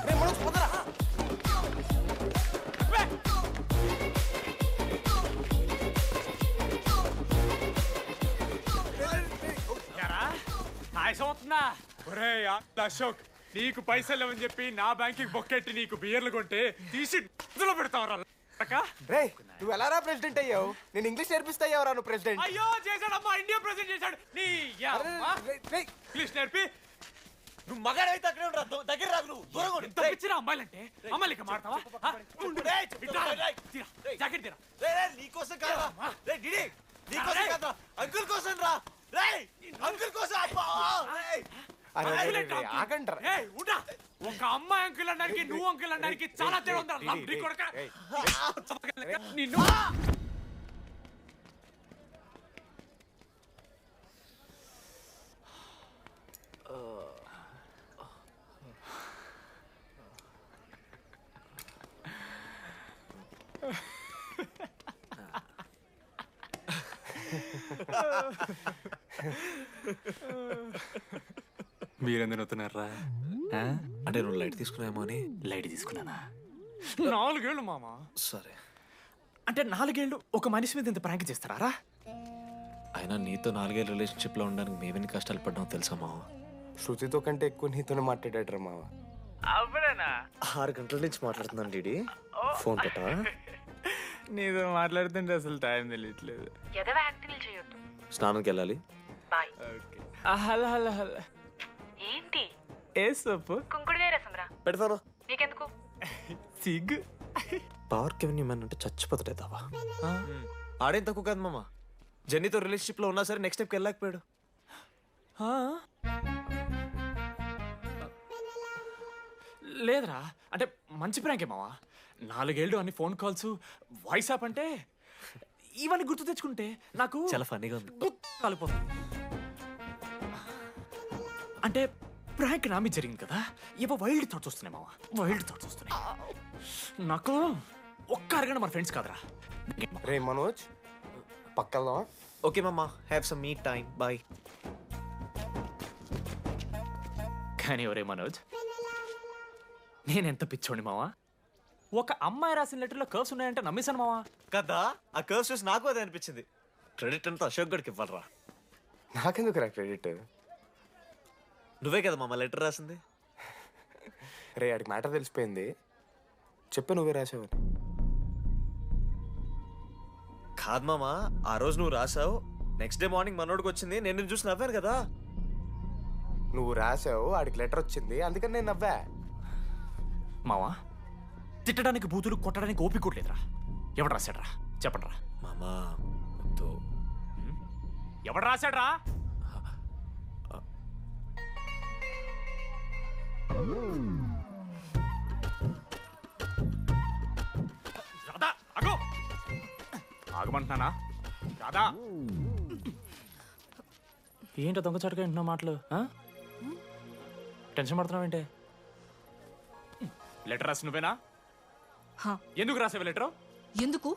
రే మనోజ్ పోదరా. అశోక్ నీకు పైసలు లేవని చెప్పి నా బ్యాంకింగ్ బొక్కెట్టి నీకు బియర్లు కొంటే తీసి పెడతావరా? రే నువ్వు ఎలా రా ప్రెసిడెంట్ అయ్యావు? నేను ఇంగ్లీష్ నేర్పిస్తా అయ్యావురా నువ్వు ప్రెసిడెంట్. అయ్యో చేశాడమ్మా, ఇండియా ప్రెసిడెంట్ చేశాడు. నీ ఇంగ్లీష్ నేర్పి నువ్వు మగాడైతే అక్కడే ఉండరా. దగ్గర రాదు నువ్వు. దూరంగా ఉండు. ఎంత పిచ్చిరా అమ్మాయిలంటే. అమ్మాయిలకి మాడతావా? జాకెట్ తీరా. నీకోసం కాదా? రే డిడి నీకోసం కాదా? అంకుల్ కోసం రా. రే అంకుల్ కోసం. ఒక అమ్మాయి అంకుల్ అనడానికి నువ్వు అంకుల్ అనడానికి చాలా తేడా ఉందా? నిన్ను మీరెందుకు నవ్వుతున్నారా? అంటే నువ్వు లైట్ తీసుకున్నామో అని. లైట్ తీసుకున్నానా? 4 ఏళ్ళు మామ. సరే, అంటే 4 ఏళ్ళు ఒక మనిషి మీద ఇంత ప్రాంక్ చేస్తారా? అయినా నీతో 4 ఏళ్ళ రిలేషన్షిప్లో ఉండడానికి మేమెన్ని కష్టాలు పడ్డామో తెలుసా మావ? శృతితో కంటే ఎక్కువ నీతోనే మాట్లాడాడు మావ. అవునా? 6 గంటల నుంచి మాట్లాడుతున్నాను డీడీ. ఫోన్ పెట్టా? నీతో మాట్లాడుతుంటే అసలు టైం తెలియట్లేదు. ఎదవ యాక్టింగ్లు చేయొద్దు. స్నానంకి వెళ్ళాలి. బాయ్. Hello hello hello. ఏంటి? ఏ సొప్పు? కుంకుడుగాయ రసంరా. పెడతాను. నీకెందుకు? సిగ్గు. పవర్ కెవెన్ అంటే చచ్చిపోతాడే దావా. ఆడేం తక్కువ కాదు మామ. జెన్నీతో రిలేషన్షిప్లో ఉన్నా సరే నెక్స్ట్ స్టెప్కి వెళ్ళలేకపోయాడు. లేదురా, అంటే మంచి ప్రాంకే మావా. 4 ఏళ్ళు అన్ని ఫోన్ కాల్స్, వాయిస్ యాప్ అంటే ఇవన్నీ గుర్తు తెచ్చుకుంటే నాకు చాలా ఫన్నీగా ఉంది. కాలిపోతుంది. అంటే ప్రాంక్ నా మీద జరిగింది కదా, ఇవో వైల్డ్ థాట్స్ వస్తున్నాయి మావా. వైల్డ్ థాట్స్ వస్తున్నాయి నాకు. ఒక్క అరగంట మన ఫ్రెండ్స్ కాదురా. రే మనోజ్, పక్కన. ఓకే మామ, have some me time. Bye. కానీ ఒరే మనోజ్, నేనెంత పిచ్చోండి మావా. ఒక అమ్మాయి రాసిన లెటర్లో కర్వ్స్ ఉన్నాయంటే నమ్మేశాను మావా. కదా, ఆ కర్వ్స్ చూసి నాకు అదే అనిపించింది. క్రెడిట్ అంతా అశోక్ గడికి ఇవ్వాలరా. నాకెందుకు రా క్రెడిట్? నువ్వే కదా మామ లెటర్ రాసింది. రే ఆడికి మ్యాటర్ తెలిసిపోయింది. చెప్పే నువ్వే రాసావని. కాదు మామ, ఆ రోజు నువ్వు రాసావు, నెక్స్ట్ డే మార్నింగ్ మనోడికి వచ్చింది, నేను నిన్ను చూసి నవ్వాను కదా. నువ్వు రాసావు, ఆడికి లెటర్ వచ్చింది, అందుకని నేను నవ్వా. మావా, తిట్టడానికి బూతులు కొట్టడానికి ఓపిక కూడా లేదురా. ఎవడు రాశాడ్రా చెప్పండి రా. మామా ఎవడు రాశాడ్రా? రాధా ఆగు. ఆగమంటున్నానా? రాధా, ఏంటో దొంగచాటుగా వింటున్నావు మాటలు? టెన్షన్ పడుతున్నావు ఏంటే? లెటర్ రాసి నువ్వేనా? ఎందుకు రాసావు లెటర్? ఎందుకు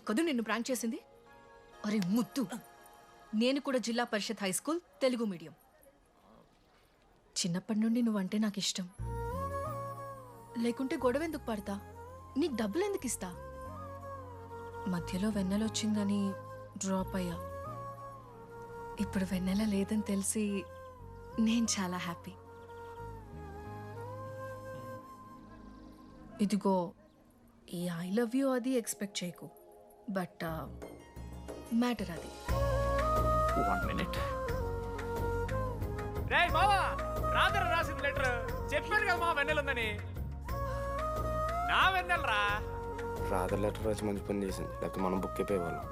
కదూ నిన్ను ప్రాంక్ చేసింది? అరే ముద్దు, నేను కూడా జిల్లా Parishad high school Telugu medium. చిన్నప్పటి నుండి నువ్వంటే నాకు ఇష్టం. లేకుంటే గొడవ ఎందుకు పడతా? నీకు డబ్బులు ఎందుకు ఇస్తా? మధ్యలో వెన్నెల వచ్చిందని డ్రాప్ అయ్యా. ఇప్పుడు వెన్నెల లేదని తెలిసి నేను చాలా హ్యాపీ. ఇదిగో ఈ ఐ లవ్ యూ అది ఎక్స్పెక్ట్ చేయకు, బట్ మ్యాటర్ అది. 1 minute. రేయ్ మావా, రాధర రాసిన లెటర్ చెప్పాను కదా మా వెన్నెల ఉందని. నా వెన్నెలరా. రాధర్ లెటర్ రాసి మంచి పని చేసింది, లేకపోతే మనం బుక్ అయిపోయేవాళ్ళం.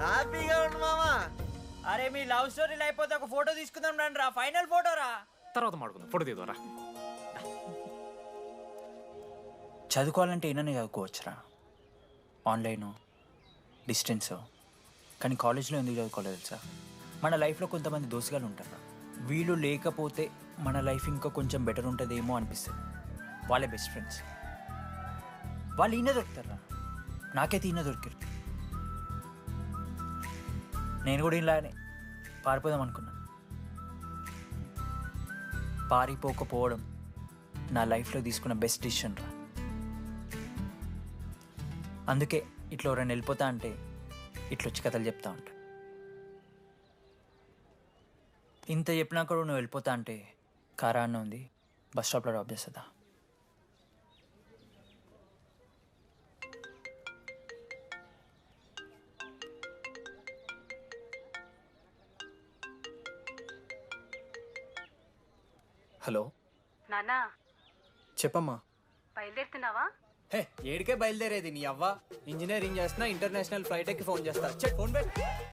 హ్యాపీగా ఉండు మామా. అరే మీ లవ్ స్టోరీ అయిపోతే ఒక ఫోటో తీసుకుందాం రండి రా. ఫైనల్ ఫోటో రా. తర్వాత మాడుకుందాం. ఫోటో తీద్దాం రా. చదువుకోవాలంటే ఏనని చదువుకోవచ్చురా, ఆన్లైను డిస్టెన్స్. కానీ కాలేజ్లో ఎందుకు చదువుకోలేదు తెలుసా? మన లైఫ్లో కొంతమంది దోస్తుగాలు ఉంటారు. వీళ్ళు లేకపోతే మన లైఫ్ ఇంకా కొంచెం బెటర్ ఉంటుందేమో అనిపిస్తుంది. వాళ్ళే బెస్ట్ ఫ్రెండ్స్. వాళ్ళు ఈయన దొరుకుతారా, నాకైతే ఈయన దొరికారు. నేను కూడా ఇలానే పారిపోదాం అనుకున్నా. పారిపోకపోవడం నా లైఫ్లో తీసుకున్న బెస్ట్ డిసిషన్ రా. అందుకే ఇట్లా ఎవరైనా వెళ్ళిపోతా అంటే ఇట్లొచ్చి కథలు చెప్తా ఉంటా. ఇంత చెప్పినా కూడా నువ్వు వెళ్ళిపోతా అంటే కారా అన్న ఉంది, బస్ స్టాప్లో డ్రాప్ చేస్తుందా? హలో నానా, చెప్పమ్మా. బయలుదేరుతున్నావా? హే ఏడికే బయలుదేరేది నీ అవ్వ. ఇంజనీరింగ్ చేస్తున్నా, ఇంటర్నేషనల్ ఫ్లైట్ ఎక్కి ఫోన్ చేస్తా. ఫోన్